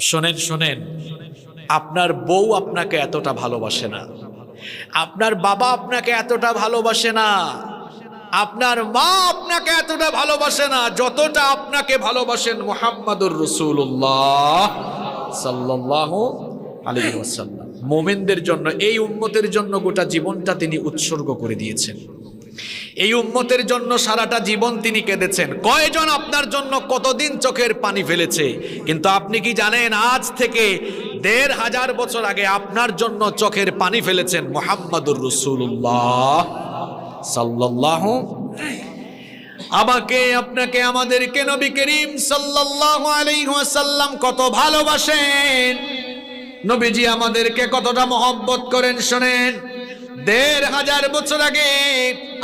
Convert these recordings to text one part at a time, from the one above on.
শোনেন শোনেন, আপনার বউ আপনাকে এতটা ভালোবাসে না, আপনার বাবা আপনাকে এতটা ভালোবাসে না, আপনার মা আপনাকে এতটা ভালোবাসে না যতটা আপনাকে ভালোবাসেন মুহাম্মাদুর রাসূলুল্লাহ সাল্লাল্লাহু আলাইহি ওয়াসাল্লাম। মুমিনদের জন্য, এই উম্মতের জন্য গোটা জীবনটা তিনি উৎসর্গ করে দিয়েছেন। এই উম্মতের জন্য সারাটা জীবন তিনি কেঁদেছেন। কয়জন আপনার জন্য কতদিন চোখের পানি ফেলেছে, কিন্তু আপনি কি জানেন আজ থেকে ১৫০০ বছর আগে আপনার জন্য চোখের পানি ফেলেছেন মুহাম্মাদুর রাসূলুল্লাহ সাল্লাল্লাহু। আমাকে, আপনাকে, আমাদেরকে নবী করিম সাল্লাল্লাহু আলাইহি ওয়াসাল্লাম কত ভালোবাসেন, নবীজি আমাদেরকে কতটা মহব্বত করেন শোনেন। ১৫০০ বছর আগে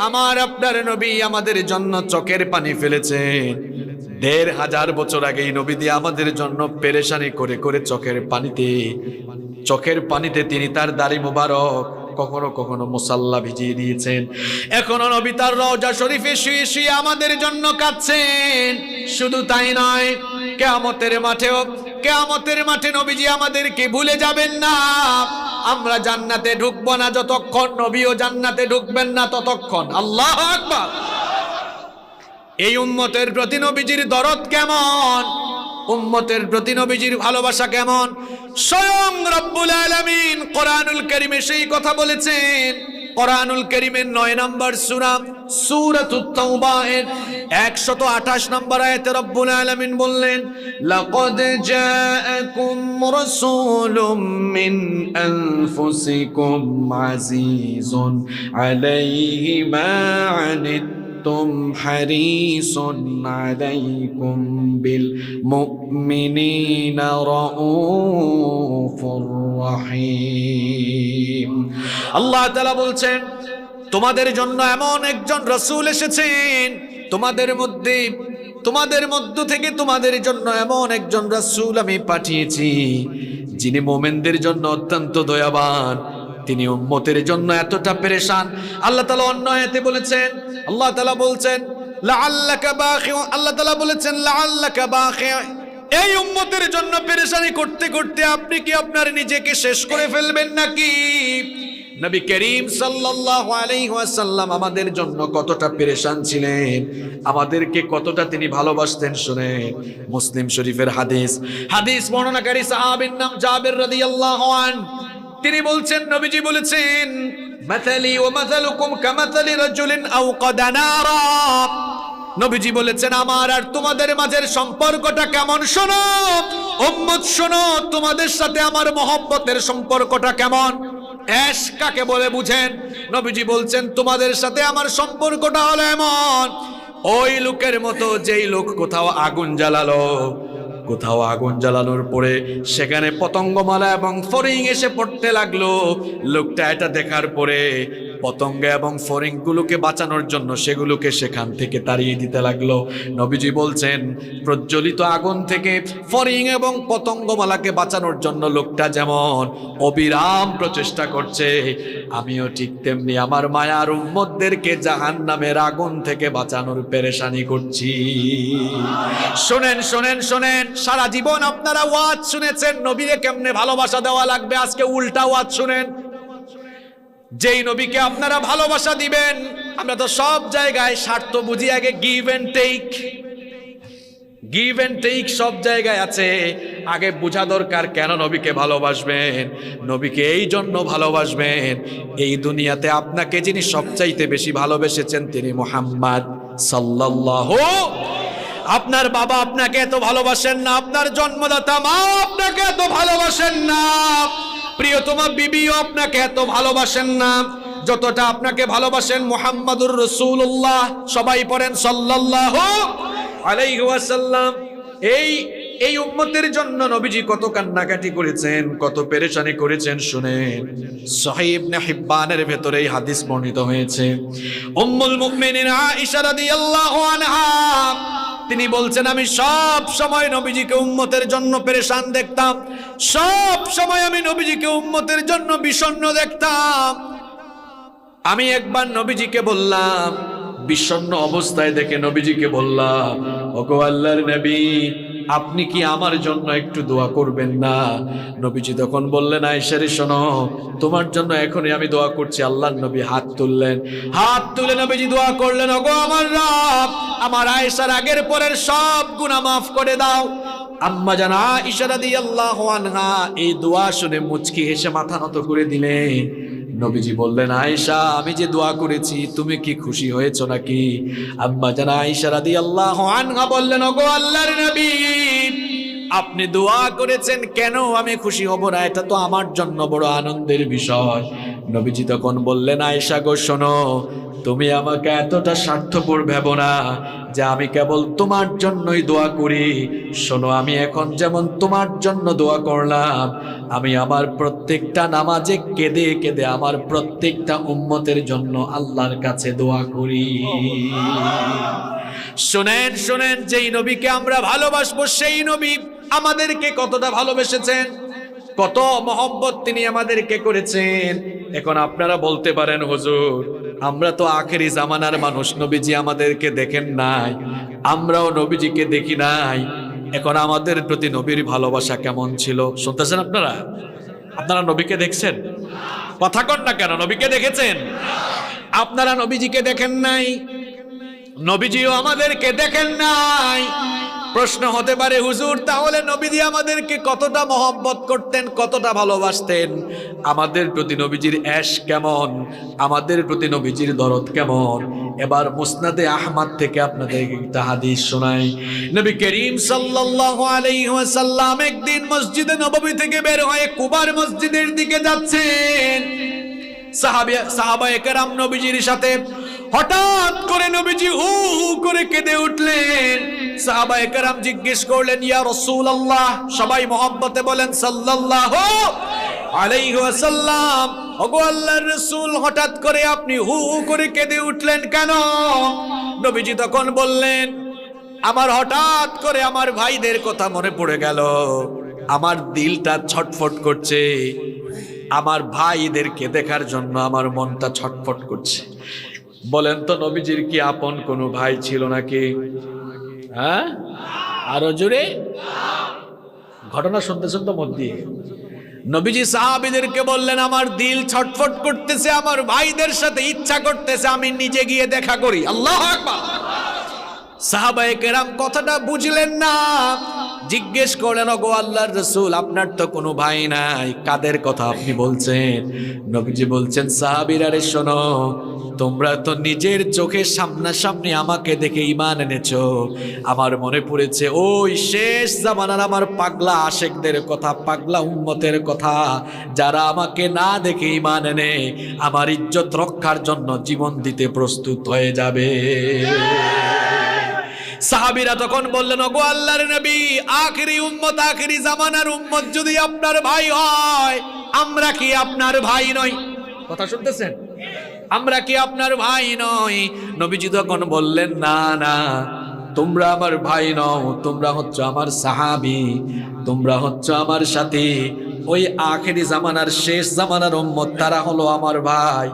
আমার আপনার নবী আমাদের জন্য চোখের পানি ফেলেছেন। ১৫০০ বছর আগেই নবীজি আমাদের জন্য পেরেশানি করে করে চোখের পানিতে তিনি তার দাড়ি মুবারক, কখনো কখনো মুসাল্লা ভিজিয়ে দিয়েছেন। এখনো নবী তার রওজা শরীফে শুয়ে শুয়ে আমাদের জন্য কাঁদছেন। শুধু তাই নয়, কিয়ামতের মাঠে নবীজি আমাদেরকে ভুলে যাবেন না। আমরা জান্নাতে ঢুকবো না যতক্ষণ নবীও জান্নাতে ঢুকবেন না ততক্ষণ। আল্লাহু আকবার। এই উম্মতের প্রতি নবীজির দরদ কেমন, উম্মতের প্রতি নবীজির ভালোবাসা কেমন, স্বয়ং রব্বুল আলামিন কোরআনুল কারীমে সেই কথা বলেছেন। কোরআনুল কারীমের ৯ নম্বর সূরা সূরাতুত তাওবা এর ১২৮ নম্বর আয়াতে রব্বুল আলামিন বললেন, লাকাদ জাআকুম রাসূলুম মিন আনফুসিকুম আজিজুন আলাইহি মা আনিতুম হারিসুন আলাইকুম বিল মুমিনিনা রাউফুর রহিম। আল্লাহ তাআলা বলছেন, তোমাদের জন্য এমন একজন রাসূল এসেছেন, তোমাদের মধ্য থেকে তোমাদের জন্য এমন একজন রাসূল আমি পাঠিয়েছি যিনি মুমিনদের জন্য অত্যন্ত দয়াবান, তিনি উম্মতের জন্য এতটা পেরেশান। আল্লাহ তাআলা অন্য আয়াতে বলেছেন, আল্লাহ তাআলা বলছেন লাআল্লাকা বাখি, এই উম্মতের জন্য পেরেশানি করতে করতে আপনি কি আপনার নিজেকে শেষ করে ফেলবেন নাকি? নবী করিম সাল্লাল্লাহু আলাইহি ওয়াসাল্লাম আমাদের জন্য কতটা পেরেশান ছিলেন, আমাদেরকে কতটা তিনি ভালোবাসতেন শুনেন। মুসলিম শরীফের হাদিস বর্ণনাকারী সাহাবীর নাম জাবের রাদিয়াল্লাহু আনহু, তিনি বলছেন, নবীজি বলেছেন, মাসালি ওয়া মাসালুকুম কামাসালি রাজুলিন আওকাদা নারা। নবীজি বলেছেন, আমার আর তোমাদের মাঝের সম্পর্কটা কেমন শোনো উম্মত, শোনো তোমাদের সাথে আমার মহব্বতের সম্পর্কটা কেমন। এশ কাকে বলে বুঝেন? নবীজি বলছেন, তোমাদের সাথে আমার সম্পর্কটা হলো এমন, ওই লোকের মতো যেই লোক কোথাও আগুন জ্বালানোর পরে সেখানে পতঙ্গমালা এবং ফড়িং এসে পড়তে লাগলো। লোকটা এটা দেখার পরে পতঙ্গ এবং ফড়িং গুলোকে বাঁচানোর জন্য সেগুলোকে সেখান থেকে তাড়িয়ে দিতে লাগলো। নবীজি বলছেন, প্রজ্বলিত আগুন থেকে ফড়িং এবং পতঙ্গমালাকে বাঁচানোর জন্য লোকটা যেমন অবিরাম প্রচেষ্টা করছে, আমিও ঠিক তেমনি আমার মায়ার উম্মতদেরকে জাহান্নামের আগুন থেকে বাঁচানোর পেরেশানি করছি। শোনেন শোনেন শোনেন, সারা জীবন আপনারা ওয়াজ শুনেছেন নবীরে কেমনে ভালোবাসা দেওয়া লাগবে, আজকে উল্টা ওয়াজ শুনেন। যেই নবীকে আপনারা ভালোবাসা দিবেন, আমরা তো সব জায়গায় স্বার্থ বুঝি, আগে গিভ এন্ড টেক সব জায়গায় আছে। আগে বোঝা দরকার কেন নবীকে ভালোবাসবেন। নবীকে এই জন্য ভালোবাসবেন, এই দুনিয়াতে আপনাকে যিনি সবচাইতে বেশি ভালোবেসেছেন তিনি মুহাম্মদ সাল্লাল্লাহু। আপনার বাবা আপনাকে এত ভালোবাসেন না, আপনার জন্মদাতা মা আপনাকে এত ভালোবাসেন না, প্রিয়তমা বিবিও আপনাকে এত ভালোবাসেন না যতটা আপনাকে ভালোবাসেন মুহাম্মাদুর রাসূলুল্লাহ। সবাই পড়েন সাল্লাল্লাহু আলাইহি ওয়াসাল্লাম। এই উম্মতের জন্য নবীজি কত কান্নাকাটি করেছেন, কত পেরেশানি করেছেন শুনেন। সহিহ ইবনে হিব্বানের ভেতরে এই হাদিস বর্ণিত হয়েছে। উম্মুল মুমিনিন আয়েশা রাদিয়াল্লাহু আনহা তিনি বলছেন, আমি সব সময় নবীজিকে উম্মতের জন্য পেরেশান দেখতাম, সব সময় আমি নবীজিকে উম্মতের জন্য বিষণ্ণ দেখতাম। আমি একবার নবীজিকে বললাম, বিষণ্ণ অবস্থায় দেখে নবীজিকে বললাম, ওগো আল্লাহর নবী, আপনি কি আমার জন্য একটু দোয়া করবেন না? নবীজি তখন বললেন, আয়েশা রে শোনো, তোমার জন্য এখনই আমি দোয়া করছি। আল্লাহর নবী হাত তুললেন, হাত তুলে নবীজি দোয়া করলেন, ওগো আমার রব, আমার আয়েশার আগের পরের সব গুনাহ মাফ করে দাও। আম্মা জান আয়েশা রাদিয়াল্লাহু আনহা এই দোয়া শুনে মুচকি হেসে মাথা নত করে দিলেন। নবীজি বললেন, আয়েশা, আমি যে দোয়া করেছি তুমি কি খুশি হয়েছো নাকি? আম্মা জান আয়েশা রাদিয়াল্লাহু আনহা বললেন, ওগো আল্লাহর নবী, আপনি দোয়া করেছেন, কেন আমি খুশি হব না? এটা তো আমার জন্য বড় আনন্দের বিষয়। নবীজি তখন বললেন, আয়েশা গো শোনো, তুমি আমাকে এতটা স্বার্থপর ভেবো না যে আমি কেবল তোমার জন্যই দোয়া করি। শোনো, আমি এখন যেমন তোমার জন্য দোয়া করলাম, আমি আমার প্রত্যেকটা নামাজে কেঁদে কেঁদে আমার প্রত্যেকটা উম্মতের জন্য আল্লাহর কাছে দোয়া করি। শোনেন শোনেন, যেই নবীকে আমরা ভালোবাসবো সেই নবী আমাদেরকে কতটা ভালোবেসেছেন, কত মহব্বত তিনি আমাদেরকে করেছেন। এখন আপনারা বলতে পারেন, হুজুর আমরা তো আখেরি জামানার মানুষ, নবীজি আমাদেরকে দেখেন নাই, আমরাও নবীজিকে দেখি নাই, এখন আমাদের প্রতি নবীর ভালোবাসা কেমন ছিল? শুনতেছেন আপনারা? আপনারা নবীকে দেখছেন? কথা কন না কেন? নবীকে দেখেছেন? আপনারা নবীজিকে দেখেন নাই, নবীজিও আমাদেরকে দেখেন নাই। প্রশ্ন হতে পারে, হুজুর তাহলে নবীজি আমাদেরকে কতটা মহব্বত করতেন, কতটা ভালোবাসতেন, আমাদের প্রতি নবীজির এশ কেমন, আমাদের প্রতি নবীজির দরদ কেমন? এবার মুসনাদে আহমদ থেকে আপনাদের একটা হাদিস শোনাই। নবী করিম সাল্লাল্লাহু আলাইহি ওয়াসাল্লাম একদিন মসজিদে নববী থেকে বের হয়ে কুবার মসজিদের দিকে যাচ্ছেন। সাহাবায়ে কেরাম নবীজির সাথে, হঠাৎ করে নবীজি হু হু করে কেঁদে উঠলেন। সাহাবায়ে কেরাম জিজ্ঞেস করলেন, ইয়া রাসূলুল্লাহ, সবাই মহব্বতে বলেন সাল্লাল্লাহু আলাইহি ওয়াসাল্লাম, ওগো আল্লাহর রাসূল, হঠাৎ করে আপনি হু হু করে কেঁদে উঠলেন কেন? নবীজি তখন বললেন, আমার হঠাৎ করে আমার ভাইদের কথা মনে পড়ে গেল, আমার দিলটা ছটফট করছে, আমার ভাইদেরকে দেখার জন্য আমার মনটা ছটফট করছে। বলেন তো, নবীজির কি আপন কোনো ভাই ছিল নাকি? হ্যাঁ, আরো জোরে ঘটনা শুনতেছেন তো মত দিয়ে। নবীজি সাহাবীদেরকে বললেন, আমার দিল ছটফট করতেছে, আমার ভাইদের সাথে ইচ্ছা করতেছে আমি নিজে গিয়ে দেখা করি। আল্লাহু আকবার। সাহাবায়ে কেরাম কথাটা বুঝলেন না, জিজ্ঞেস করলেন, ওগো আল্লাহর রাসূল, আপনার তো কোনো ভাই নাই, কাদের কথা আপনি বলছেন? নবীজি বলছেন, সাহাবীরা রে শোনো, তোমরা তো নিজের চোখের সামনাসামনি আমাকে দেখে ঈমান এনেছো, আমার মনে পড়েছে ওই শেষ জামানার আমার পাগলা আশেকদের কথা, পাগলা উম্মতের কথা, যারা আমাকে না দেখে ঈমান এনে আমার ইজ্জত রক্ষার জন্য জীবন দিতে প্রস্তুত হয়ে যাবে। সাহাবীরা তখন বললেন, ওগো আল্লাহর নবী, আখেরি উম্মত, আখেরি জামানার উম্মত যদি আপনার ভাই হয়, আমরা কি আপনার ভাই নই? কথা শুনতেছেন? আমরা কি আপনার ভাই নই? নবীজি তখন বললেন, না না, তোমরা আমার ভাই নও, তোমরা হচ্ছে আমার সাহাবী, তোমরা হচ্ছে আমার সাথী। ওই আখেরি জামানার শেষ জামানার উম্মত, তারা হলো আমার ভাই।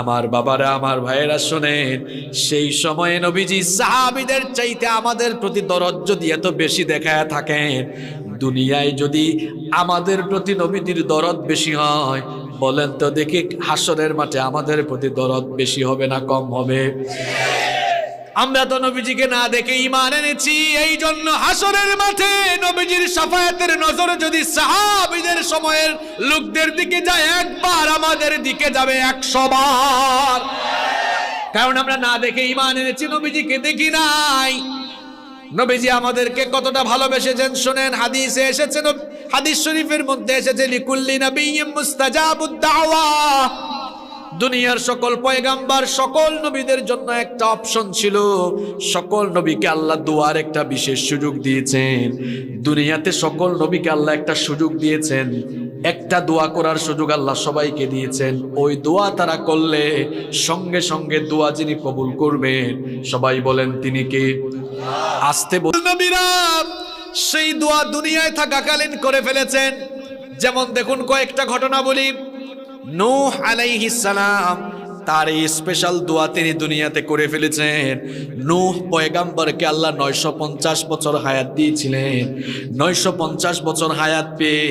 আমার বাবারা, আমার ভাইয়েরা শোনেন, সেই সময়ে নবীজি সাহাবীদের চাইতে আমাদের প্রতি দরদ যদি এত বেশি দেখায় থাকেন, দুনিয়ায় যদি আমাদের প্রতি নবীজির দরদ বেশি হয়, বলেন তো দেখি হাসরের মাঠে আমাদের প্রতি দরদ বেশি হবে না কম হবে? আমরা তো নবীজিকে না দেখে ঈমান এনেছি, এই জন্য হাসরের মাঠে নবীজির শাফায়াতের নজর যদি সাহাবীদের সময়ের লোকদের দিকে যায়, একবার আমাদের দিকে যাবে 100 বার। কারণ আমরা না দেখে ঈমান এনেছি, নবীজিকে দেখি নাই। নবীজি আমাদেরকে কতটা ভালোবেসেছেন শুনেন, হাদিসে এসেছে, হাদিস শরীফের মধ্যে এসেছে, লিকুল্লি নাবিয়্যিন মুস্তাজাবুদ দাওয়া। দুনিয়ার সকল পয়গাম্বার, সকল নবীদের জন্য একটা অপশন ছিল, সকল নবীকে আল্লাহ দোয়ার একটা বিশেষ সুযোগ দিয়েছেন। দুনিয়াতে সকল নবীকে আল্লাহ একটা সুযোগ দিয়েছেন, একটা দোয়া করার সুযোগ আল্লাহ সবাইকে দিয়েছেন। ওই দোয়া তারা করলে সঙ্গে সঙ্গে দোয়া যিনি কবুল করবেন, সবাই বলেন তিনি কে? আসতে নবীরা সেই দোয়া দুনিয়ায় থাকাকালীন করে ফেলেছেন। যেমন দেখুন, কয়েকটা ঘটনা বলি। নূহ আলাইহিস সালাম তার এই স্পেশাল দোয়া তিনি দুনিয়াতে করে ফেলেছেন। নূহ পয়গাম্বরকে আল্লাহ 950 বছর হায়াত দিয়েছিলেন। 950 বছর হায়াত পেয়ে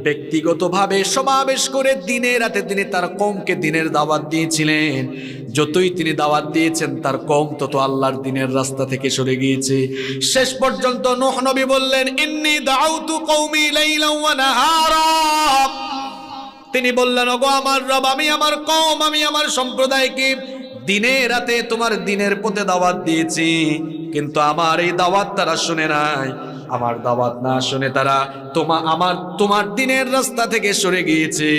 ব্যক্তিগতভাবে সমাবেশ করে দিনে রাতে তিনি তার কওমকে দিনের দাওয়াত দিয়েছিলেন। যতই তিনি দাওয়াত দিয়েছেন তার কওম তত আল্লাহর দিনের রাস্তা থেকে সরে গিয়েছে। শেষ পর্যন্ত নূহ নবী বললেন, ইন্নী দাউতু কওমি লাইলান ওয়া নাহারা। তিনি বললেন, ওগো আমার রব, আমি আমার কওম, আমি আমার সম্প্রদায়কে দিনে রাতে তোমার দিনের পথে দাওয়াত দিয়েছি, কিন্তু আমার এই দাওয়াত তারা শুনে নাই। আমার দাওয়াত না শুনে তারা তোমার দিনের রাস্তা থেকে সরে গিয়েছে।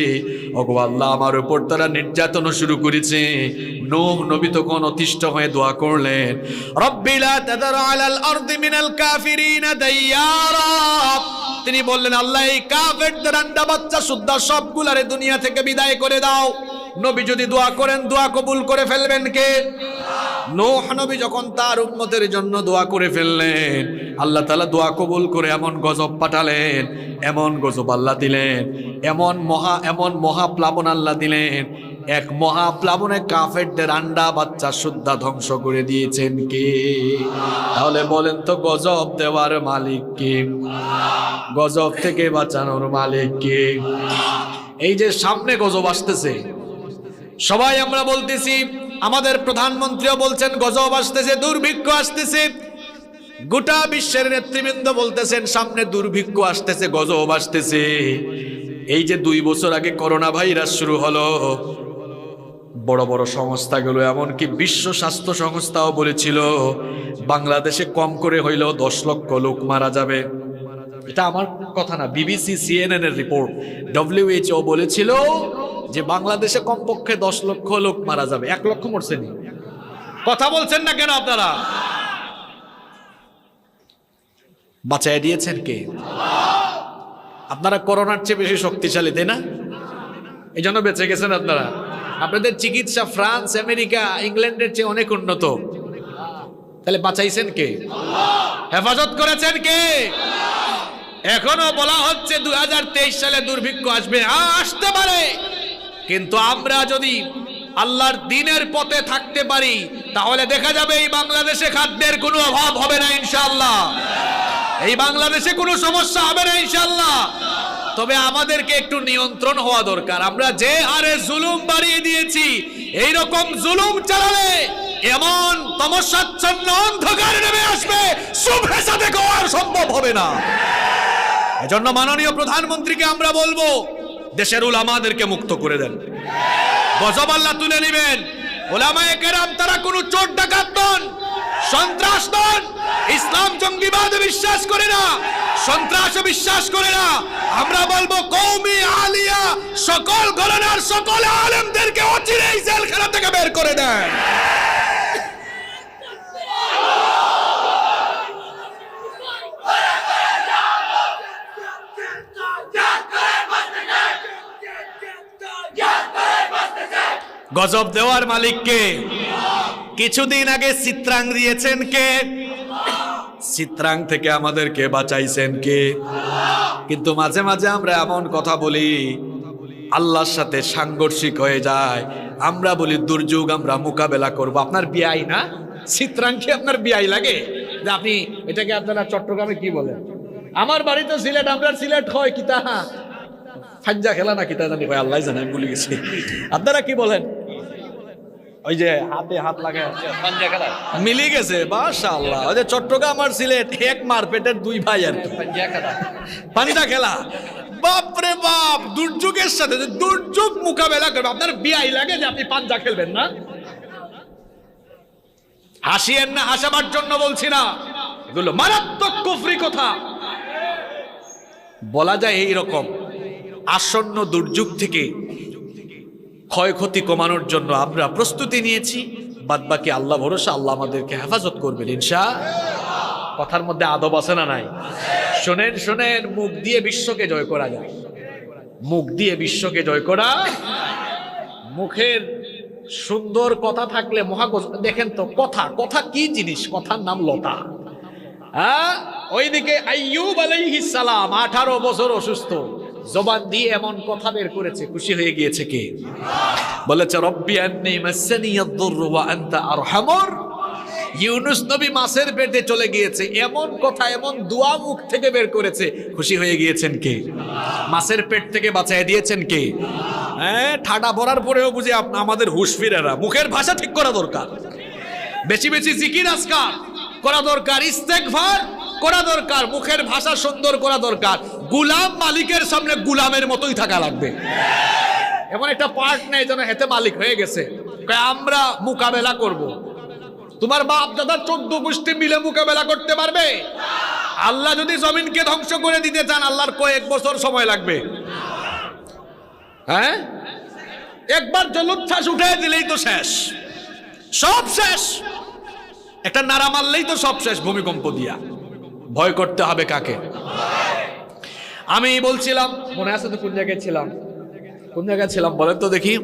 ওগো আল্লাহ, আমার উপর তারা নির্যাতন শুরু করেছে। নূহ নবী তখন অতিষ্ঠ হয়ে দোয়া করলেন, রব্বি লা তাদার আলাল আরদি মিনাল কাফিরিনা দাইয়ারা। তিনি বললেন, আল্লাহ এই কাফেরদের আন্ডা বাচ্চা সুদ্ধা সবগুলারে দুনিয়া থেকে বিদায় করে দাও। নবী যদি দোয়া করেন, দোয়া কবুল করে ফেলবেন কে? নূহ নবী যখন তার উম্মতের জন্য দোয়া করে ফেললেন, আল্লাহ তাআলা দোয়া কবুল করে এমন গজব পাঠালেন, এমন গজব আল্লাহ দিলেন, এমন মহাপ্লাবন আল্লাহ দিলেন। এক মহাপ্লাবনে কাফেরদের আন্ডা বাচ্চা সুদ্ধা ধ্বংস করে দিয়েছেন কে? তাহলে বলেন তো, গজব দেওয়ার মালিক কে? গজব থেকে বাঁচানোর মালিক কে? এই যে সামনে গজব আসতেছে, সবাই আমরা বলতেছি, আমাদের প্রধানমন্ত্রীও বলছেন গজব আসতেছে, দুর্ভিক্ষ আসতেছে, গোটা বিশ্বের নেতৃবৃন্দ বলতেছেন সামনে দুর্ভিক্ষ আসতেছে, গজব আসতেছে। এই যে 2 বছর আগে করোনা ভাইরাস শুরু হলো, বড় বড় সংস্থাগুলো, এমনকি বিশ্ব স্বাস্থ্য সংস্থাও বলেছিল বাংলাদেশে কম করে হইলেও 10 লক্ষ লোক মারা যাবে। এটা আমার কথা না, বিবিসি CNN এর রিপোর্ট। WHO বলেছিল যে বাংলাদেশে কমপক্ষে 10 লক্ষ লোক মারা যাবে। 1 লক্ষ মরছেনি। কথা বলছেন না কেন আপনারা? বাঁচায় দিয়েছেন কে? আপনারা করোনার চেয়ে বেশি শক্তিশালী, তাই না? এই জন্য বেঁচে গেছেন আপনারা। আপনাদের চিকিৎসা ফ্রান্স, আমেরিকা, ইংল্যান্ডের চেয়ে অনেক উন্নত। তাহলে বাঁচাইছেন কে? হেফাজত করেছেন কে? এখনো বলা হচ্ছে 2023 সালে দুর্ভিক্ষ আসবে। আসতে পারে, কিন্তু আমরা যদি আল্লাহর দ্বীনের পথে থাকতে পারি তাহলে দেখা যাবে এই বাংলাদেশে খাদ্যের কোনো অভাব হবে না ইনশাআল্লাহ। এই বাংলাদেশে কোনো সমস্যা হবে না ইনশাআল্লাহ। তবে আমাদেরকে একটু নিয়ন্ত্রণ হওয়া দরকার। আমরা যে হারে জুলুম বাড়িয়ে দিয়েছি, এই রকম জুলুম চালালে এমন তমসাচ্ছন্ন অন্ধকার নেমে আসবে, শুভে সাথে আর সম্ভব হবে না। এজন্য মাননীয় প্রধানমন্ত্রীকে আমরা বলবো, দেশের উলামাদেরকে মুক্ত করে দেন, গজব আল্লাহ তুলে নেবেন। উলামায়ে কেরাম তারা কোনো চোর ডাকাত নন, সন্ত্রাস নন, ইসলাম জঙ্গিবাদে বিশ্বাস করে না, সন্ত্রাসে বিশ্বাস করে না। আমরা বলবো কওমি আলিয়া সকল ঘরানার সকল আলেমদেরকে অচিরেই জেলখানা থেকে বের করে দেন। গজব দেওয়ার মালিক কে? কিছুদিন আগে চিত্রাং দিয়েছেন কে? চিত্রাং থেকে আমাদেরকে বাঁচাইছেন কে? কিন্তু মাঝে মাঝে আমরা এমন কথা বলি, আল্লাহর সাথে সাংঘর্ষিক হয়ে যায়। আমরা বলি দুর্যোগ আমরা মোকাবেলা করব। আপনার বিআই না চিত্রাং কি আপনার বিআই লাগে? যে আপনি এটাকে আপনারা চট্টগ্রামে কি বলেন? আমার বাড়ি তো সিলেট, আপনার সিলেট হয় কিতা ফাঞ্জা খেলা না কিতা জানি ভাই, আল্লাহ জানে, আমি ভুলে গেছি। আপনারা কি বলেন? ওই যে হাতে হাত লাগে পাঞ্জা খেলা মিলে গেছে, মাশাআল্লাহ। ওই যে চট্টগ্রাম আর সিলেট এক মারপেটের 2 ভাই আর কি, পাঞ্জা খেলা। বাপ রে বাপ, দুর্যোগের সাথে দুর্যোগ মোকাবেলা করবে আপনার বিআই লাগে যে আপনি পাঞ্জা খেলবেন না? হাসিয়েন না, হাসাবার জন্য বলছি না, এগুলো মারাত্মক কুফরি কথা। বলা যায় এই রকম আসন্ন দুর্যোগ থেকে ক্ষয়ক্ষতি কমানোর জন্য আমরা প্রস্তুতি নিয়েছি। বাদবাকি আল্লাহ ভরসা, আল্লাহ আমাদেরকে হেফাজত করবেন ইনশাআল্লাহ। কথার মধ্যে আদব আছে না নাই? শোনেন শোনেন, মুখ দিয়ে বিশ্বকে জয় করা যায়, মুখ দিয়ে বিশ্বকে জয় করা। মুখের সুন্দর কথা থাকলে মহাগজ। দেখেন তো কথা, কথা কি জিনিস? কথার নাম লতা। ওইদিকে আইয়ুব আলাইহিস সালাম 18 বছর অসুস্থ, জবান দিয়ে এমন কথা বের করেছে, খুশি হয়ে গিয়েছে কে? বলেছে রব্বি আন্নী মাসানিয়াদ-দুররু ওয়া আনতা আরহামুর। ইউনুস নবী মাছের পেটে চলে গিয়েছে, এমন কথা এমন দোয়া মুখ থেকে বের করেছে, খুশি হয়ে গিয়েছেন কে? মাছের পেট থেকে বাঁচিয়ে দিয়েছেন কে? হ্যাঁ, ঠাডা ভরার পরেও বুঝে আমাদের হুঁশ ফিরে না। মুখের ভাষা ঠিক করা দরকার, বেশি বেশি জিকির আজকার করা দরকার, ইস্তেগফার করা দরকার, মুখের ভাষা সুন্দর করা দরকার। গুলাম মালিকের সামনে গুলামের মতোই থাকা লাগবে। এমন একটা পার্ট নেই যেন হেতে মালিক হয়ে গেছে, আমরা মোকাবেলা করব। তোমার বাপ দাদা 14 গোষ্ঠী মিলে মোকাবেলা করতে পারবে? আল্লাহ যদি জমিনকে ধ্বংস করে দিতে চান, আল্লাহর কয়েক বছর সময় লাগবে। হ্যাঁ, একবার জলোচ্ছ্বাস উঠে দিলেই তো শেষ, সব শেষ। একটা নাড়া মারলেই তো সব শেষ ভূমিকম্প দিয়া। ভয় করতে হবে কাকে? আমি বলছিলাম, মনে আছে তো কোন জায়গায় ছিলাম? কোন জায়গায় ছিলাম বলেন তো দেখি?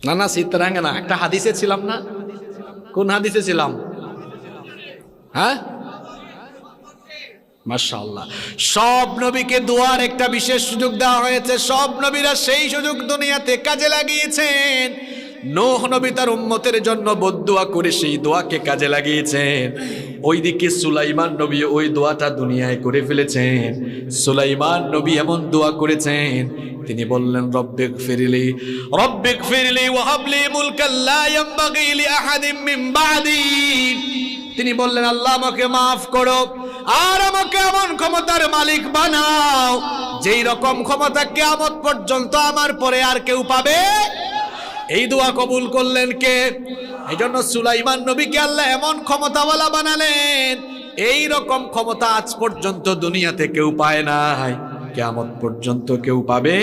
না না, চিত্রাঙ্গে না, একটা হাদিসে ছিলাম না? কোন হাদিসে ছিলাম? হ্যাঁ, মাশাআল্লাহ। সব নবীকে দোয়ার একটা বিশেষ সুযোগ দেওয়া হয়েছে। সব নবীরা সেই সুযোগ দুনিয়াতে কাজে লাগিয়েছেন। নূহ নবী তার উম্মতের জন্য বদদুয়া করে সেই দোয়াকে কাজে লাগিয়েছেন। ওইদিকে সুলাইমান নবী ওই দোয়াটা দুনিয়ায় করে ফেলেছেন। সুলাইমান নবী এমন দোয়া করেছেন, তিনি বললেন রব্বিগফিরলি রব্বিগফিরলি ওয়া হাবলি মুলকান লা ইয়ানবাগি লিআহাদিন মিন বা'দি। তিনি বললেন আল্লাহ আমাকে মাফ করো আর আমাকে এমন ক্ষমতার মালিক বানাও যেই রকম ক্ষমতা কিয়ামত পর্যন্ত আমার পরে আর কেউ পাবে। এই দোয়া কবুল করলেন কে? এই জন্য সুলাইমান নবীকে আল্লাহ এমন ক্ষমতাওয়ালা বানালেন, এই রকম ক্ষমতা আজ পর্যন্ত দুনিয়াতে কেউ পায় নাই, কিয়ামত পর্যন্ত কেউ পাবে।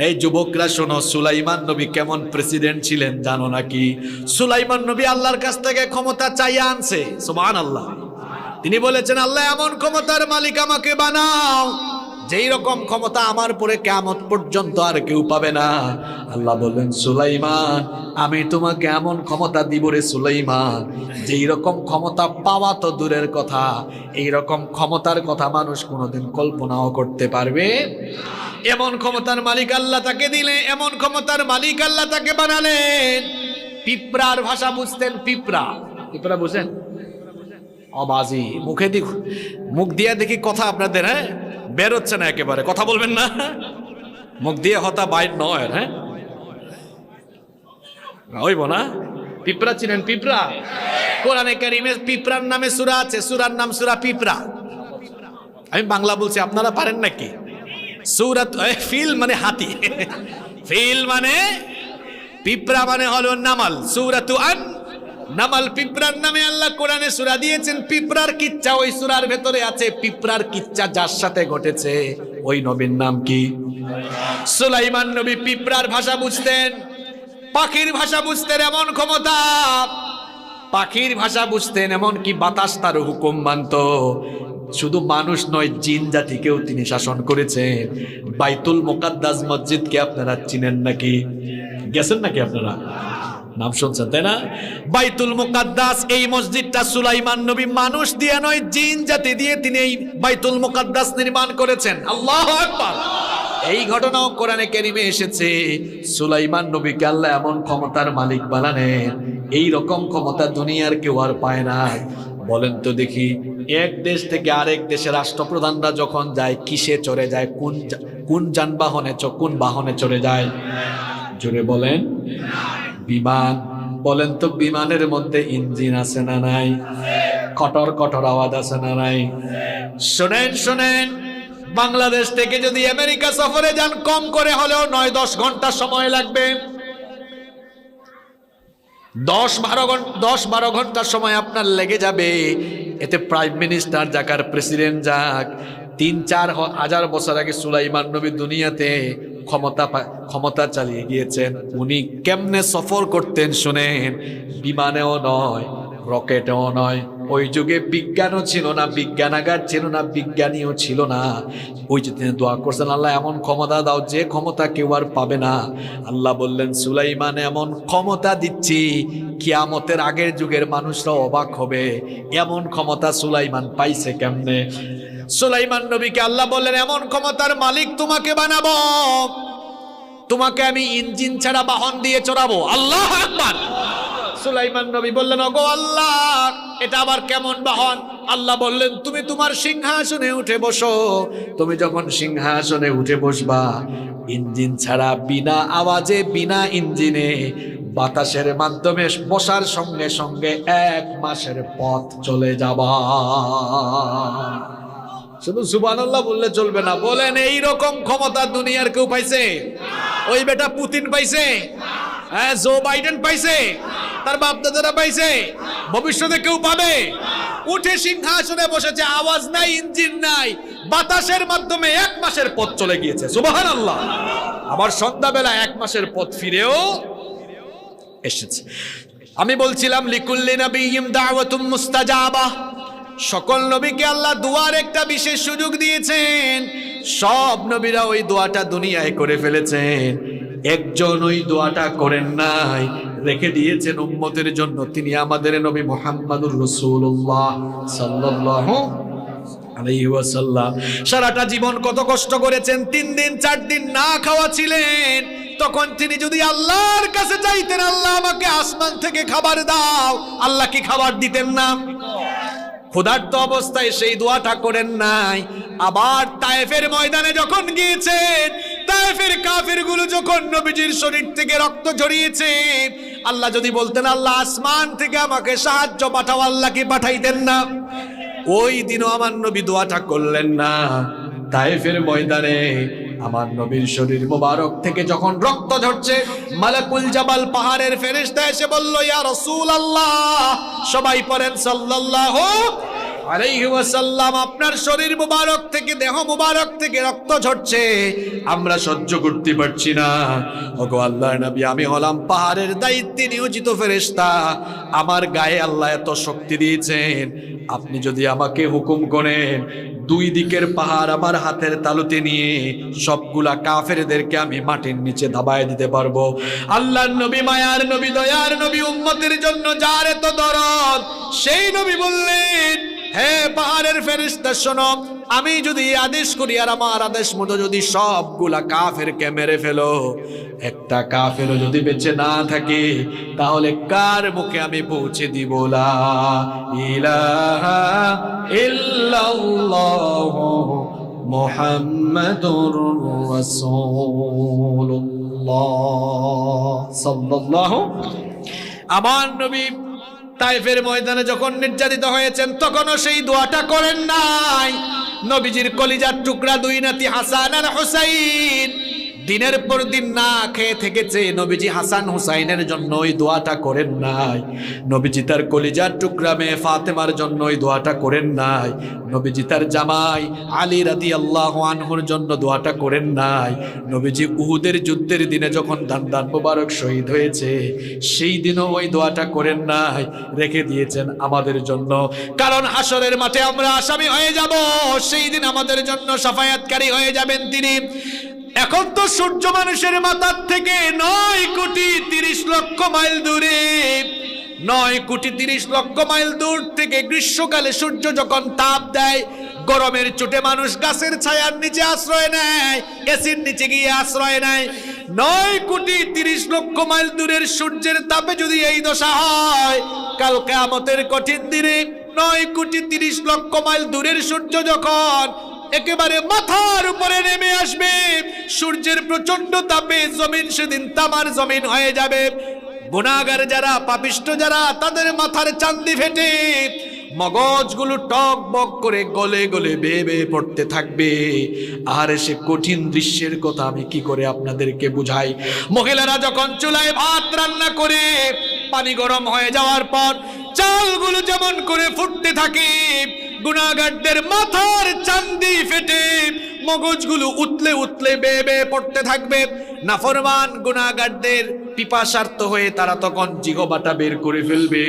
এই যুবকরা শোনো, সুলাইমান নবী কেমন প্রেসিডেন্ট ছিলেন জানো নাকি? সুলাইমান নবী আল্লাহর কাছ থেকে ক্ষমতা চাইয়া আনছে, সুবহানাল্লাহ। তিনি বলেছেন আল্লাহ এমন ক্ষমতার মালিক আমাকে বানাও যেই রকম ক্ষমতা আমার পরে কিয়ামত পর্যন্ত আর কেউ পাবে না। আল্লাহ বললেন সুলাইমান আমি তোমাকে এমন ক্ষমতা দিব রে সুলাইমান, যেই রকম ক্ষমতা পাওয়া তো দূরের কথা, এই রকম ক্ষমতার কথা মানুষ কোনোদিন কল্পনাও করতে পারবে। এমন ক্ষমতার মালিক আল্লাহ তাকে দিলে, এমন ক্ষমতার মালিক আল্লাহ তাকে বানালেন। পিঁপড়ার ভাষা বুঝতেন? পিঁপড়া, পিঁপড়া বুঝেন? অবাজি মুখে দি, মুখ দিয়ে দেখি কথা আপনাদের হ্যাঁ বেরোচ্ছে না, একেবারে কথা বলবেন না, মুখ দিয়ে হতা বাইর নয়। হ্যাঁ হইব না? পিঁপড়া চিনেন? পিঁপড়া কোরআনে কারিমে পিঁপড়ার নামে সূরা আছে, সূরার নাম সূরা পিঁপড়া। আমি বাংলা বলছি, আপনারা পারেন নাকি? সূরাত ফিল মানে হাতি, ফিল মানে পিঁপড়া মানে হলো নামাল। সূরাতু আন নামাল, পিঁপড়ার নামে আল্লাহ কোরআনে সূরা দিয়েছেন। পিঁপড়ার কিচ্ছা ওই সূরার ভেতরে আছে। পিঁপড়ার কিচ্ছা যার সাথে ঘটেছে ওই নবীর নাম কি? সুলাইমান নবী পিঁপড়ার ভাষা বুঝতেন, পাখির ভাষা বুঝতেন, এমন ক্ষমতা। পাখির ভাষা বুঝতেন, এমন কি বাতাস তার হুকুম মানত। শুধু মানুষ নয়, জিন জাতিকেও তিনি শাসন করেছেন। বাইতুল মুকাদ্দাস মসজিদকে আপনারা চিনেন নাকি? গেছেন নাকি আপনারা? নাম শুনছেন তাই না? বাইতুল মুকাদ্দাস, এই মসজিদটা সুলাইমান নবী মানুষ দিয়ে নয়, জিন জাতি দিয়ে তিনি এই বাইতুল মুকাদ্দাস নির্মাণ করেছেন। আল্লাহু আকবার। এই ঘটনাও কোরআনে কারিমে এসেছে। সুলাইমান নবীকে আল্লাহ এমন ক্ষমতার মালিক বানালেন, এই রকম ক্ষমতা দুনিয়ার কেউ আর পায় না। বলেন তো দেখি, এক দেশ থেকে আরেক দেশের রাষ্ট্রপ্রধানরা যখন যায় কিসে চড়ে যায়? কোন যানবাহনে, কোন বাহনে চড়ে যায়? জোরে বলেন। বিমান। বলেন তো বিমানের মধ্যে ইঞ্জিন আছে না নাই? কটর কটর আওয়াজ আছে না নাই? শোনেন শোনেন, বাংলাদেশ থেকে যদি আমেরিকা সফরে যান, কম করে হলেও 9-10 ঘন্টা সময় লাগবে। 10-12 ঘন্টা সময় আপনার লেগে যাবে। এতে প্রাইম মিনিস্টার যাক আর প্রেসিডেন্ট যাক, 3-4 হাজার বছর আগে সুলাইমান নবী দুনিয়াতে ক্ষমতা চালিয়ে গিয়েছেন। উনি কেমনে সফর করতেন শুনেন। বিমানেও নয়, রকেটেও নয়। ওই যুগে বিজ্ঞানও ছিল না, বিজ্ঞানাগার ছিল না, বিজ্ঞানীও ছিল না। ওই যে তিনি দোয়া করছেন আল্লাহ এমন ক্ষমতা দাও যে ক্ষমতা কেউ আর পাবে না। আল্লাহ বললেন সুলাইমান এমন ক্ষমতা দিচ্ছি, কিয়ামতের আগের যুগের মানুষরা অবাক হবে, এমন ক্ষমতা সুলাইমান পাইছে কেমনে। সুলাইমান নবীকে আল্লাহ বললেন, এমন ক্ষমতার মালিক তোমাকে বানাবো, তোমাকে আমি ইঞ্জিন ছাড়া বাহন দিয়ে চড়াবো। আল্লাহু আকবার। সুলাইমান নবী বললেন, ওগো আল্লাহ, এটা আবার কেমন বাহন? আল্লাহ বললেন, তুমি তোমার সিংহাসনে উঠে বসো। তুমি যখন সিংহাসনে উঠে বসবা, ইঞ্জিন ছাড়া, বিনা আওয়াজে, বিনা ইঞ্জিনে, বাতাসের মাধ্যমে বসার সঙ্গে সঙ্গে 1 মাসের পথ চলে যাবা। শুধু সুবহানাল্লাহ বললে চলবে না, বলেন এই রকম ক্ষমতা দুনিয়ার কেউ পাইছে? ওই বেটা পুতিন পাইছে? হ্যাঁ, জো বাইডেন পাইছে? তার বাপ দাদারা পাইছে? ভবিষ্যতে কেউ পাবে? উঠে সিংহাসনে বসেছে, আওয়াজ নাই, ইঞ্জিন নাই, বাতাসের মাধ্যমে 1 মাসের পথ চলে গিয়েছে। সুবহানাল্লাহ। আবার সন্ধ্যাবেলা 1 মাসের পথ ফিরেও এসেছে। আমি বলছিলাম, লিকুল্লি নাবিয়্যিন দাওয়াতুম মুস্তাজাবা, সকল নবীকে আল্লাহ দুয়ার একটা বিশেষ সুযোগ দিয়েছেন। সব নবীরা ওই দোয়াটা দুনিয়ায় করে ফেলেছেন, একজন ওই দোয়াটা করেন নাই, রেখে দিয়েছেন উম্মতের জন্য। তিনি আমাদের নবী মুহাম্মদুর রাসূলুল্লাহ সাল্লাল্লাহু আলাইহি ওয়াসাল্লাম। সারাটা জীবন কত কষ্ট করেছেন, 3 দিন 4 দিন না খাওয়া ছিলেন। তখন তিনি যদি আল্লাহর কাছে চাইতেন, আল্লাহ আমাকে আসমান থেকে খাবার দাও, আল্লাহ কি খাবার দিতেন না? ক্ষুধার্ত অবস্থায় সেই দোয়াটা করেন নাই। আবার তায়েফের ময়দানে যখন গিয়েছেন, তায়েফের কাফিরগুলো যখন নবীজির শরীর থেকে রক্ত ঝরিয়েছে, আল্লাহ যদি বলতেন, আল্লাহ আসমান থেকে আমাকে সাহায্য পাঠাও, আল্লাহ কি পাঠাইতেন না? ওই দিনও আমার নবী দোয়াটা করলেন না। তায়েফের ময়দানে আমার নবীর শরীর মোবারক থেকে যখন রক্ত ঝরছে, মালাকুল জাবাল পাহাড়ের ফেরেশতা এসে বলল, ইয়া রাসূলুল্লাহ, সবাই পড়েন সাল্লাল্লাহু আলাইহি ওয়াসাল্লাম, আপনার শরীর মোবারক থেকে, দেহ মোবারক থেকে রক্ত ঝরছে, আমরা সহ্য করতে পারছি না। ওগো আল্লাহর নবী, আমি হলাম পাহাড়ের দায়িত্বে নিয়োজিত ফেরেশতা, আমার গায়ে আল্লাহ এত শক্তি দিয়েছেন, আপনি যদি আমাকে হুকুম করেন, 2 দিকের পাহাড় আমার হাতের তালুতে নিয়ে সবগুলা কাফেরদেরকে আমি মাটির নিচে দাবায় দিতে পারবো। আল্লাহর নবী, মায়ার নবী, দয়ার নবী, উম্মতের জন্য যার এত দরদ, সেই নবী বললেন, হে পাহাড়ের ফেরেশতা শোনো, আমি যদি আদেশ করি আর আমার আদেশ মতো যদি সবগুলা কাফেরকে মেরে ফেলো, একটা কাফেরও যদি বেঁচে না থাকে, তাহলে কার মুখে আমি পৌঁছে দিব লা ইলাহা ইল্লাল্লাহু মুহাম্মাদুর রাসূলুল্লাহ সাল্লাল্লাহু। আমার নবী তায়েফের ময়দানে যখন নির্যাতিত হয়েছেন, তখনও সেই দোয়াটা করেন নাই। নবীজির কলিজার টুকরা 2 নাতি হাসান আর হুসাইন দিনের পর দিন না খেয়ে থেকেছে, নবীজি হাসান হুসাইনের জন্য ওই দোয়াটা করেন নাই। নবীজি তার কলিজার টুকরা মেয়ে ফাতেমার জন্য ওই দোয়াটা করেন নাই। নবীজি তার জামাই আলী রাদিয়াল্লাহু আনহুর জন্য দোয়াটা করেন নাই। নবীজি উহুদের যুদ্ধের দিনে যখন দান মোবারক শহীদ হয়েছে, সেই দিনও ওই দোয়াটা করেন নাই, রেখে দিয়েছেন আমাদের জন্য। কারণ হাসরের মাঠে আমরা আসামি হয়ে যাব, সেই দিন আমাদের জন্য শাফায়াতকারী হয়ে যাবেন তিনি। এখন তো সূর্য মানুষের মাথার থেকে 9 কোটি 30 লক্ষ মাইল দূরে, 9 কোটি 30 লক্ষ মাইল দূর থেকে গ্রীষ্মকালে সূর্য যখন তাপ দেয়, গরমের চোটে মানুষ গাছের ছায়ার নিচে আশ্রয় নেয়, এসির নিচে গিয়ে আশ্রয় নেয়। 9 কোটি 30 লক্ষ মাইল দূরের সূর্যের তাপে যদি এই দশা হয়, কাল কিয়ামতের কঠিন দিনে 9 কোটি 30 লক্ষ মাইল দূরের সূর্য যখন একেবারে মাথার উপরে নেমে আসবে, সূর্যের প্রচন্ড তাপে জমিন সেদিন তামার জমিন হয়ে যাবে। গুনাহগার যারা, পাপিষ্ঠ যারা, তাদের মাথার চান্দি ফেটে মগজগুলো টক বক করে গলে গলে বেয়ে বেয়ে পড়তে থাকবে। আর সে কঠিন দৃশ্যের কথা আমি কি করে আপনাদেরকে বুঝাই। মহিলারা যখন চুলায় ভাত রান্না করে, পানি গরম হয়ে যাওয়ার পর চালগুলো যেমন করে ফুটতে থাকে, গুনাহগারদের মাথার চান্দি ফেটে মগজগুলো উতলে উতলে বেয়ে বেয়ে পড়তে থাকবে। নাফরমান গুনাহগারদের পিপাসার্ত হয়ে তারা তখন জিহ্বাটা বের করে ফেলবে।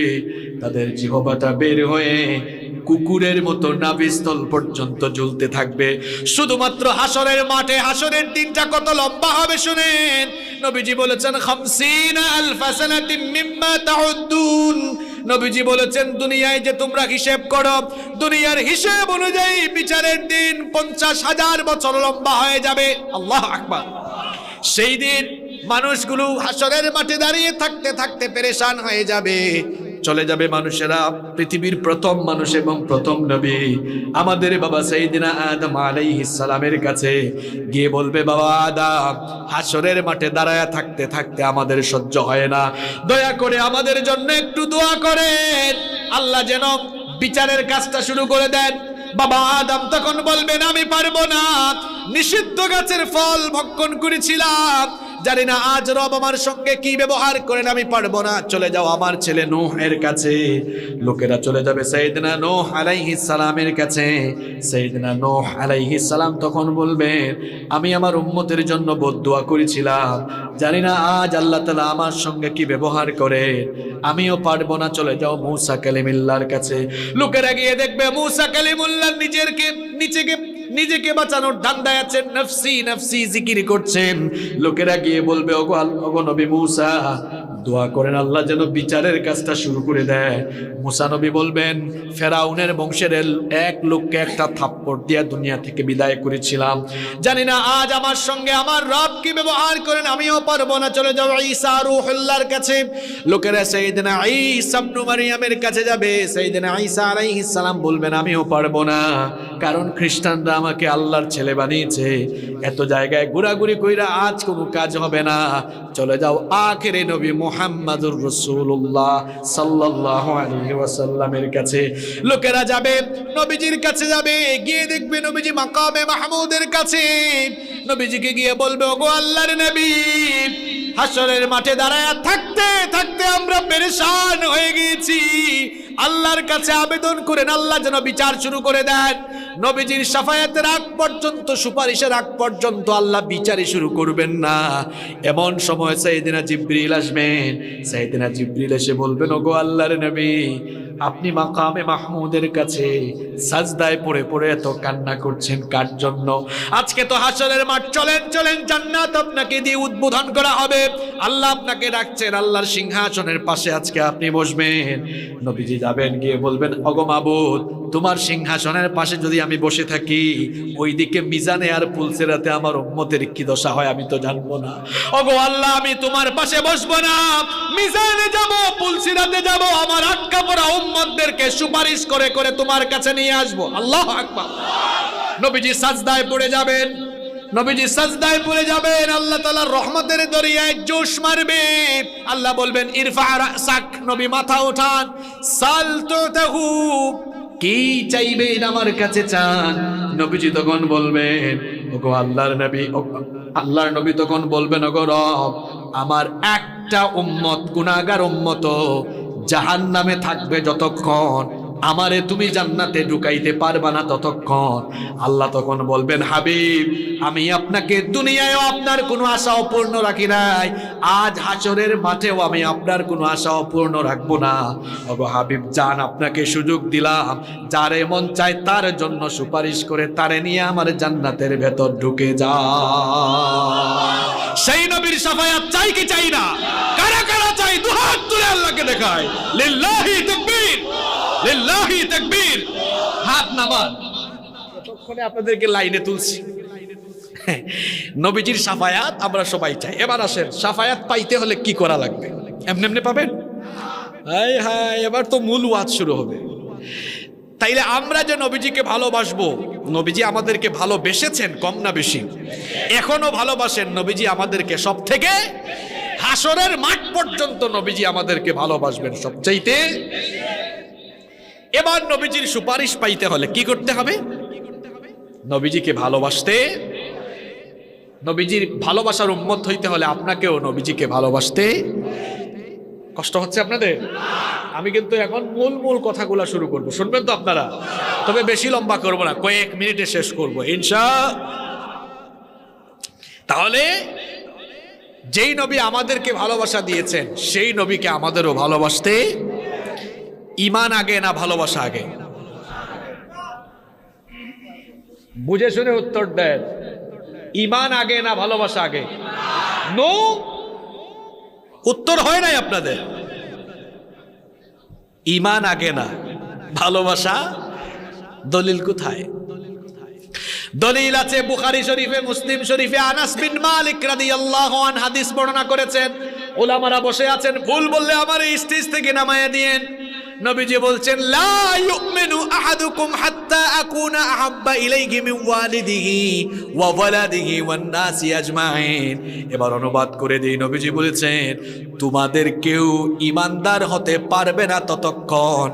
তাদের জিহ্বাটা বের হয়ে কুকুরের মতো নাভিস্থল পর্যন্ত ঝুলতে থাকবে। শুধুমাত্র হাসরের মাঠে, হাসরের দিনটা কত লম্বা হবে শুনেন। নবীজি বলেছেন 50,000 সানাতিন মিম্মা তাউদ্দুন, নবীজি বলেছেন দুনিয়ায় যে তোমরা হিসেব করো, দুনিয়ার হিসেব অনুযায়ী বিচারের দিন 50,000 বছর লম্বা হয়ে যাবে। আল্লাহু আকবার। সেই দিন মানুষগুলো হাসরের মাঠে দাঁড়িয়ে থাকতে থাকতে পেরেশান হয়ে যাবে, চলে যাবে মানুষেরা পৃথিবীর প্রথম মানুষ এবং প্রথম নবী আমাদের বাবা সাইয়েদনা আদম আলাইহিস সালামের কাছে গিয়ে বলবে, বাবা আদম, হাসরের মাঠে দাঁড়ায়া থাকতে থাকতে আমাদের সহ্য হয় না, দয়া করে আমাদের জন্য একটু দোয়া করেন, আল্লাহ যেন বিচারের কাজটা শুরু করে দেন। বাবা আদম তখন বলবেন, আমি পারবো না, নিষিদ্ধ গাছের ফল ভক্ষণ করেছিলাম, জানি না আজ রব আমার সঙ্গে কি ব্যবহার করেন, আমি পারবো না, চলে যাও আমার ছেলে নূহ এর কাছে। লোকেরা চলে যাবে সাইয়েদনা নূহ আলাইহিস সালামের কাছে। সাইয়েদনা নূহ আলাইহিস সালাম তখন বলবেন, আমি আমার উম্মতের জন্য বদদুয়া করেছিলাম, জানি না আজ আল্লাহ তাআলা আমার সঙ্গে কি ব্যবহার করে, আমিও পারবো না, চলে যাও মূসা কালিমুল্লাহর কাছে। লোকেরা গিয়ে দেখবে মূসা কালিমুল্লাহ নিজেকে বাঁচানোর ধান্দায় আছেন, নফসি নফসি জিকির করছেন। লোকেরা গিয়ে বলবে, ওগো নবী মূসা, দোয়া করেন আল্লাহ যেন বিচারের কাজটা শুরু করে দেয়। মূসা নবী বলবেন, ফেরাউনের বংশের এক লোককে একটা থাপ্পড় দিয়া দুনিয়া থেকে বিদায় করেছিলাম, জানি না আজ আমার সঙ্গে আমার রব কি ব্যবহার করেন, আমিও পারবো না, চলে যাও ঈসা রূহুল্লাহর কাছে। লোকেরা সাইয়েদনা ঈসা ইবনে মারইয়ামের কাছে যাবে। সাইয়েদনা ঈসা আলাইহিস সালাম বলবেন, আমিও পারবো না, কারণ খ্রিস্টানরা আমাকে আল্লাহর ছেলে বানিয়েছে, এত জায়গায় ঘোরাঘুরি কইরা আজ কোনো কাজ হবে না, চলে যাও আখিরে নবী মুহাম্মদুর রাসূলুল্লাহ সাল্লাল্লাহু আলাইহি ওয়াসাল্লামের কাছে। লোকেরা যাবে নবীজির কাছে, যাবে গিয়ে দেখবে নবীজি মাকামে মাহমুদের কাছে। নবীজিকে গিয়ে বলবে, ওগো আল্লাহর নবী, হাসরের মাঠে দাঁড়ায় থাকতে থাকতে আমরা পেরেশান হয়ে গেছি, আল্লাহর কাছে আবেদন করেন আল্লাহ যেন বিচার শুরু করে দেন। নবীজির শাফায়াতের আগ পর্যন্ত, সুপারিশের আগ পর্যন্ত আল্লাহ বিচারই শুরু করবেন না। এমন সময় সাইয়েদনা জিবরিল আসবেন। সাইয়েদনা জিবরিল এসে বলবেন, ওগো আল্লাহর নবী, আপনি মাকামে মাহমুদের কাছে সাজদায় পড়ে পড়ে এত কান্না করছেন কার জন্য? আজকে তো হাসরের মাঠ, চলেন চলেন, জান্নাত আপনাকে দিয়ে উদ্বোধন করা হবে, আল্লাহ আপনাকে ডাকছেন, আল্লাহর সিংহাসনের পাশে আজকে আপনি বসবেন। নবীজি যাবেন, গিয়ে বলবেন, ওগো মাবুদ, তোমার সিংহাসনের পাশে যদি আমি বসে থাকি, ওইদিকে মিজানে আর পুলসিরাতে আমার উম্মতের কি দশা হয় আমি তো জানবো না। ওগো আল্লাহ, আমি তোমার পাশে বসবো না, মিজানে যাব, পুলসিরাতে যাব, আমার আটকা পড়া উম্মতদেরকে সুপারিশ করে করে তোমার কাছে নিয়ে আসবো। আল্লাহু আকবার। নবীজি সাজদায় পড়ে যাবেন। নবীজি সাজদায় পড়ে যাবেন, আল্লাহ তাআলার রহমতের দরিয়ায় জোশ মারবে। আল্লাহ বলবেন, ইরফা রাসাক, নবী মাথা উঠান, সাল তুতাহু, কি চাইবেন আমার কাছে চান। নবীজি তখন বলবেন, ওগো আল্লাহর নবী, আল্লাহর নবী তখন বলবেন, ওগো রব, আমার একটা উম্মত, গুনাহগার উম্মত জাহান্নামে থাকবে যতক্ষণ, আমারে তুমি জান্নাতে ঢুকাইতে পারবা না ততক্ষণ। আল্লাহ তখন বলবেন, হাবিব, আমি আপনাকে দুনিয়ায়ও আপনার কোনো আশা অপূর্ণ রাখি নাই, আজ হাসরের মাঠেও আমি আপনার কোনো আশা অপূর্ণ রাখবো না। ওগো হাবিব জান, আপনাকে সুযোগ দিলাম, যারে মন চায় তার জন্য সুপারিশ করে তারে নিয়ে আমার জান্নাতের ভেতর ঢুকে যা। সেই নবীর শাফায়াত চাই কি চাই না? কারা কারা চাই? দুহাত তুলে আল্লাহকে দেখায়। লিল্লাহি তাকবীর, লিল্লাহি তাকবীর। হাত নামান। ততক্ষণে আপনাদেরকে লাইনে তুলছি। নবীজির শাফায়াত আমরা সবাই চাই। এবার আসেন, শাফায়াত পাইতে হলে কি করা লাগবে? এমনি এমনি পাবেন? হায় হায়, এবার তো মূল ওয়াজ শুরু হবে। তাইলে আমরা যে নবীজিকে ভালোবাসবো, নবীজি আমাদেরকে ভালোবেসেছেন কম না বেশি? এখনো ভালোবাসেন। নবীজি আমাদেরকে সব থেকে, হাসরের মাঠ পর্যন্ত নবীজি আমাদেরকে ভালোবাসবেন সবচাইতে। এবার নবীজির সুপারিশ পাইতে হলে কি করতে হবে? নবীজিকে ভালোবাসতে, নবীজির ভালোবাসার উম্মত হইতে হলে আপনাকেও নবীজিকে ভালোবাসতে। কষ্ট হচ্ছে আপনাদের? আমি কিন্তু এখন মূল কথাগুলো শুরু করব, শুনবেন তো আপনারা? তবে বেশি লম্বা করব না, কয়েক মিনিটে শেষ করব ইনশাআল্লাহ। তাহলে যেই নবী আমাদেরকে ভালোবাসা দিয়েছেন, সেই নবীকে আমাদেরও ভালোবাসতে। ঈমান আগে না ভালোবাসা আগে? বুঝে শুনে উত্তর দেন। ঈমান আগে না ভালোবাসা আগে? নো, উত্তর হয় নাই আপনাদের। ঈমান আগে না, ভালোবাসা। দলিল কোথায়? দলিল আছে বুখারী শরীফে, মুসলিম শরীফে। আনাস বিন মালিক রাদিয়াল্লাহু আনহু হাদিস বর্ণনা করেছেন। উলামারা বসে আছেন, ভুল বললে আমার এই স্টেজ থেকে নামায়া দিয়েন। নবীজি বলছেন, লা ইউমিনু আহাদুকুম হাত্তা আকুনা আহাব্বা ইলাইহি মিন ওয়ালিদিহি ওয়া ওয়ালাদিহি ওয়ান নাসি আজমাইন। এবার অনুবাদ করে দেই। নবীজি বলেছেন, তোমাদের কেউ ঈমানদার হতে পারবে না ততক্ষণ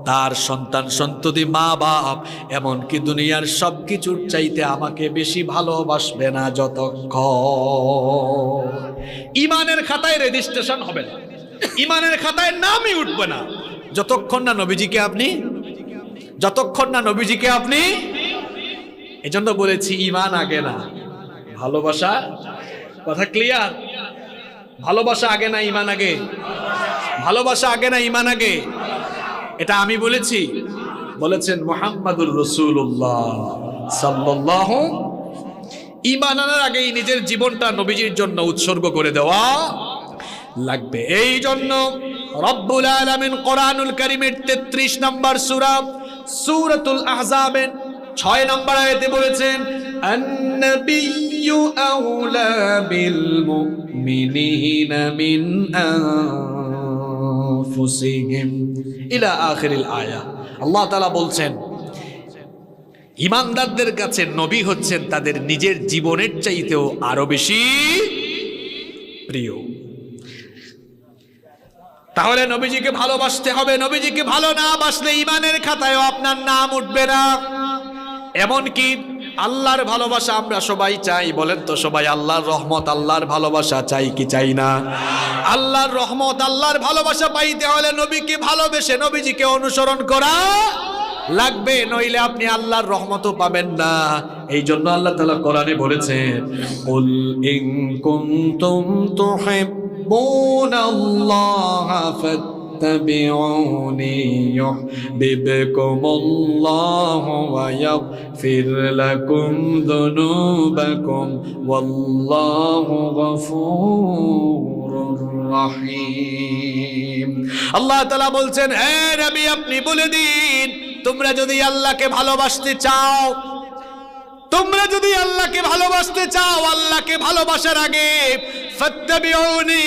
তার সন্তান সন্ততি, মা বাপ, এমনকি দুনিয়ার সবকিছুর চাইতে আমাকে বেশি ভালোবাসবে না যতক্ষণ। ঈমানের খাতায় রেজিস্ট্রেশন হবে না, ঈমানের খাতায় নামই উঠবে না যতক্ষণ না নবীজিকে আপনি এজন্য বলেছি ঈমান আগে না, ভালোবাসা। কথা ক্লিয়ার? ভালোবাসা আগে না ঈমান আগে? ভালোবাসা আগে না ঈমান আগে? এটা আমি বলেছি? বলেছেন মুহাম্মাদুর রাসূলুল্লাহ সাল্লাল্লাহু। ঈমান আনার আগেই নিজের জীবনটা নবীজির জন্য উৎসর্গ করে দেওয়া লাগবে। এই জন্য রব্বুল আলামিন কোরআনুল কারীমের 33 নম্বর সূরা সূরাতুল আহজাবের 6 নম্বর আয়াতে বলেছেন, আন-নাবিয়্যু আওলা বিল মুমিনিনা মিন আনফুসিহিম ইলা আখিরিল আয়া। আল্লাহ তাআলা বলছেন, ঈমানদারদের কাছে নবী হচ্ছেন তাদের নিজের জীবনের চাইতেও আরো বেশি প্রিয়। তাহলে নবীজিকে ভালোবাসতে হবে। নবীজিকে ভালো না বাসলে ঈমানের খাতায়ও আপনার নাম উঠবে না। এমনকি আল্লাহর ভালোবাসা আমরা সবাই চাই, বলেন তো সবাই? আল্লাহর রহমত, আল্লাহর ভালোবাসা চাই কি চাই না? আল্লাহর রহমত, আল্লাহর ভালোবাসা পাইতে হলে নবীকে ভালোবেসে নবীজিকে অনুসরণ করা লাগবে, নইলে আপনি আল্লাহর রহমতও পাবেন না। এই জন্য আল্লাহ তাআলা কোরআনে বলেছেন, কুল ইন কুনতুম তুহিব্বুনাল্লাহা ফাত্তাবিউনি ইউহিব্বুকুমুল্লাহু ওয়া ইয়াগফির লাকুম যুনুবাকুম ওয়াল্লাহু গফুরুর রহিম। আল্লাহ তাআলা বলছেন, হে নবী আপনি বলে দিন, তোমরা যদি আল্লাহকে ভালোবাসতে চাও, আল্লাহকে ভালোবাসার আগে ফাত্তাবিউনি,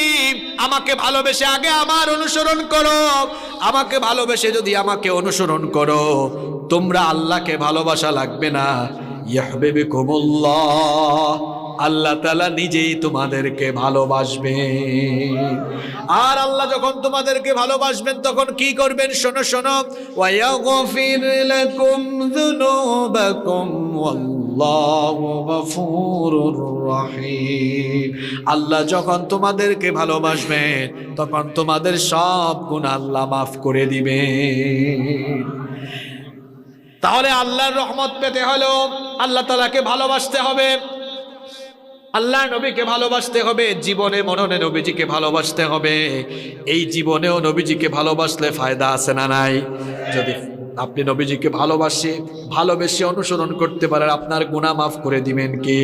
আমাকে ভালোবেসে আগে আমার অনুসরণ করো। আমাকে ভালোবেসে যদি আমাকে অনুসরণ করো, তোমরা আল্লাহকে ভালোবাসা লাগবে না। ইউহিব্বুকুমুল্লাহ, আল্লাহ তাআলা নিজেই তোমাদেরকে ভালোবাসবেন। আর আল্লাহ যখন তোমাদেরকে ভালোবাসবেন তখন কি করবেন? শোনো শোনো, ওয়া ইয়াগফির লাকুম যুনুবাকুম ওয়াল্লাহু গফুরুর রহিম। আল্লাহ যখন তোমাদেরকে ভালোবাসবেন তখন তোমাদের সব গুনাহ আল্লাহ মাফ করে দিবেন। তাহলে আল্লাহর রহমত পেতে হলো আল্লাহ তাআলাকে ভালোবাসতে হবে, আল্লাহ নবীকে ভালোবাসতে হবে, জীবনে মননে নবীজিকে ভালোবাসতে হবে। এই জীবনেও নবীজিকে ভালোবাসলে ফায়দা আছে না নাই? যদি আপনি নবীজিকে ভালোবেসে অনুসরণ করতে পারেন, আপনার গুনাহ মাফ করে দিবেন কে?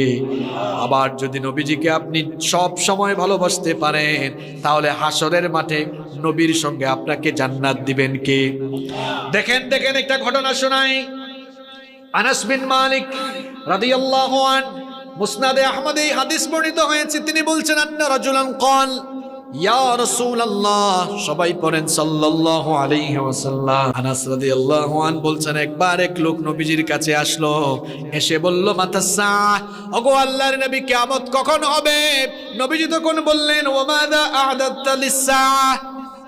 আবার যদি নবীজিকে আপনি সব সময় ভালোবাসতে পারেন, তাহলে হাসরের মাঠে নবীর সঙ্গে আপনাকে জান্নাত দিবেন কে? দেখেন একটা ঘটনা শোনাই। আনাস বিন মালিক রাদিয়াল্লাহু আনহু মুসনাদে আহমদে হাদিস বর্ণিত হয়েছে। তিনি বলছেন, আন্না রাজুলান ক্বাল ইয়া রাসূলুল্লাহ, সবাই পড়েন সাল্লাল্লাহু আলাইহি ওয়াসাল্লাম। আনাস রাদিয়াল্লাহু আনহু বলছেন, একবার এক লোক নবীজির কাছে আসলো, এসে বলল, মাতাসা, ওগো আল্লাহর নবী কিয়ামত কখন হবে? নবীজি তখন বললেন, ওয়া মাযা আ'দাদতা লিস-সা,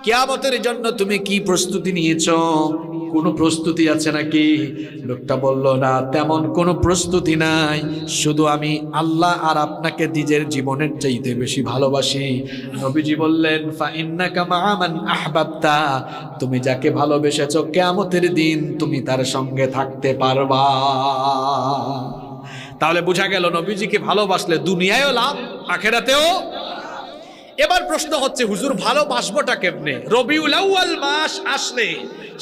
কিয়ামতের জন্য তুমি কি প্রস্তুতি নিয়েছো? কোনো প্রস্তুতি আছে নাকি? লোকটা বলল, না, তেমন কোনো প্রস্তুতি নাই, শুধু আমি আল্লাহ আর আপনাকে নিজের জীবনের চাইতে বেশি ভালোবাসি। নবীজি বললেন, ফা ইন্নাকা মা মান আহবাবতা, তুমি যাকে ভালোবেসেছো কিয়ামতের দিন তুমি তার সঙ্গে থাকতে পারবা। তাহলে বোঝা গেল নবীজিকে ভালোবাসলে দুনিয়ায়ও লাভ, আখিরাতেও। এবার প্রশ্ন হচ্ছে, হুজুর ভালোবাসবোটা কেমনে? রবিউল আউয়াল মাস আসলে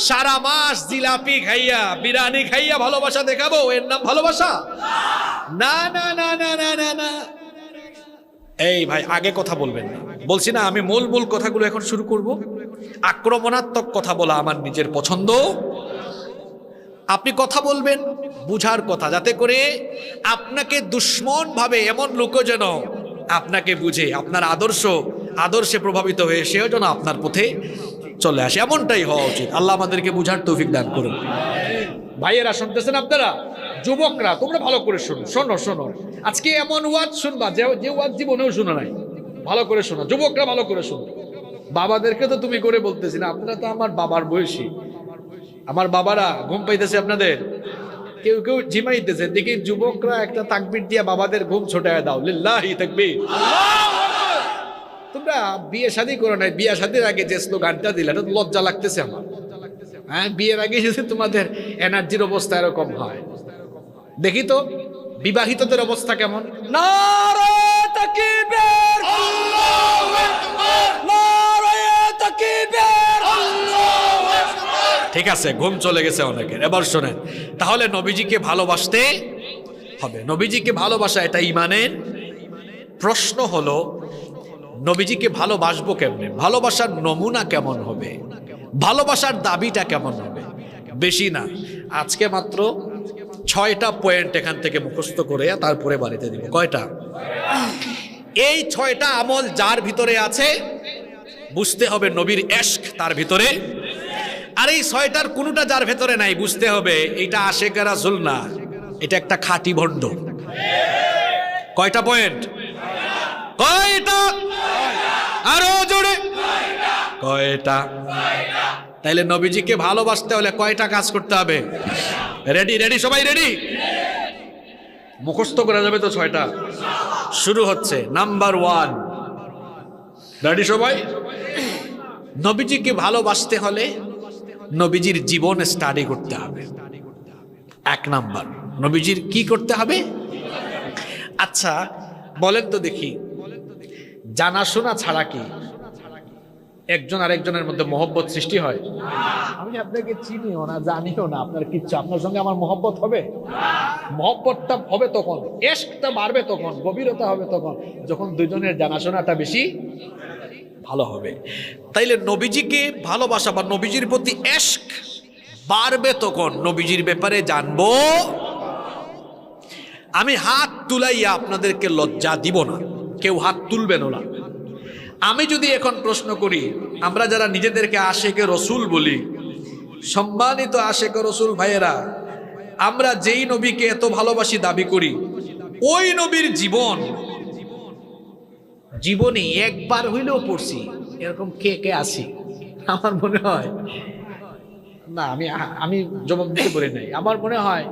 সারা মাস জিলাপি খাইয়া বিরিয়ানি খাইয়া ভালোবাসা দেখাবো? এর নাম ভালোবাসা? না না না না না না না, এই ভাই আগে কথা বলবেন না, বলছি না আমি মূল মূল কথাগুলো এখন শুরু করব। আক্রমণাত্মক কথা বলা আমার নিজের পছন্দ। আপনি কথা বলবেন বুঝার কথা, যাতে করে আপনাকে দুশ্মন ভাবে এমন লোক যেন আপনাকে বুঝে, আপনার আদর্শে প্রভাবিত হয়ে সেও যেন আপনার পথে চলে আসে, এমনটাই হওয়া উচিত। আল্লাহ আমাদেরকে বুঝার তৌফিক দান করুন। ভাইয়েরা শুনতেছেন আপনারা, যুবকরা তোমরা ভালো করে শোনো। আজকে এমন ওয়াজ শুনবা যে ওয়াজ জীবনেও শুনো নাই। ভালো করে শোনো যুবকরা, ভালো করে শোনো। বাবাদেরকে তো তুমি করে বলতেছি না, আপনারা তো আমার বাবার বয়সী। আমার বাবারা ঘুম পাইতেছে আপনাদের, কেউ কেউ ঝিমাইতেছে, দেখি যুবকরা একটা তাকবীর দিয়া বাবাদের ঘুম ছোটায় দাও, লিল্লাহি তাকবীর। তোমরা বিয়ে শাদী করো নাই, বিয়ে শাদীর আগে যে স্লোগানটা দিলে এটা লজ্জা লাগতেছে আমার। হ্যাঁ, বিয়ের আগে যদি তোমাদের এনার্জির অবস্থা এরকম হয়, দেখি তো বিবাহিতদের অবস্থা কেমন। নারে তাকবীর, আল্লাহু আকবার, নারে তাকবীর, আল্লাহু আকবার। ঠিক আছে, ঘুম চলে গেছে অনেকের। এবার শোনেন, তাহলে নবীজিকে ভালোবাসতে হবে। নবীজিকে ভালোবাসা এটা ঈমানের। প্রশ্ন হলো নবীজিকে ভালোবাসবো কেমনে, ভালোবাসার নমুনা কেমন হবে, ভালোবাসার দাবিটা কেমন হবে। বেশি না, আজকে মাত্র 6টা পয়েন্ট এখান থেকে মুখস্থ করে তারপরে বাড়িতে দিব। কয়টা? এই 6টা আমল যার ভিতরে আছে বুঝতে হবে নবীর ইশক তার ভিতরে। আর এই 6টার কোনোটা যার ভিতরে নাই, বুঝতে হবে এটা আশেকে রাসূল না, এটা একটা খাঁটি ভণ্ড। কয়টা পয়েন্ট? কয়টা? আরো জোরে কয়টা? তাইলে নবীজিকে ভালোবাসতে হলে কয়টা কাজ করতে হবে? রেডি সবাই রেডি? মুখস্থ করা যাবে তো 6টা? শুরু হচ্ছে নাম্বার 1। রেডি সবাই? নবীজিকে ভালোবাসতে হলে নবীজির জীবন স্টাডি করতে হবে। 1 নাম্বার, নবীজির কি করতে হবে? আচ্ছা বলেন তো দেখি, জানাশোনা ছাড়া কি একজন আরেকজনের মধ্যে মহব্বত সৃষ্টি হয়? আমি আপনাকে চিনিও না, জানিও না, আপনার কিচ্ছু, আপনার সঙ্গে আমার মহব্বত হবে? মহব্বতটা হবে তখন, ইশকটা বাড়বে তখন, গভীরতা হবে তখন, যখন দুজনের জানাশোনাটা বেশি ভালো হবে। তাইলে নবীজিকে ভালোবাসা বা নবীজির প্রতি ইশক বাড়বে তখন নবীজির ব্যাপারে জানবো। আমি হাত তুলাইয়া আপনাদেরকে লজ্জা দিব না, কেউ হাত তুলবেন না। আমি যদি এখন প্রশ্ন করি, আমরা যারা নিজেদেরকে আশেকে রসুল বলি, সম্মানিত আশেকে রসুল ভাইয়েরা, আমরা যেই নবীকে এত ভালোবাসি দাবি করি, ওই নবীর জীবনে একবার হইলেও পড়ছি এরকম কে কে আছি? আমার মনে হয় না, আমি জবাব দিতে বলি নাই, আমার মনে হয়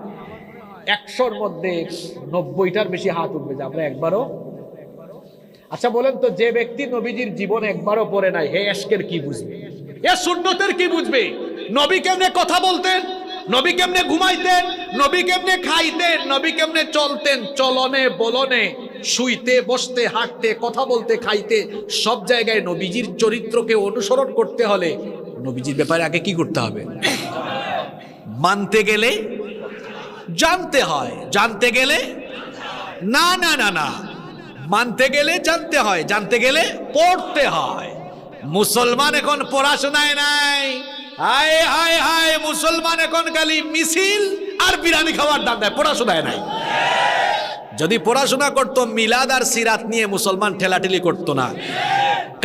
100-র মধ্যে 90টার বেশি হাত উঠবে যে আমরা একবারও। আচ্ছা বলেন তো, যে ব্যক্তি নবীজির জীবন একবারও পড়ে নাই, হে ইশকের কি বুঝবে, এ সুন্নতের কি বুঝবে? নবী কেমনে কথা বলতেন, নবী কেমনে ঘুমাইতেন, নবী কেমনে খাইতেন, নবী কেমনে চলতেন, চলনে বলনে, শুইতে বসতে হাঁটতে কথা বলতে খাইতে সব জায়গায় নবীজির চরিত্রকে অনুসরণ করতে হলে নবীজির ব্যাপারে আগে কি করতে হবে? মানতে গেলে জানতে হয়, জানতে গেলে না, মানতে গেলে জানতে হয়, জানতে গেলে পড়তে হয়। মুসলমান এখন পড়াশোনায় নাই, হায় হায় হায়, মুসলমান এখন খালি মিছিল আর বিরিয়ানি খাওয়ার দান্দায়, পড়াশোনায় নাই। যদি পড়াশোনা করতো, মিলাদ আর সিরাত নিয়ে মুসলমান ঠেলাঠেলি করতো না।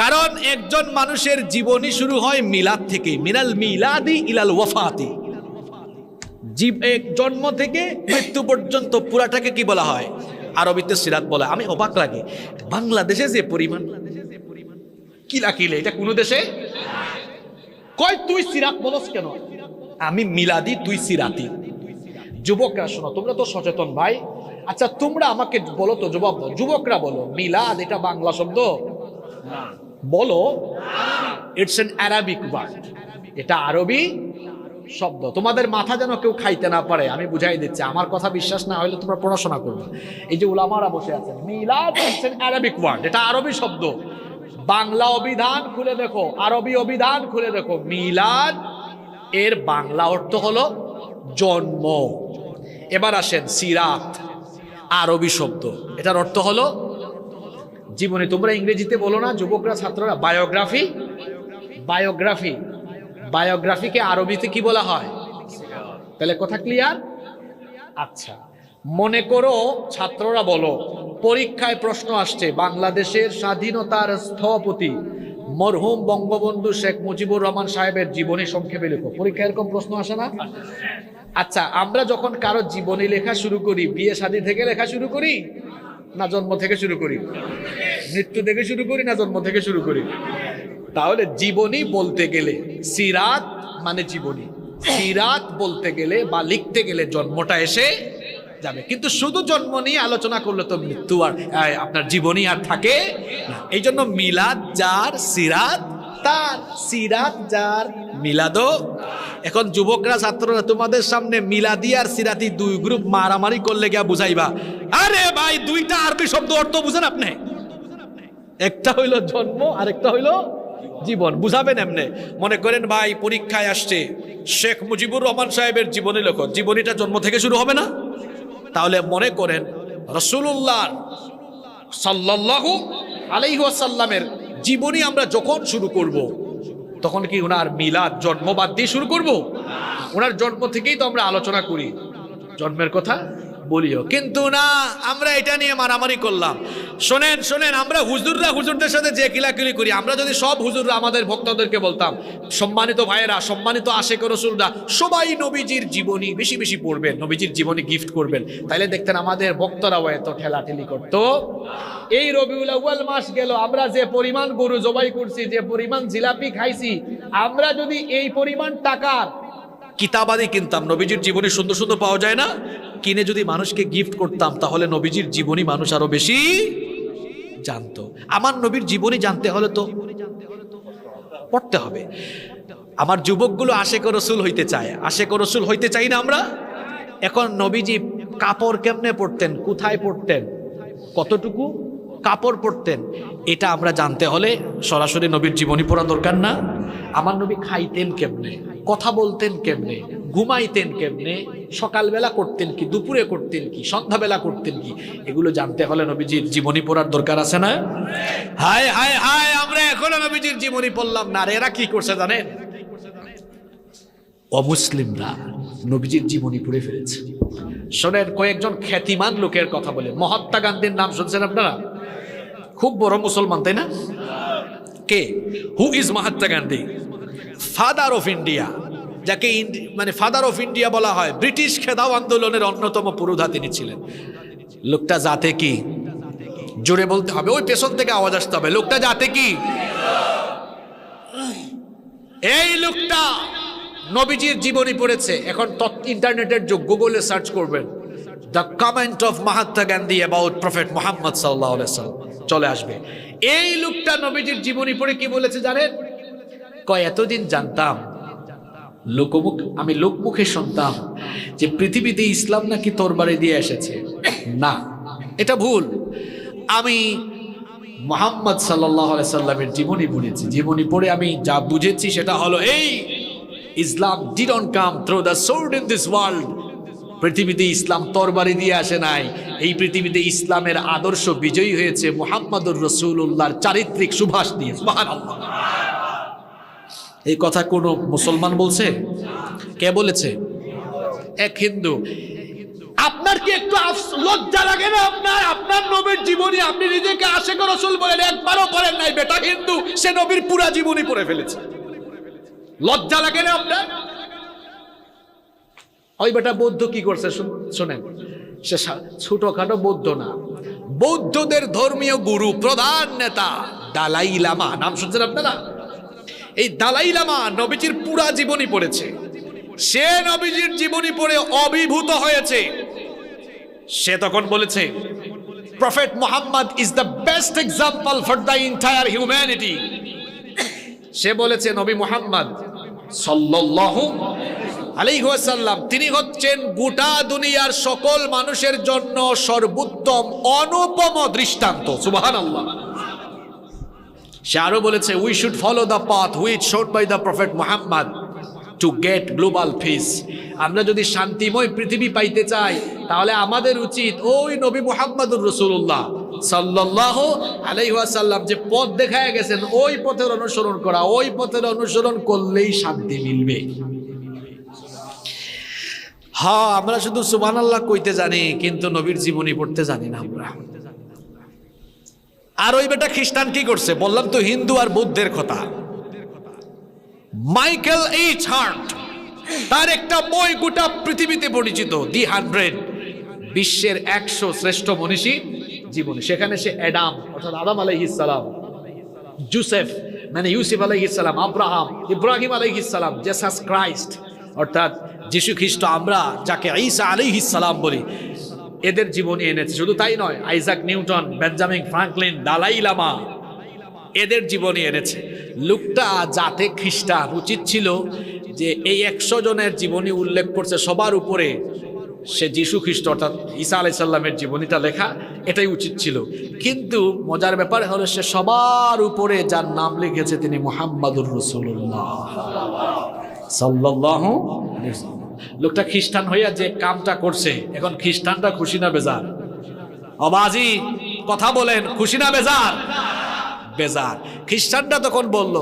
কারণ একজন মানুষের জীবনী শুরু হয় মিলাদ থেকে, মিনাল মিলাদি ইলাল ওয়াফাতি। জন্ম থেকে মৃত্যু পর্যন্ত পুরাটাকে কি বলা হয়? আরবিতে সিরাত বলা। আমি অবাক লাগে, বাংলাদেশে যে পরিমাণ কিলাকিলে, এটা কোন দেশে কয় তুই সিরাত বলস কেন? আমি মিলাদি, তুই সিরাতি। যুবকরা শোনো, তোমরা তো সচেতন ভাই। আচ্ছা তোমরা আমাকে বলো তো, জবাব দাও, যুবকরা বলো, মিলাদ এটা বাংলা শব্দ? বলো, ইটস অ্যান অ্যারাবিক ওয়ার্ড, এটা আরবি শব্দ। তোমাদের মাথা যেন কেউ খাইতে না পারে, আমি বুঝাই দিচ্ছি। আমার কথা বিশ্বাস না হলে তোমরা পড়াশোনা করবে। এই যে উলামারা বসে আছেন, মিলাদ ইটস অ্যান অ্যারাবিক ওয়ার্ড, এটা আরবি শব্দ। বাংলা অভিধান খুলে দেখো, আরবি অভিধান খুলে দেখো, মিলাদ এর বাংলা অর্থ হলো জন্ম। এবার আসেন সিরাত, আরবি শব্দ, এটার অর্থ হলো জীবনী তোমরা ইংরেজিতে বলো না যুবকরা ছাত্ররা? বায়োগ্রাফি। বায়োগ্রাফি, বায়োগ্রাফিকে আরবিতে কি বলা হয়? তাহলে কথা ক্লিয়ার? আচ্ছা, মনে করো ছাত্ররা বলো পরীক্ষায় প্রশ্ন আসছে বাংলাদেশের স্বাধীনতার স্থপতি মরহুম বঙ্গবন্ধু শেখ মুজিবুর রহমান সাহেবের জীবনী সংক্ষেপে লেখো। পরীক্ষায় এরকম প্রশ্ন আসে না? আচ্ছা, আমরা যখন কারো জীবনী লেখা শুরু করি, বিয়ে শাদী থেকে লেখা শুরু করি না জন্ম থেকে শুরু করি? মৃত্যু থেকে শুরু করি না জন্ম থেকে শুরু করি? তাহলে জীবনী বলতে গেলে সিরাত মানে জীবনী, সিরাত বলতে গেলে বা লিখতে গেলে জন্মটা এসে যাবে। কিন্তু শুধু জন্ম নিয়ে আলোচনা করলে তো মৃত্যু আর আপনার জীবনী আর থাকে না। এই জন্য মিলাদ যার, সিরাত তার। সিরাত যার, মিলাদও। এখন যুবকরা ছাত্ররা তোমাদের সামনে মিলাদি আর সিরাতি দুই গ্রুপ মারামারি করলে গিয়া বুঝাইবা, আরে ভাই দুইটা আরবি শব্দ অর্থ বুঝেন আপনি? একটা হইলো জন্ম আর একটা হইলো জীবন, বুঝাবেন এমনে? মনে করেন ভাই পরীক্ষায় আসছে শেখ মুজিবুর রহমান সাহেবের জীবনী লেখো, জীবনীটা জন্ম থেকে শুরু হবে না? তাহলে মনে করেন রাসূলুল্লাহ সাল্লাল্লাহু আলাইহি ওয়াসাল্লামের জীবনী আমরা যখন শুরু করব তখন কি ওনার মিলাদ জন্ম বাদ দিয়ে শুরু করব? ওনার জন্ম থেকেই তো আমরা আলোচনা করি, জন্মের কথা বলিও। কিন্তু না, আমরা এটা নিয়ে মারামারি করলাম। শোনেন শোনেন, আমরা হুজুররা হুজুরদের সাথে যে কিলাকিলি করি, আমরা যদি সব হুজুররা আমাদের ভক্তদেরকে বলতাম, সম্মানিত ভাইয়েরা, সম্মানিত আশেক রাসূলরা, সবাই নবীজির জীবনী বেশি বেশি পড়বেন, নবীজির জীবনী গিফট করবেন, তাইলে দেখতেন আমাদের ভক্তরাও এত ঠেলাঠেলি করতো। এই রবিউল আউয়াল মাস গেল, আমরা যে পরিমাণ গরু জবাই করছি, যে পরিমাণ জিলাপি খাইছি, আমরা যদি এই পরিমাণ টাকার কিতাবাদি কিনতাম, নবীজির জীবনী সুন্দর সুন্দর পাওয়া যায় না, কিনে যদি মানুষকে গিফট করতাম, তাহলে নবীজির জীবনী মানুষ আরো বেশি জানতো। আমার নবীর জীবনী জানতে হলে তো পড়তে হবে। আমার যুবকগুলো আশেক রাসূল হইতে চায়, আশেক রাসূল হইতে চাই না আমরা? এখন নবীজি কাপড় কেমনে পরতেন, কোথায় পরতেন, কতটুকু কাপড় পরতেন, এটা আমরা জানতে হলে সরাসরি নবীর জীবনী পড়া দরকার না? আমার নবী খাইতেন কেমনে, কথা বলতেন কেমনে, ঘুমাইতেন কেমনে, সকালবেলা করতেন কি, দুপুরে করতেন কি, সন্ধ্যাবেলা করতেন কি, এগুলো জানতে হলে নবীজির জীবনী পড়ার দরকার আছে না? হায় হায় হায়, আমরা এখনো নবীজির জীবনী পড়লাম না। আর এরা কি করছে জানেন? অমুসলিমরা নবীজির জীবনী পড়ে ফেলেছে। শোনেন, কয়েকজন খ্যাতিমান লোকের কথা বলে। মহাত্মা গান্ধীর নাম শুনছেন আপনারা? খুব বড় মুসলমান, তাই না? কে? Who is Mahatma Gandhi? Father of India, যাকে মানে ফাদার অফ ইন্ডিয়া বলা হয়। ব্রিটিশ খেদাও আন্দোলনের অন্যতম পুরোধা তিনি ছিলেন। লোকটা জাতে কি? জোরে বলতে হবে, ওই পেছন থেকে আওয়াজ আসতে হবে। লোকটা জাতে কি? এই লোকটা নবীজির জীবনী পড়েছে। এখন ইন্টারনেটের যুগ, গুগলে সার্চ করবেন the comment of Mahatma Gandhi about prophet Muhammad সাল্লাল্লাহু আলাইহি ওয়াসাল্লাম, চলে আসবে। এই লোকটা নবীজির জীবনী পড়ে কি বলেছে জানেন? কয়, এতদিন জানতাম, আমি লোকমুখে শুনতাম যে পৃথিবীতে ইসলাম নাকি তরবারি দিয়ে এসেছে। না, এটা ভুল। আমি মুহাম্মদ সাল্লাল্লাহু আলাইহি সাল্লামের জীবনী পড়েছি। জীবনী পড়ে আমি যা বুঝেছি সেটা হলো এই, Islam didn't come through the sword in this world. পৃথিবীতে ইসলাম তরবারি দিয়ে আসে নাই। এই পৃথিবীতে ইসলামের আদর্শ বিজয়ী হয়েছে মুহাম্মদুর রাসূলুল্লাহর চারিত্রিক সুভাষ দিয়ে। সুবহানাল্লাহ। এই কথা কোন মুসলমান বলছে? কে বলেছে? এক হিন্দু। আপনার কি একটু লজ্জা লাগে না? আপনার নবীর জীবনী আপনি নিজেকে আশেক রাসূল বলেন, একবারও পড়েন নাই। বেটা হিন্দু, সে নবীর পুরা জীবনী পড়ে ফেলেছে। লজ্জা লাগে না আপনার? ওই বেটা বৌদ্ধ কি করছে শোনেন, সে ছোটখাটো বৌদ্ধ না, বৌদ্ধদের ধর্মীয় গুরু, প্রধান নেতা দালাই লামা, নাম শুনছেন আপনারা? এই দালাই লামা নবীজির পুরা জীবনী পড়েছে। সে নবীজির জীবনী পড়ে অভিভূত হয়েছে। সে তখন বলেছে, Prophet Muhammad is the best example for the entire humanity. সে বলেছে নবী মুহাম্মদ সাল্লাল্লাহু আলাইহি ওয়াসাল্লাম তিনি হচ্ছেন গোটা দুনিয়ার সকল মানুষের জন্য সর্বোত্তম অনুপম দৃষ্টান্ত। সুবহানাল্লাহ। সে আরো বলেছে, we should follow the path which showed by the prophet Muhammad to get global peace. আমরা যদি শান্তিময় পৃথিবী পাইতে চাই, তাহলে আমাদের উচিত ওই নবী মুহাম্মদুর রাসূলুল্লাহ সাল্লাল্লাহু আলাইহি ওয়াসাল্লাম যে পথ দেখায় গেছেন, ওই পথের অনুসরণ করা, ওই পথের অনুসরণ করলেই শান্তি মিলবে। হ্যাঁ, আমরা শুধু সুবহানাল্লাহ কইতে জানি, কিন্তু নবীর জীবনী পড়তে জানি না আমরা। আর ওই বেটা খ্রিস্টান কি করছে বললাম তো, হিন্দু আর বৌদ্ধের কথা। মাইকেল এইচ হার্ট, তার একটা বই গোটা পৃথিবীতে পরিচিত, দি 100, বিশ্বের 100 শ্রেষ্ঠ মনীষী জীবনী। সেখানে সে অ্যাডাম অর্থাৎ আদম আলাইহিস সালাম, জোসেফ মানে ইউসুফ আলাইহিস সালাম, আব্রাহাম, ইব্রাহিম আলাইহিস সালাম, জেসাস ক্রাইস্ট অর্থাৎ যিশু খ্রিস্ট, আমরা যাকে ঈসা আলাইহিস সালাম বলি, এদের জীবনী এনেছে। শুধু তাই নয়, Isaac Newton, Benjamin Franklin, Dalai Lama, এদের জীবনী এনেছে। লোকটা যাতে খ্রিস্টান, উচিত ছিল যে এই 100 জনের জীবনী উল্লেখ করছে সবার উপরে সে যিশু খ্রিস্ট অর্থাৎ ঈসা আলাইহিস সালামের জীবনীটা লেখা, এটাই উচিত ছিল। কিন্তু মজার ব্যাপার হলো সে সবার উপরে যার নাম লিখেছে তিনি মুহাম্মাদুর রাসূলুল্লাহ সাল্লাল্লাহু আলাইহি ওয়াসাল্লাম। লোকটা খ্রিস্টান হইয়া যে কামটা করছে, এখন খ্রিস্টানটা খুশি না বেজার? অবাজি কথা বলেন, খুশি না বেজার? বেজার। খ্রিস্টানটা তখন বলল,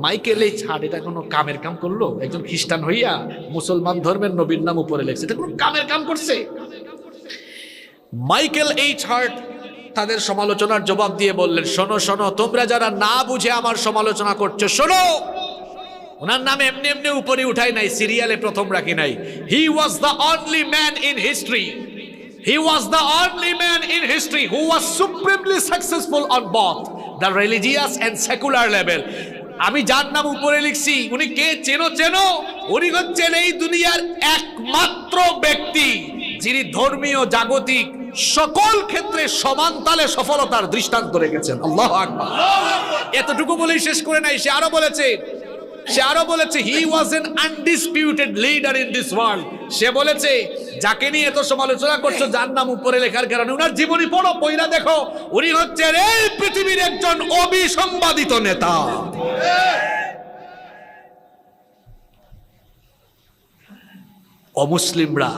মাইকেল এই ছাড়, এটা কোনো কামের কাম করলো? একজন খ্রিস্টান হইয়া মুসলমান ধর্মের নবীর নাম উপরে লেখছে, এটা কোনো কামের কাম করছে? মাইকেল এইচ হার্ট তাদের সমালোচনার জবাব দিয়ে বললেন, শোনো শোনো, তোমরা যারা না বুঝে আমার সমালোচনা করছো, শোনো, ওনার নাম এমনি এমনি উপরে উঠাই নাই, সিরিয়ালে প্রথম রাখি নাই। He was the only man in history, he was the only man in history who was supremely successful on both the religious and secular level. আমি যার নাম উপরে লিখছি, উনি কে চেনো? চেনো? উনি হচ্ছেন এই দুনিয়ার একমাত্র ব্যক্তি যিনি ধর্মীয় জাগতিক সকল ক্ষেত্রে সমান তালে সফলতার দৃষ্টান্ত রেখেছেন। আল্লাহু আকবার। এতটুকু বলেই শেষ করে নাই, সে আরো বলেছে he was an undisputed leader in this world. সে বলেছে, যাকে নিয়ে এত সমালোচনা করছো, যার নাম উপরে লেখার কারণে উনার জীবনী পড়ো, পয়রা দেখো, উনি হচ্ছেন এই পৃথিবীর একজন অবিসংবাদিত নেতা। অমুসলিমরা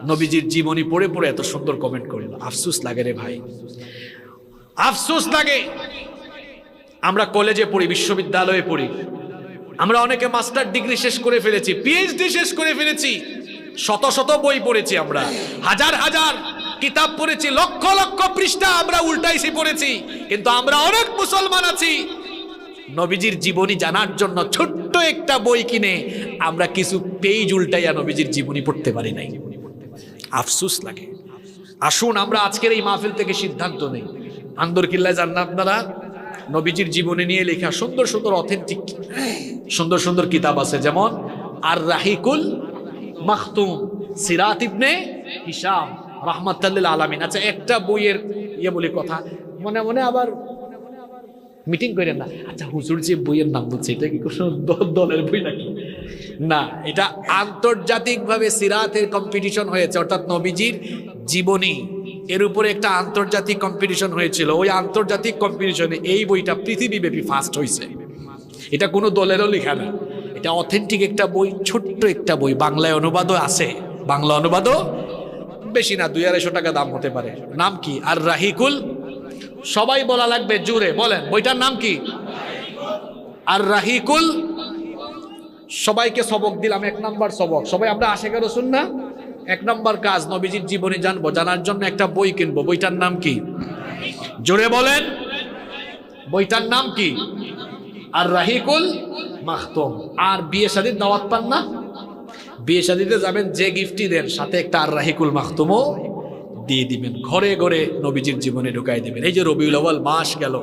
নবীজির জীবনী পড়ে পড়ে এত সুন্দর কমেন্ট করলো। আফসোস লাগে রে ভাই, আফসোস লাগে। আমরা কলেজে পড়ি, বিশ্ববিদ্যালয়ে পড়ি, আমরা অনেকে মাস্টার ডিগ্রি শেষ করে ফেলেছি, পিএইচডি শেষ করে ফেলেছি, শত শত বই পড়েছি, আমরা হাজার হাজার কিতাব পড়েছি, লক্ষ লক্ষ পৃষ্ঠা আমরা উল্টাইছি পড়েছি, কিন্তু আমরা অনেক মুসলমান আছি নবীজির জীবনী জানার জন্য ছোট্ট একটা বই কিনে আমরা কিছু পেজ উল্টাইয়া নবীজির জীবনী পড়তে পারি নাই। আফসোস লাগে। আসুন আমরা আজকের এই মাহফিল থেকে সিদ্ধান্ত নেই, আন্দরকিল্লায় যান না আপনারা, নবীজির জীবনী নিয়ে লেখা সুন্দর সুন্দর অথেন্টিক সুন্দর সুন্দর কিতাব আছে, যেমন আর রাহিকুল মাখতুম, সিরাত ইবনে হিশাম রাহমাতুল লিল আলামিন। আচ্ছা, একটা বইয়ের বলি কথা, মনে মনে আবার মিটিং করেন না, আচ্ছা হুজুর যে বইয়ের নাম বলছে এটা কি কোনো দলের বই নাকি? না, এটা আন্তর্জাতিকভাবে সিরাতের কম্পিটিশন হয়েছে, অর্থাৎ নবীজির জীবনী এর উপরে একটা আন্তর্জাতিক কম্পিটিশন হয়েছিল। ওই আন্তর্জাতিক কম্পিটিশনে এই বইটা পৃথিবীব্যাপী ফার্স্ট হয়েছে। এটা কোনো দলেরও লেখা না, এটা অথেন্টিক একটা বই, ছোট্ট একটা বই, বাংলায় অনুবাদও আছে, বাংলা অনুবাদও বেশি না, 200-250 টাকা দাম হতে পারে। নাম কি? আর রাহিকুল। সবাই বলা লাগবে জুড়ে, বলেন বইটার নাম কি? আর রাহিকুল। সবাইকে সবক দিলাম, 1 নম্বর সবক, সবাই আমরা আশিকে রাসূল না? 1 নম্বর কাজ, নবীজির জীবনী জানবো, জানার জন্য একটা বই কিনবো। বইটার নাম কি? জোরে বলেন, বইটার নাম কি? আর রাহিকুল মাখতুম। আর বিয়ে শাদীর দাওয়াত পান না? বিয়ে শাদীতে যাবেন, যে গিফটই দেন সাথে একটা আর রাহিকুল মাখতুমও দিয়ে দিবেন, ঘরে ঘরে নবীজির জীবনে ঢুকাই দিবেন। এই যে রবিউল আউয়াল মাস গেল,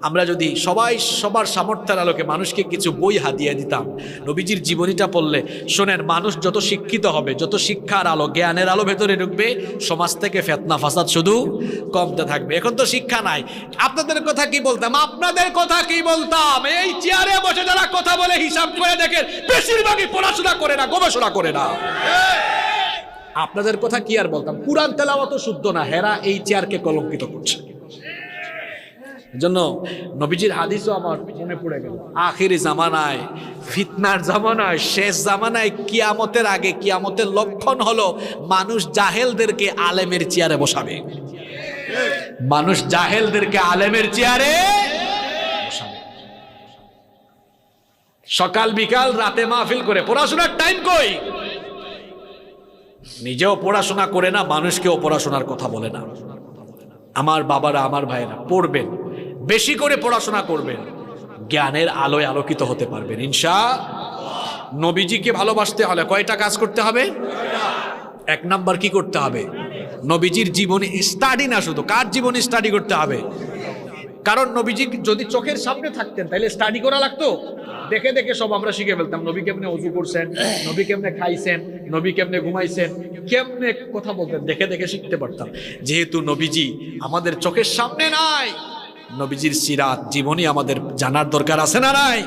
আমরা যদি সবাই সবার সামর্থ্যের আলোকে মানুষকে কিছু বই হাদিয়া দিতাম, নবীজির জীবনীটা পড়লে, শোনেন, মানুষ যত শিক্ষিত হবে, যত শিক্ষার আলো জ্ঞানের আলো ভেতরে ঢুকবে, সমাজ থেকে ফিতনা ফাসাদ শুধু কমতে থাকবে। এখন তো শিক্ষা নাই, আপনাদের কথা কি বলতাম, আপনাদের কথা কি বলতাম? এই চেয়ারে বসে যারা কথা বলে হিসাব করে দেখেন, বেশিরভাগই পড়াশোনা করে না, গবেষণা করে না। আপনাদের কথা কি আর বলতাম, কুরআন তেলাওয়াত শুদ্ধ না, হেরা এই চেয়ারকে কলঙ্কিত করছে। এজন্য নবীজির হাদিসও আমার মনে পড়ে গেল, আখিরি জামানায়, ফিতনার জামানায়, শেষ জামানায়, কিয়ামতের আগে, কিয়ামতের লক্ষণ হলো মানুষ জাহেলদেরকে আলেমের চেয়ারে বসাবে। মানুষ জাহেলদেরকে আলেমের চেয়ারে সকাল বিকাল রাতে মাহফিল করে, পড়াশোনার টাইম কই? নিজেও পড়াশোনা করে না, মানুষকেও পড়াশোনার কথা বলে না। আমার বাবারা, আমার ভাইয়েরা, পড়বেন, বেশি করে পড়াশোনা করবেন, জ্ঞানের আলোয় আলোকিত হতে পারবেন ইনশাআল্লাহ। নবীজিকে ভালোবাসতে হলে কয়টা কাজ করতে হবে? এক নাম্বার কি করতে হবে? নবীজির জীবনী স্টাডি না, শুধু কার জীবনী স্টাডি করতে হবে? কারণ নবীজি যদি চোখের সামনে থাকতেন তাহলে স্টাডি করা লাগতো? দেখে দেখে সব আমরা শিখে ফেলতাম। নবী কেমনে ওযু করছেন, নবী কেমনে খাইছেন, নবী কেমনে ঘুমাইছেন, কেমনে কথা বলতেন, দেখে দেখে শিখতে পারতাম। যেহেতু নবীজি আমাদের চোখের সামনে নাই, নবীজির সিরাত জীবনী আমাদের জানার দরকার আছে না নাই?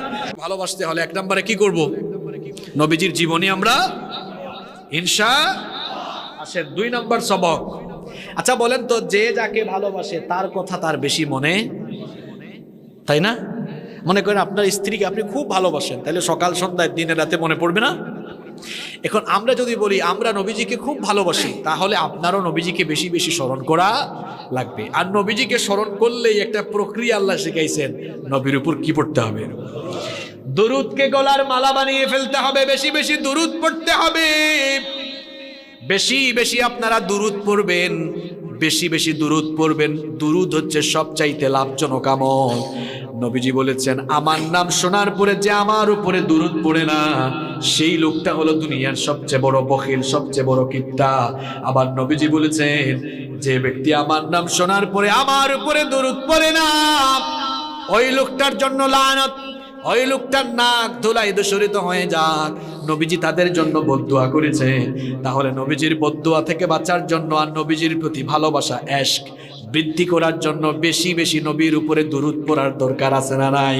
ভালোবাসতে হলে এক নম্বরে কি করব? নবীজির জীবনী আমরা ইনশাআল্লাহ। আসেন দুই নম্বর সবক। আচ্ছা বলেন তো, যে যাকে ভালোবাসে তার কথা তার বেশি মনে, তাই না? মনে করেন আপনার স্ত্রীকে আপনি খুব ভালোবাসেন, তাহলে সকাল সন্ধ্যায় দিনে রাতে মনে পড়বে না? এখন আমরা যদি বলি আমরা নবীজিকে খুব ভালোবাসি, তাহলে আপনারও নবীজিকে বেশি বেশি স্মরণ করা লাগবে। আর নবীজিকে স্মরণ করলেই একটা প্রক্রিয়া আল্লাহ শিখাইছেন, নবীর উপর কি পড়তে হবে? দুরূদকে গলার মালা বানিয়ে ফেলতে হবে, বেশি বেশি দুরূদ পড়তে হবে। বেশি বেশি আপনারা দুরূদ পড়বেন, বেশি বেশি দুরূদ পড়বেন। দুরূদ হচ্ছে সবচাইতে লাভজনক আমল। নবীজি বলেছেন, আমার নাম শোনার পরে যে আমার উপরে দুরূদ পড়ে না, সেই লোকটা হলো দুনিয়ার সবচেয়ে বড় বখিল, সবচেয়ে বড় কিপ্টা। আবার নবীজি বলেছেন, যে ব্যক্তি আমার নাম শোনার পরে আমার উপরে দুরূদ পড়ে না, ওই লোকটার জন্য লানত, ওই লোকটার নাক ধুলাই দূষিত হয়ে যাক। নবীজি তাদের জন্য বদদুয়া করেছেন। তাহলে নবীজির বদদুয়া থেকে বাঁচার জন্য আর নবীজির প্রতি ভালোবাসা, ইশক বৃদ্ধি করার জন্য বেশি বেশি নবীর উপরে দুরূদ পড়ার দরকার আছে না নাই?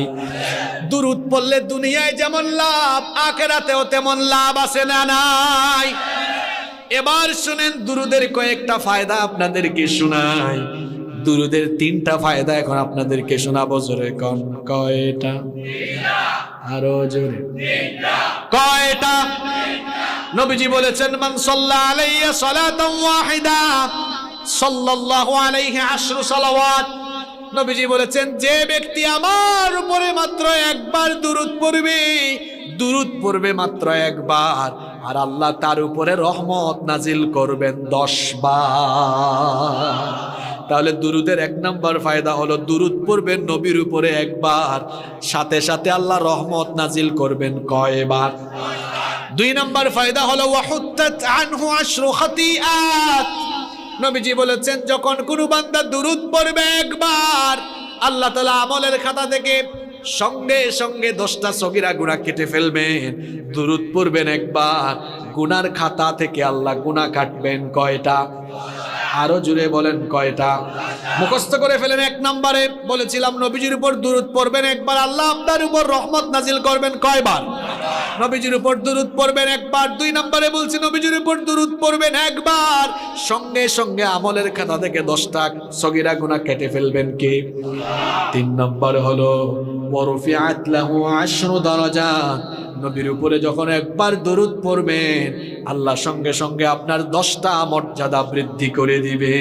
দুরূদ পড়লে দুনিয়ায় যেমন লাভ, আখিরাতেও তেমন লাভ আছে না নাই? এবার শুনেন দুরূদের কয়েকটা ফায়দা আপনাদেরকে শোনাই। দুরূদের তিনটা ফায়দা এখন আপনাদেরকে শোনাবো। জোরে কোন কয়টা? আরো জোরে। কয়টা? নবীজি বলেছেন, মান সাল্লা আলাইয়া সালাতান ওয়াহিদা সাল্লাল্লাহু আলাইহি 10 সালাওয়াত। নবীজি বলেছেন, যে ব্যক্তি আমার উপরে মাত্র একবার দুরূদ পড়বে, দুরূদ পড়বে মাত্র একবার, আর আল্লাহ তার উপরে রহমত নাজিল করবেন 10 বার। তাহলে দুরূদের এক নাম্বার ফায়দা হলো দুরূদ পড়বেন নবীর উপরে একবার, সাথে সাথে আল্লাহ রহমত নাজিল করবেন কয়বার? 2 নাম্বার ফায়দা হলো ওয়াহুত্তাত আনহু 10 খাতিআত। নবীজি বলেছেন, যখন কোনো বান্দা দুরূদ পড়বে একবার, আল্লাহ তাআলা আমলের খাতা থেকে সঙ্গে সঙ্গে 10টা সগীরা গুনাহ কেটে ফেলবেন। দুরূদ পড়বেন একবার, গুনার খাতা থেকে আল্লাহ গুনাহ কাটবেন কয়টা? আরো জুড়ে বলেন কয়টা? মুখস্থ করে ফেলেন। 1 নম্বরে বলেছিলাম, নবীজির উপর দুরূদ পড়বেন একবার, আল্লাহ আপনার উপর রহমত নাজিল করবেন কয়বার? নবীজির উপর দুরূদ পড়বেন একবার। 2 নম্বরে বলছি, নবীজির উপর দুরূদ পড়বেন একবার, সঙ্গে সঙ্গে আমলের খাতা থেকে 10টা সগীরা গুনাহ কেটে ফেলবেন কে? 3 নম্বর হলো ওয়ারফিআত লাহু 10 দারাজাত। নবীর উপরে যখন একবার দুরূদ পড়বেন, আল্লাহ সঙ্গে সঙ্গে আপনার 10টা মর্যাদা বৃদ্ধি করে দিবে।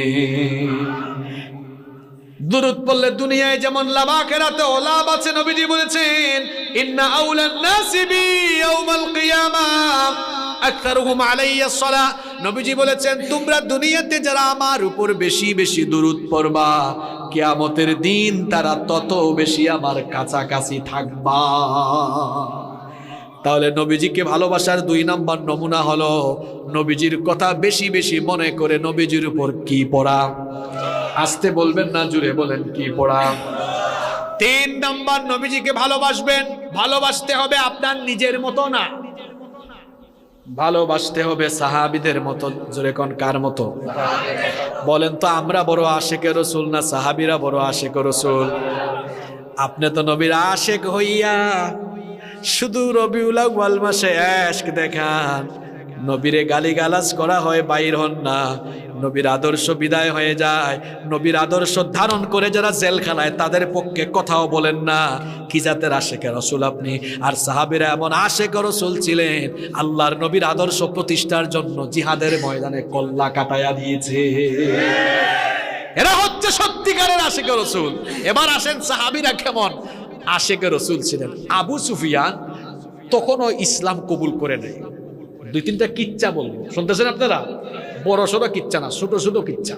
দুরূদ পড়লে দুনিয়ায় যেমন লাভ, আখিরাতেও লাভ আছে। নবীজি বলেছেন, ইন্না আউলান নাসি বি ইয়াউমাল কিয়ামাহ আকতারুহুম আলাইয়া সালাহ। নবীজি বলেছেন, তোমরা দুনিয়াতে যারা আমার উপর বেশি বেশি দুরূদ পড়বা, কিয়ামতের দিন তারা তত বেশি আমার কাছাকাছি থাকবা। তাহলে নবীজিকে ভালোবাসার 2 নম্বর নমুনা হলো নবীজির কথা বেশি বেশি মনে করে নবীজির উপর কি পড়া? আস্তে বলবেন না, জুড়ে বলেন কি পড়া? 3 নম্বর, নবীজিকে ভালোবাসবেন। ভালোবাসতে হবে আপনার নিজের মতো না, ভালোবাসতে হবে সাহাবীদের মতো। জোরে কোন কার মতো? বলেন তো, আমরা বড় আশিকে রাসূল না সাহাবীরা বড় আশিকে রাসূল? আপনি তো নবীর আশিক হইয়া শুধু রবিউল আউয়াল মাসে ইশক দেখান, নবীরে গালিগালাজ করা হয় বাইর হন না, নবীর আদর্শ বিদায় হয়ে যায়, নবীর আদর্শ ধারণ করে যারা জেলখানায় তাদের পক্ষে কথাও বলেন না। কি জাতের আশিকে রাসূল আপনি? আর সাহাবীরা এমন আশিকে রাসূল ছিলেন, আল্লাহর নবীর আদর্শ প্রতিষ্ঠার জন্য জিহাদের ময়দানে কল্লা কাটায়া দিয়েছে। এরা হচ্ছে সত্যিকারের আশিকে রাসূল। এবার আসেন সাহাবীরা কেমন আশিকে রাসূল ছিলেন। আবু সুফিয়ান তখনও ইসলাম কবুল করে নাই। দুই তিনটা কিচ্ছা বলবো, শুনতেছেন আপনারা? বড় সড়ো কিচ্ছা না, ছোট ছোট কিচ্ছা।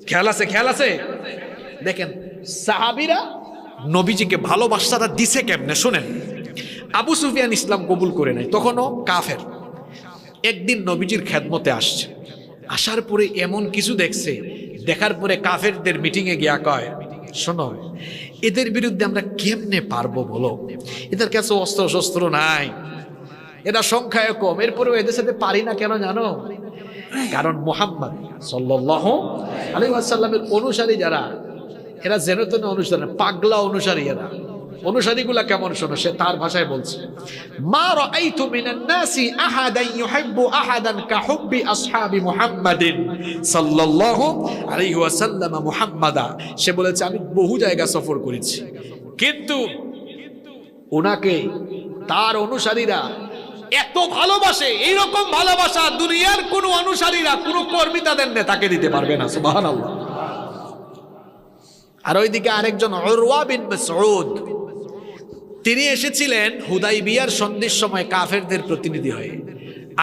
খেয়াল আছে? খেয়াল আছে? দেখেন সাহাবীরা নবীজিকে ভালোবাসাটা দিছে কেমনে শুনেন। আবু সুফিয়ান ইসলাম কবুল করে নাই, তখনও কাফের। একদিন নবীজির খেদমতে আসছে, আসার পরে এমন কিছু দেখছে, দেখার পরে কাফেরদের মিটিংয়ে গিয়া কয়, শোনো এদের বিরুদ্ধে আমরা কেমনে পারবো বলো, এদের কাছে অস্ত্র শস্ত্র নাই, এরা সংখ্যায় কম, এরপরেও এদের সাথে পারি না কেন জানো? কারণ মুহাম্মদ সাল্লাল্লাহু আলাইহি ওয়াসাল্লামের অনুসারী যারা, এরা যেন তেন অনুসারী, পাগলা অনুসারী এরা। অনুসারীগুলা কেমন শোনো, সে তার ভাষায় বলছে, মা রাআইতু মিনান নাসি আহাদান ইউহিব্বু আহাদান কাহুব্বি আসহাবি মুহাম্মাদিন সাল্লাল্লাহু আলাইহি ওয়াসাল্লাম মুহাম্মাদা। সে বলেছে আমি বহু জায়গা সফর করেছি, কিন্তু ওনাকে তার অনুসারীরা এত ভালোবাসে, এইরকম ভালোবাসা দুনিয়ার কোন অনুসারীরা, কোন কর্মী তাদের নেতাকে দিতে পারবে না। সুবহানাল্লাহ। আর ওইদিকে আরেকজন উরওয়া বিন মাসউদ, তিনি এসেছিলেন হুদাইবিয়ার সন্ধির সময় কাফেরদের প্রতিনিধি হয়ে।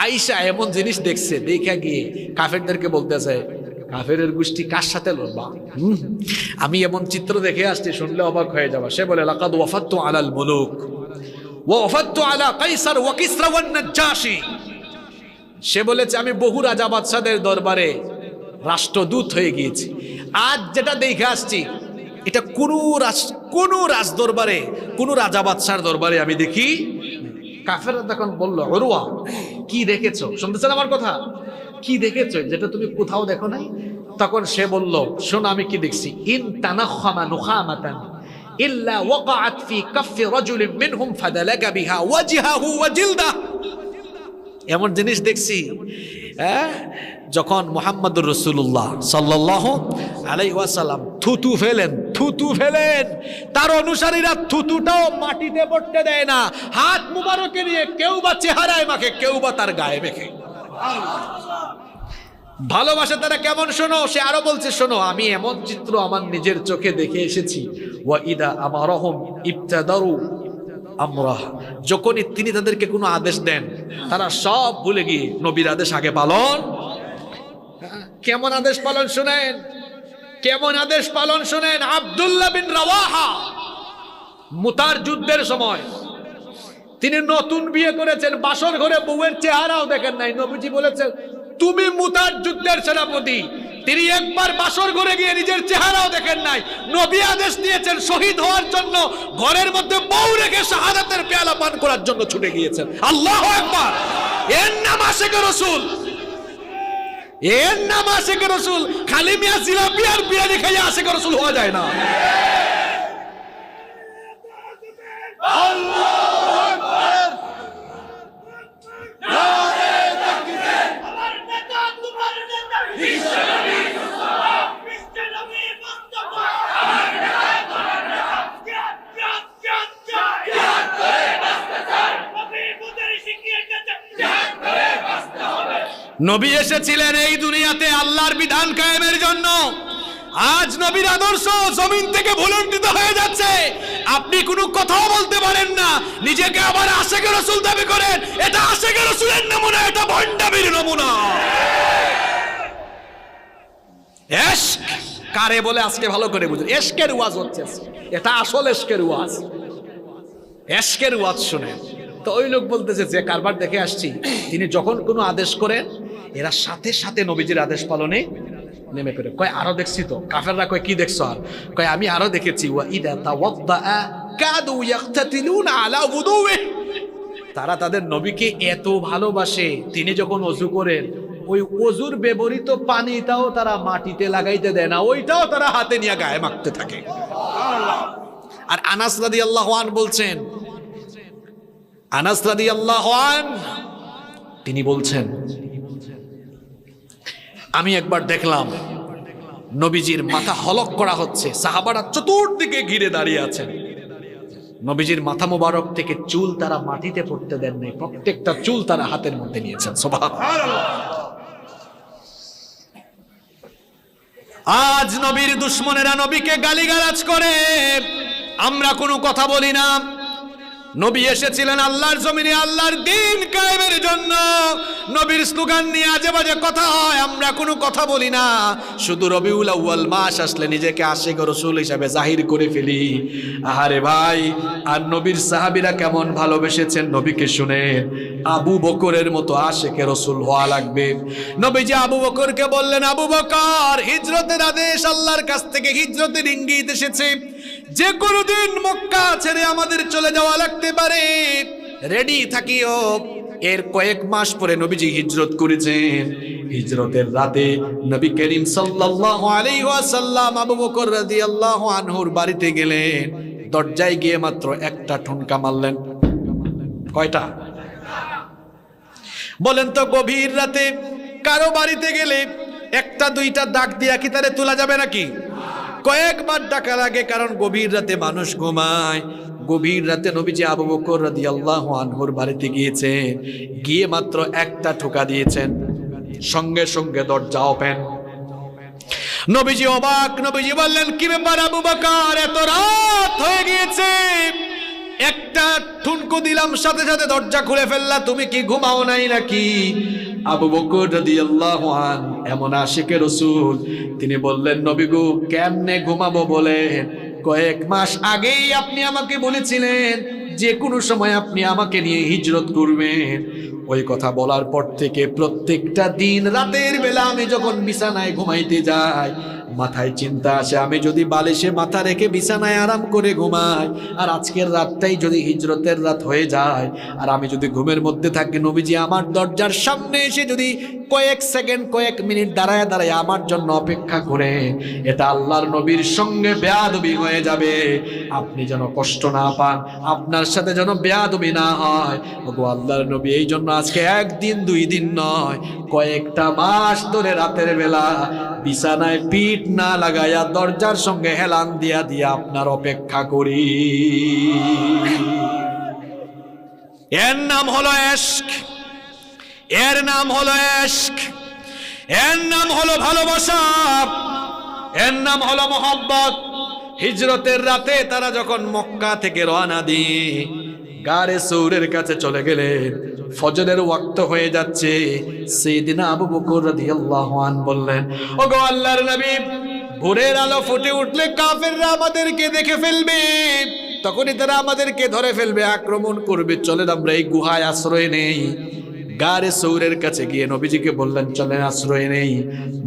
আয়েশা এমন জিনিস দেখছে, দেখা গিয়ে কাফেরদেরকে বলতেছে, কাফেরের গোষ্ঠী কার সাথে লড়বা? আমি এমন চিত্র দেখে আসছি, শুনলে অবাক হয়ে যাবা। সে বলে, লাকাদ ওয়াফাততু আলাল মুলুক ওয়া ওয়াফাততু আলা কাইসার ওয়া কিসরা ওয়ান নাজ্জাশী। সে বলেছে আমি বহু রাজা বাদশাদের দরবারে রাষ্ট্রদূত হয়ে গিয়েছি। আজ যেটা দেখে আসছি, এটা কোন রাজ দরবারে, কোন রাজা বাদশার দরবারে আমি দেখি। কাফেররা তখন বলল, উরওয়া কি দেখেছো? শুনতেছেন আমার কথা? কি দেখেছো যেটা তুমি কোথাও দেখো নাই? তখন সে বলল, শোনো আমি কি দেখছি। ইন তানাখামা নুখামাতান ইল্লা ওয়াকাআত ফি কাফি রাজুলিন মিনহুম ফাদালাকা বিহা ওয়াজহাহু ওয়া জিলদা। এমন জিনিস দেখছি, যখন মুহাম্মদুর রাসূলুল্লাহ সাল্লাল্লাহু আলাইহি ওয়াসাল্লাম থুতু ফেলেন, তার অনুসারীরা থুতুটাও মাটিতে পড়তে দেয় না, হাত মুবারকে নিয়ে কেউ বা চেহারায় মাখে, কেউ বা তার গায়ে মেখে। ভালোবাসা তারা কেমন শোনো। সে আরো বলছে, শোনো আমি এমন চিত্র আমার নিজের চোখে দেখে এসেছি। ওয়া ইদা আমারহুম ইবতাদারু আমরাহ, যখনই তিনি তাদেরকে কোনো আদেশ দেন, তারা সব ভুলে গিয়ে নবীর আদেশ আগে পালন। কেমন আদেশ পালন শুনেন, কেমন আদেশ পালন শুনেন। আব্দুল্লাহ বিন রাওয়াহা মুতার যুদ্ধের সময় তিনি নতুন বিয়ে করেছেন, বাসর ঘরে বউয়ের চেহারাও দেখেন নাই। নবীজি বলেছেন, তুমি মুতার যুদ্ধের সেনাপতি। তিনি একবার বাসর ঘরে গিয়ে নিজের চেহারাও দেখেন নাই। নবী আদেশ দিয়েছেন শহীদ হওয়ার জন্য, ঘরের মধ্যে বউ রেখে শাহাদাতের পেয়ালা পান করার জন্য ছুটে গিয়েছেন। আল্লাহু আকবার। এর নাম আশিকে রাসূল, এর নাম আশিকে রাসূল। খালি মিয়া জিলাপি আর বিরিয়ানি খাইয়া আশিকে রাসূল হওয়া যায় না। নবী এসেছিলেন এই দুনিয়াতে আল্লাহর বিধান কায়েমের জন্য। আজ নবীর আদর্শ জমিন থেকে ভুলণ্ঠিত হয়ে যাচ্ছে। আপনি কোনো কথাও বলতে পারেন না, নিজেকে আবার আশিকে রাসূল দাবি করেন। এটা আশিকে রাসূলের নমুনা, এটা ভণ্ডামির নমুনা। ইশক কারে বলে আজকে ভালো করে বুঝুন। ইশকের ওয়াজ হচ্ছে, এটা আসল ইশকের ওয়াজ। ইশকের ওয়াজ শুনে তো ওই লোক বলতেছে যে কারবার দেখে আসছি, তিনি যখন কোনো আদেশ করেন এরা সাথে সাথে নবীজির আদেশ পালনে নেমে পড়ে। কয় আরো দেখছি তো। কাফেররা কয় কি দেখছো? আর কয় আমি আরো দেখেছি, ওয়া ইদা তাওয়াদ্দা কাদু ইয়াকতাতিলুনা আলা ওযুহি। তারা তাদের নবীকে এত ভালোবাসে, তিনি যখন ওযু করেন ওই ওযুর ব্যবহৃত পানিটাও তারা মাটিতে লাগাইতে দেয় না, ওইটাও তারা হাতে নিয়ে গায়ে মাখতে থাকে। আর আনাস রাদিয়াল্লাহু আনহু বলছেন, আনাস রাদিয়াল্লাহু আনহু তিনি বলছেন, আমি একবার দেখলাম নবীজির মাথা হলক করা হচ্ছে, সাহাবারা চতুর্দিকে ঘিরে দাঁড়িয়ে আছেন। নবীজির মাথা মোবারক থেকে চুল তারা মাটিতে পড়তে দেন নাই, প্রত্যেকটা চুল তারা হাতের মধ্যে নিয়েছেন। সুবহানাল্লাহ। আজ নবীর দুশ্মনেরা নবীকে গালিগালাজ করে, আমরা কোনো কথা বলি না। নবী এসেছিলেন আল্লাহর জমিনে আল্লাহর দ্বীন কায়েমের জন্য, নবীর স্লোগান নিয়ে আজে বাজে কথা হয়, আমরা কোনো কথা বলি না। শুধু রবিউল আউয়াল মাস আসলে নিজেকে আশিক রাসূল হিসেবে জাহির করে ফেলি। আহারে ভাই, আর নবীর সাহাবীরা কেমন ভালোবেসেছেন নবীকে শুনে। আবু বকরের মতো আশিকে রাসূল হওয়া লাগবে। নবীজি আবু বকরকে বললেন, আবু বকর, হিজরতের আদেশ আল্লাহর কাছ থেকে, হিজরতের ইঙ্গিত এসেছে, যে কোনো দিন মক্কা ছেড়ে আমাদের চলে যাওয়া লাগতে পারে, রেডি থাকিও। এর কয়েক মাস পরে নবীজি হিজরত করেছেন। হিজরতের রাতে নবী করিম সাল্লাল্লাহু আলাইহি ওয়াসাল্লাম আবু বকর রাদিয়াল্লাহু আনহুর বাড়িতে গেলেন। দরজায় গিয়ে মাত্র একটা ঠুনকা মারলেন। কয়টা? বলেন তো, গভীর রাতে কারো বাড়িতে গেলে একটা দুইটা ডাক দিয়া কি তারে তোলা যাবে নাকি? কয়েকবার ডাকা লাগে, কারণ গভীর রাতে মানুষ ঘুমায়। গভীর রাতে নবীজি আবু বকর রাদিয়াল্লাহু আনহুর বাড়িতে গিয়েছেন, গিয়ে মাত্র একটা ঠোকা দিয়েছেন, সঙ্গে সঙ্গে দরজা ওপেন। নবীজি অবাক। নবীজি বললেন, কি ব্যাপার আবু বকর, এত রাত হয়ে গিয়েছে, একটা ঠুনকো দিলাম সাথে সাথে দরজা খুলে ফেললা, তুমি কি ঘুমাও নাই নাকি? আবু বকর রাদিয়াল্লাহু আনহু এমন আশিকে রাসূল, তিনি বললেন, নবী গো, কেমনে ঘুমাবো বলেন? কয়েক মাস আগেই আপনি আমাকে বলেছিলেন যে কোনো সময় আপনি আমাকে নিয়ে হিজরত করবেন। ওই কথা বলার পর থেকে প্রত্যেকটা দিন রাতের বেলা আমি যখন বিছানায় ঘুমাইতে যাই, মাথায় চিন্তা আসে, আমি যদি বালিশে মাথা রেখে বিছানায় আরাম করে ঘুমাই, আর আজকের রাতটাই যদি হিজরতের রাত হয়ে যায়, আর আমি যদি ঘুমের মধ্যে থাকি, নবীজি আমার দরজার সামনে এসে যদি কয়েক সেকেন্ড কয়েক মিনিট দাঁড়ায় দাঁড়ায় আমার জন্য অপেক্ষা করে, এটা আল্লাহর নবীর সঙ্গে বেয়াদবি হয়ে যাবে। আপনি যেন কষ্ট না পান, আপনার সাথে যেন বেয়াদবি না হয়। ওগো আল্লাহর নবী, এই জন্য আজকে একদিন দুই দিন নয়, কয়েকটা মাস ধরে রাতের বেলা বিছানায় পিঠ না লাগাইয়া দরজার সঙ্গে হেলান দিয়া দিয়া আপনার অপেক্ষা করি। এর নাম হলো ইশক, এর নাম হলো ইশক, এর নাম হলো ভালোবাসা, এর নাম হলো মোহাব্বত। হিজরতের রাতে তারা যখন মক্কা থেকে রওনা দিয়ে গারে সৌরের কাছে চলে গেলেন, ফজরের ওয়াক্ত হয়ে যাচ্ছে। সাইয়েদিনা আবু বকর রাদিয়াল্লাহু আনহু বললেন, ওগো আল্লাহর নবী, ভোরের আলো ফুটে উঠলে কাফেররা আমাদেরকে দেখে ফেলবে, তখনই তারা আমাদেরকে ধরে ফেলবে, আক্রমণ করবে, চলেন আমরা এই গুহায় আশ্রয় নেই। গারে সৌরের কাছে গিয়ে নবীজিকে বললেন, চলেন আশ্রয় নেই।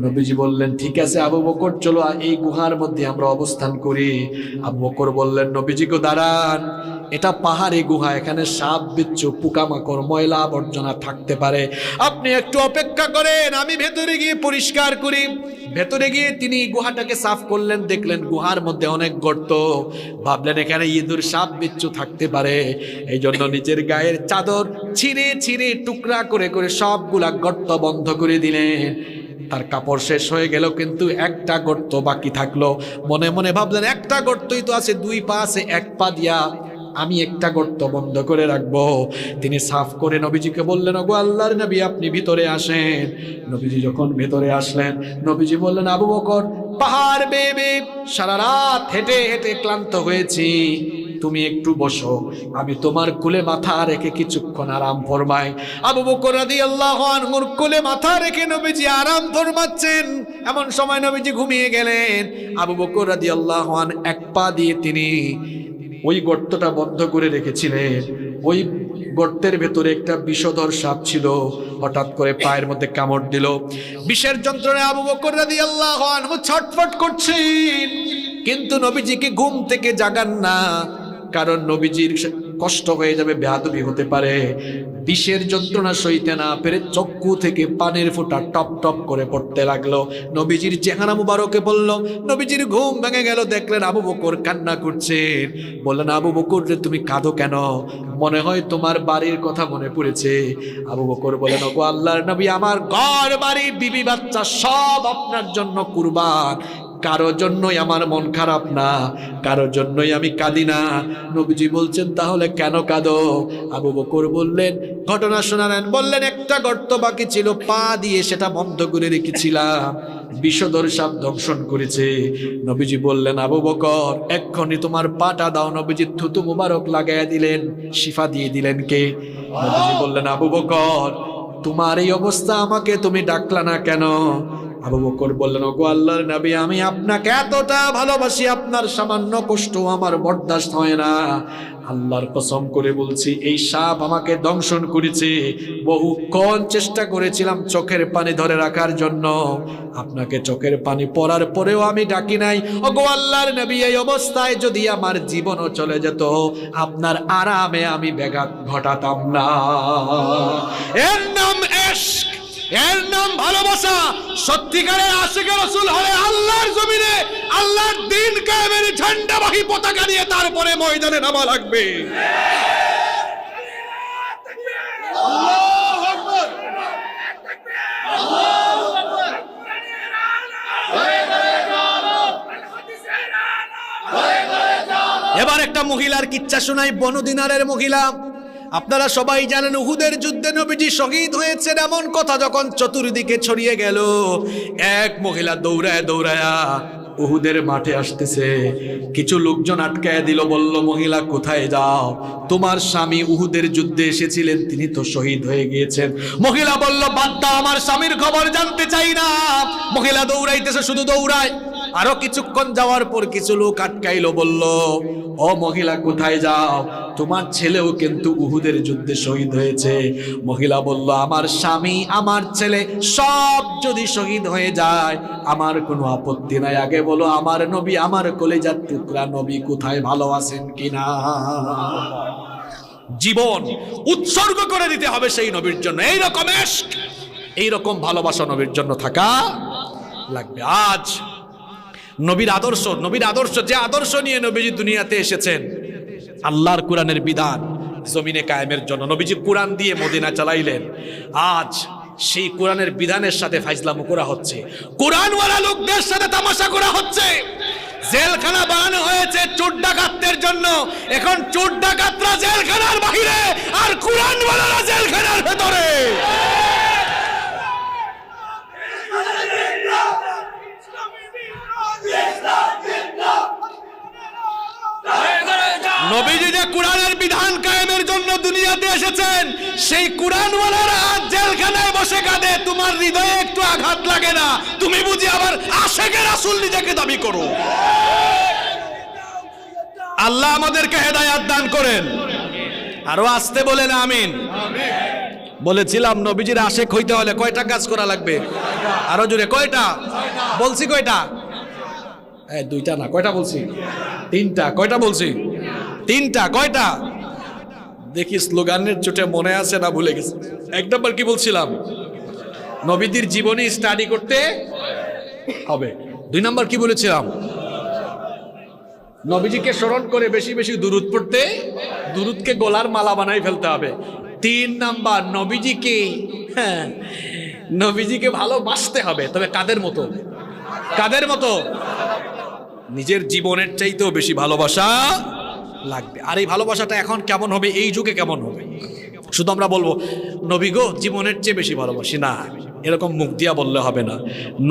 নবীজি বললেন, ঠিক আছে আবু বকর, চলো এই গুহার মধ্যে আমরা অবস্থান করি। আবু বকর বললেন, নবীজিকে দাঁড়ান, এটা পাহাড়ি গুহা, এখানে সাপ বিচ্ছু পোকামাকড় ময়লা আবর্জনা থাকতে পারে, আপনি একটু অপেক্ষা করেন, আমি ভেতরে গিয়ে পরিষ্কার করি। ভেতরে গিয়ে তিনি গুহাটাকে সাফ করলেন, দেখলেন গুহার মধ্যে অনেক গর্ত, ভাবলেন এখানে ইঁদুর সাপ বিচ্ছু থাকতে পারে। এই জন্য নিজের গায়ের চাদর ছিঁড়ে ছিঁড়ে টুকরা করে করে সবগুলা গর্ত বন্ধ করে দিলেন। তার কাপড় শেষ হয়ে গেল, কিন্তু একটা গর্ত বাকি থাকলো। মনে মনে ভাবলেন, একটা গর্তই তো আছে, দুই পা আছে, এক পা দিয়া আমি একটা গর্ত বন্ধ করে রাখবো। তিনি সাফ করে নবীজিকে বললেন, ওগো আল্লাহর নবী, আপনি ভিতরে আসেন। নবীজি যখন ভেতরে আসলেন, নবীজি বললেন, আবু বকর, পাহাড় বেয়ে বেয়ে সারা রাত হেঁটে হেঁটে ক্লান্ত হয়েছি, তুমি একটু বসো, আমি তোমার কোলে মাথা রেখে কিছুক্ষণ আরাম ফরমাই। আবু বকর রাদিয়াল্লাহু আনহুর কোলে মাথা রেখে নবীজি আরাম ফরমাচ্ছেন। এমন সময় নবীজি ঘুমিয়ে গেলেন। আবু বকর রাদিয়াল্লাহু আনহু এক পা দিয়ে তিনি ওই গর্তটা বন্ধ করে রেখেছিলেন। ওই গর্তের ভেতরে একটা বিষধর সাপ ছিল, হঠাৎ করে পায়ের মধ্যে কামড় দিল। বিষের যন্ত্রণায় আবু বকর রাদিয়াল্লাহু আনহু ছটফট করছেন, কিন্তু নবীজিকে ঘুম থেকে জাগান না, কারণ নবীজির কষ্ট হয়ে যাবে, বেয়াদবি হতে পারে। বিষের যন্ত্রণা সইতে না পেরে চক্ষু থেকে পানির ফোঁটা টপ টপ করে পড়তে লাগলো। নবীজির চেহারা মুবারকে বলল, নবীজির ঘুম ভেঙে গেল, দেখলেন আবু বকর কান্না করছেন। বললেন, আবু বকর রে, তুমি কাঁদো কেন? মনে হয় তোমার বাড়ির কথা মনে পড়েছে। আবু বকর বলেন, ওগো আল্লাহর নবী, আমার ঘর বাড়ি বিবি বাচ্চা সব আপনার জন্য কুরবান, কারো জন্যই আমার মন খারাপ না, কারো জন্যই আমি কাঁদি না। নবীজি বলছেন, তাহলে কেন কাঁদো? আবু বকর বললেন, ঘটনা শোনালেন। বললেন, একটা গর্ত বাকি ছিল, পা দিয়ে সেটা বন্ধ করে রেখেছিলাম, বিষধর সাপ দংশন করেছে। নবীজি বললেন, আবু বকর এক্ষুনি তোমার পাটা দাও। নবীজি থুতু মুবারক লাগাইয়া দিলেন, শিফা দিয়ে দিলেন কে? নবীজি বললেন, আবু বকর তোমার এই অবস্থা, আমাকে তুমি ডাকলা না কেন? আবু বকর বললেন, ওগো আল্লাহর নবী, আমি আপনাকে এতটা ভালোবাসি, আপনার সামান্য কষ্ট আমার বরদাস্ত হয় না। আল্লাহর কসম করে বলছি, এই সাপ আমাকে দংশন করেছে। বহুক্ষণ চেষ্টা করেছিলাম চোখের পানি ধরে রাখার জন্য, আপনাকে চোখের পানি পড়ার পরেও আমি ডাকি নাই। ওগো আল্লাহর নবী, এই অবস্থায় যদি আমার জীবনও চলে যেত, আপনার আরামে আমি ব্যাঘাত ঘটাতাম না। এর নাম ইশক, এর নাম ভালোবাসা। সত্যিকারের আশিকে রাসূল হলে আল্লাহর জমিনে আল্লাহর দ্বীন কায়েমের ঝান্ডাবাহী পতাকা নিয়ে তারপরে ময়দানে নামা লাগবে। আল্লাহু আকবার, আল্লাহু আকবার। এবার একটা মহিলার কিচ্ছা শোনাই, বনু দিনারের মহিলা। আপনারা সবাই জানেন উহুদের যুদ্ধে নবীজি শহীদ হয়েছেন, এমন কথা যখন চতুর্দিকে ছড়িয়ে গেল, এক মহিলা দৌড়ায় দৌড়ায়া উহুদের মাঠে আসতেছে। কিছু লোকজন আটকায় দিল, বলল, মহিলা কোথায় যাও? তোমার স্বামী উহুদের যুদ্ধে এসেছিলেন, তিনি তো শহীদ হয়ে গিয়েছেন। মহিলা বলল, বাদ দাও, আমার স্বামীর খবর জানতে চাই না। মহিলা দৌড়াইতেছে, শুধু দৌড়ায়। আরো কিছুক্ষণ যাওয়ার পর কিছু লোক আটকাইলো, বলল, ও মহিলা কোথায় যাও? তোমার ছেলেও কিন্তু উহুদের যুদ্ধে শহীদ হয়েছে। মহিলা বলল, আমার স্বামী আমার ছেলে সব যদি শহীদ হয়ে যায় আমার কোনো আপত্তি নাই, আগে বলো আমার নবী, আমার কলিজার টুকরা নবী কোথায়, ভালো আছেন কিনা? জীবন উৎসর্গ করে দিতে হবে সেই নবীর জন্য। এইরকম ইশক, এইরকম ভালোবাসা নবীর জন্য থাকা লাগবে। আজ নবীর আদর্শ, নবীর আদর্শ, যে আদর্শ নিয়ে নবীজি দুনিয়াতে এসেছেন, আল্লাহর কোরআনের বিধান জমিনে কায়েমের জন্য নবীজি কোরআন দিয়ে মদিনা চালাইলেন। আজ সেই কোরআনের বিধানের সাথে ফাইজলামো করা হচ্ছে, কোরআনওয়ালা লোকদের সাথে তামাশা করা হচ্ছে। জেলখানা বানানো হয়েছে চোর ডাকাতদের জন্য, এখন চোর ডাকাতরা জেলখানার বাহিরে আর কোরআনওয়ালারা জেলখানার ভেতরে। নবীজি যে কোরআনের বিধান কায়েমের জন্য দুনিয়াতে এসেছেন, সেই কোরআনওয়ালারা আজ জেলখানায় বসে কাঁদে। তোমার হৃদয়ে একটু আঘাত লাগে না? তুমি বুঝি আবার আশিকে রাসূল নিজেকে দাবি করো? আল্লাহ আমাদেরকে হেদায়েত দান করেন। আরো আসতে বলেন আমিন। বলেছিলাম নবীজির আশিক হইতে হলে কয়টা কাজ করা লাগবে? আরো জোরে, কয়টা বলছি? কয়টা? দুইটা না, কয়টা বলছি? তিনটা। কয়টা বলছি? তিনটা। কয়টা? দেখি স্লোগানের চোটে মনে আছে না ভুলে গেছে। এক নম্বর কি বলছিলাম? নবীদের জীবনী স্টাডি করতে হবে। দুই নম্বর কি বলেছিলাম? নবীজিকে স্মরণ করে বেশি বেশি দুরূদ পড়তে, দুরূদকে গলার মালা বানাই ফেলতে হবে। তিন নাম্বার, নবীজিকে ভালোবাসতে হবে। তবে কাদের মতো? কাদের মতো? নিজের জীবনের চাইতেও বেশি ভালোবাসা লাগবে। আর এই ভালোবাসাটা এখন কেমন হবে? এই যুগে কেমন হবে? শুধু আমরা বলবো নবী গো জীবনের চেয়ে বেশি ভালোবাসি না, এরকম মুখ দিয়া বললে হবে না।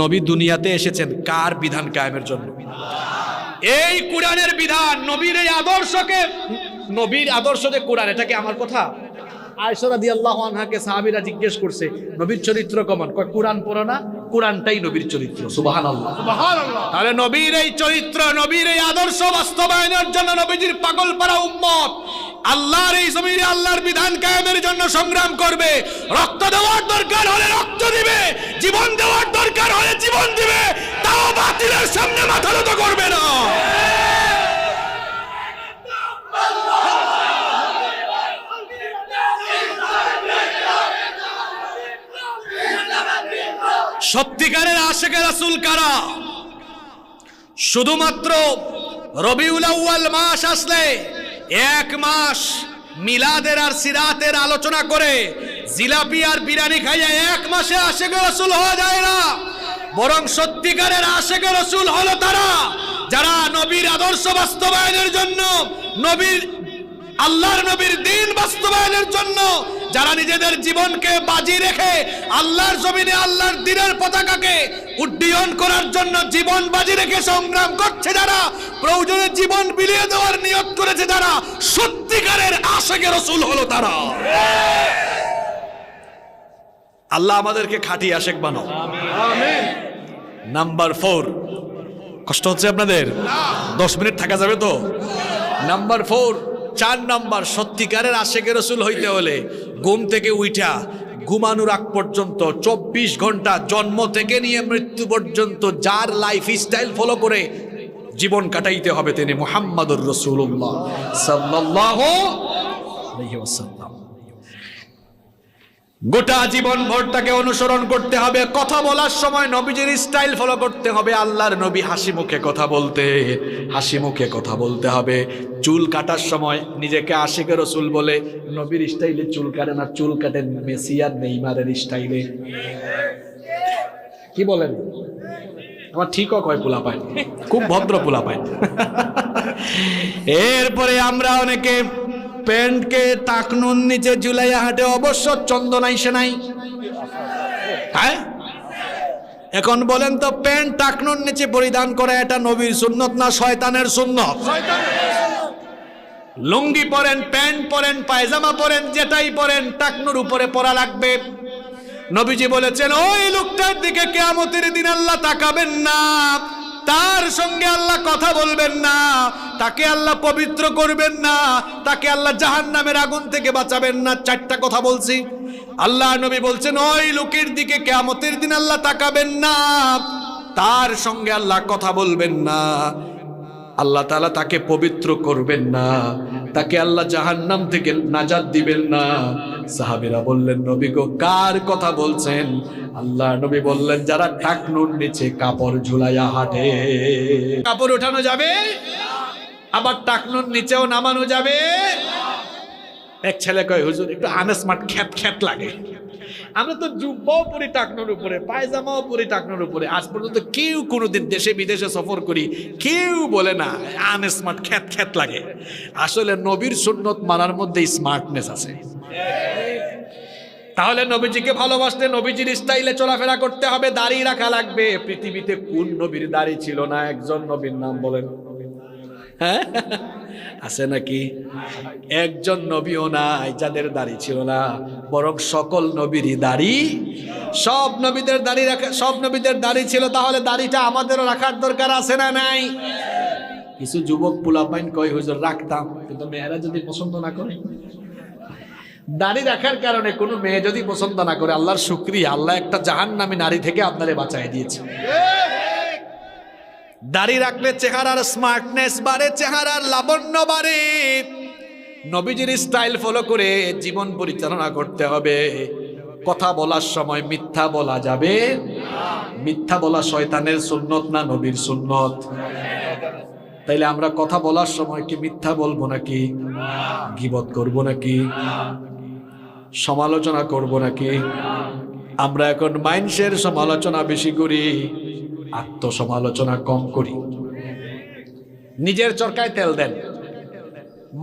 নবী দুনিয়াতে এসেছেন কার বিধান কায়েমের জন্য? এই কোরআনের বিধান, নবীর এই আদর্শকে, নবীর আদর্শ যে কোরআন, এটা কি আমার কথা? আয়েশা রাদিয়াল্লাহু আনহাকে সাহাবীরা জিজ্ঞেস করছে নবীর চরিত্র কেমন? কয় কোরআন পড়ো না, কোরআনটাই নবীর চরিত্র। সুবহানাল্লাহ, সুবহানাল্লাহ। তাহলে নবীর এই চরিত্র, নবীর এই আদর্শ বাস্তবায়নের জন্য নবীজির পাগল পারা উম্মত আল্লাহর এই জমিনে আল্লাহর বিধান কায়েমের জন্য সংগ্রাম করবে। রক্ত দেওয়ার দরকার হলে রক্ত দিবে, জীবন দেওয়ার দরকার হলে জীবন দিবে, তাও বাতিলের সামনে মাথা নত করবে না। সত্যিকারের আশিকে রাসূল কারা? শুধুমাত্র রবিউল আউয়াল মাস আসলে এক মাস মিলাদের আর সিরাতের আলোচনা করে জিলাপি আর বিরিয়ানি খাইয়া এক মাসে আশিকে রাসূল হওয়া যায় না। বরং সত্যিকারের আশিকে রাসূল হলো তারা যারা নবীর আদর্শ বাস্তবায়নের জন্য, নবীর আল্লাহর নবীর দ্বীন বাস্তবায়নের জন্য যারা নিজেদের জীবনকে বাজি রেখে আল্লাহর জমিনে আল্লাহর দ্বীনের পতাকাকে উড্ডীয়ন করার জন্য জীবন বাজি রেখে সংগ্রাম করছে, যারা প্রয়োজনে জীবন বিলিয়ে দেওয়ার নিয়ত করেছে, যারা সত্যিকারের আশিকে রাসূল হলো তারা। আল্লাহ আমাদেরকে খাঁটি আশিক বানাও, আমিন। নাম্বার 4, কষ্ট হচ্ছে আপনাদের? 10 মিনিট থাকা যাবে তো? নাম্বার 4, 4 নাম্বার, সত্যিকারের আশিকে রাসূল হইতে হলে ঘুম থেকে উঠা ঘুমানোর আগ পর্যন্ত 24 ঘন্টা জন্ম থেকে নিয়ে মৃত্যু পর্যন্ত যার লাইফ স্টাইল ফলো করে জীবন কাটাইতে হবে তিনি মুহাম্মাদুর রাসূলুল্লাহ সাল্লাল্লাহু আলাইহি ওয়াসাল্লাম। গোটা জীবন ভর তাকে অনুসরণ করতে হবে। কথা বলার সময় নবীজির স্টাইল ফলো করতে হবে। আল্লাহর নবী হাসি মুখে কথা বলতে, হাসি মুখে কথা বলতে হবে। চুল কাটার সময় নিজেকে আশিকে রাসূল বলে নবীর স্টাইলে চুল কাটেন, আর চুল কাটেন মেসি আর নেইমারের স্টাইলে। কি বলেন? আমার ঠিকও কয় পোলা পায়, খুব ভদ্র পোলা পায়। এরপরে আমরা অনেকে প্যান্টকে টাকনুন নিচে ঝুলাইয়া হাঁটে, অবশ্য চন্দন আইসে নাই। হ্যাঁ, এখন বলেন তো, প্যান্ট টাকনুন নিচে পরিধান করে এটা নবীর সুন্নত না শয়তানের সুন্নত? লুঙ্গি পরেন, প্যান্ট পরেন, পায়জামা পরেন, যেটাই পরেন টাকনুর উপরে পরা লাগবে। নবীজি বলেছেন ওই লোকটার দিকে কিয়ামতের দিন আল্লাহ তাকাবেন না, তার সঙ্গে আল্লাহ কথা বলবেন না, তাকে আল্লাহ পবিত্র করবেন না, তাকে আল্লাহ জাহান্নামের আগুন থেকে বাঁচাবেন না। 4টা কথা বলছি। আল্লাহ নবী বলছেন ওই লোকের দিকে কিয়ামতের দিন আল্লাহ তাকাবেন না, তার সঙ্গে আল্লাহ কথা বলবেন না, আল্লাহ তাআলা তাকে পবিত্র করবেন না, তাকে আল্লাহ জাহান্নাম থেকে নাজাত দিবেন না। সাহাবীরা বললেন নবী গো, কার কথা বলছেন? আল্লাহ নবী বললেন যারা টাকনুর নিচে কাপড় ঝুলাইয়া হাঁটে। কাপড় ওঠানো যাবে, আবার টাকনুর নিচেও নামানো যাবে। এক ছেলে কয় হুজুর একটু আনস্মার্ট খ্যাত খ্যাত লাগে। আমরা তো জুব্বাও পরি টাকনুর উপরে, পায়জামাও পরি টাকনুর উপরে। আজ পর্যন্ত কেউ কোনোদিন দেশে বিদেশে সফর করি কেউ বলে না আনস্মার্ট খ্যাত খ্যাত লাগে। আসলে নবীর সুন্নত মানার মধ্যে স্মার্টনেস আছে। তাহলে নবীজিকে ভালোবাসতে নবীজির স্টাইলে চলাফেরা করতে হবে, দাড়ি রাখা লাগবে। পৃথিবীতে কোন নবীর দাড়ি ছিল না? একজন নবীর নাম বলেন। হ্যাঁ, আছে নাকি? একজন নবীও নাই যাদের দাড়ি ছিল না, বরং সকল নবীরই দাড়ি, সব নবীদের দাড়ি রাখা, সব নবীদের দাড়ি ছিল। তাহলে দাড়িটা আমাদেরও রাখার দরকার আছে না নাই? কিছু যুবক পোলাপাইন কয় হুজুর রাখতাম, কিন্তু মেয়েরা যদি পছন্দ না করে। দাড়ি রাখার কারণে কোনো মেয়ে যদি পছন্দ না করে, আল্লাহর শুকরিয়া, আল্লাহ একটা জাহান্নামী নারী থেকে আপনারে বাঁচায় দিয়েছে। দাড়ি রাখলে চেহারার স্মার্টনেস বাড়ে, চেহারার লাবণ্য বাড়ে। নবীজির স্টাইল ফলো করে জীবন পরিচালনা করতে হবে। কথা বলার সময় মিথ্যা বলা যাবে। মিথ্যা বলা শয়তানের সুন্নত না নবীর সুন্নত? তাইলে আমরা কথা বলার সময় কি মিথ্যা বলবো নাকি? গীবত করব নাকি? সমালোচনা করব নাকি? আমরা এখন মানুষের সমালোচনা বেশি করি, আত্মসমালোচনা কম করি। নিজের চরকায় তেল দেন,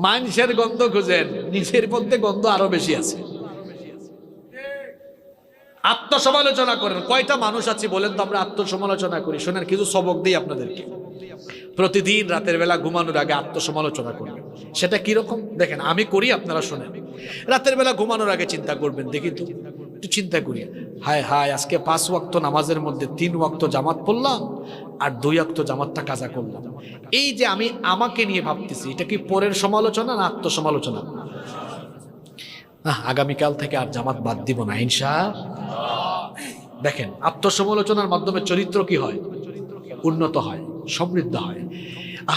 মানুষের গন্ধ খুঁজেন, নিজের মধ্যে গন্ধ আরো বেশি আছে। আত্মসমালোচনা করেন। কয়টা মানুষ আছে বলেন তো আমরা আত্মসমালোচনা করি? শোনেন কিছু সবক দিই আপনাদেরকে। প্রতিদিন রাতের বেলা ঘুমানোর আগে আত্মসমালোচনা করবেন। সেটা কিরকম দেখেন, আমি করি, আপনারা শোনেন। রাতের বেলা ঘুমানোর আগে চিন্তা করবেন, দেখি তো একটু চিন্তা করি, হায় হায় আজকে 5 ওয়াক্ত নামাজের মধ্যে 3 ওয়াক্ত জামাত পড়লাম আর 2 ওয়াক্ত জামাতটা কাজা করলাম। এই যে আমি আমাকে নিয়ে ভাবতেছি, এটা কি পরের সমালোচনা না আত্মসমালোচনা? আগামীকাল থেকে আর জামাত বাদ দিব না ইনশাআল্লাহ। দেখেন আত্মসমালোচনার মাধ্যমে চরিত্র কি হয়? উন্নত হয়, সমৃদ্ধ হয়।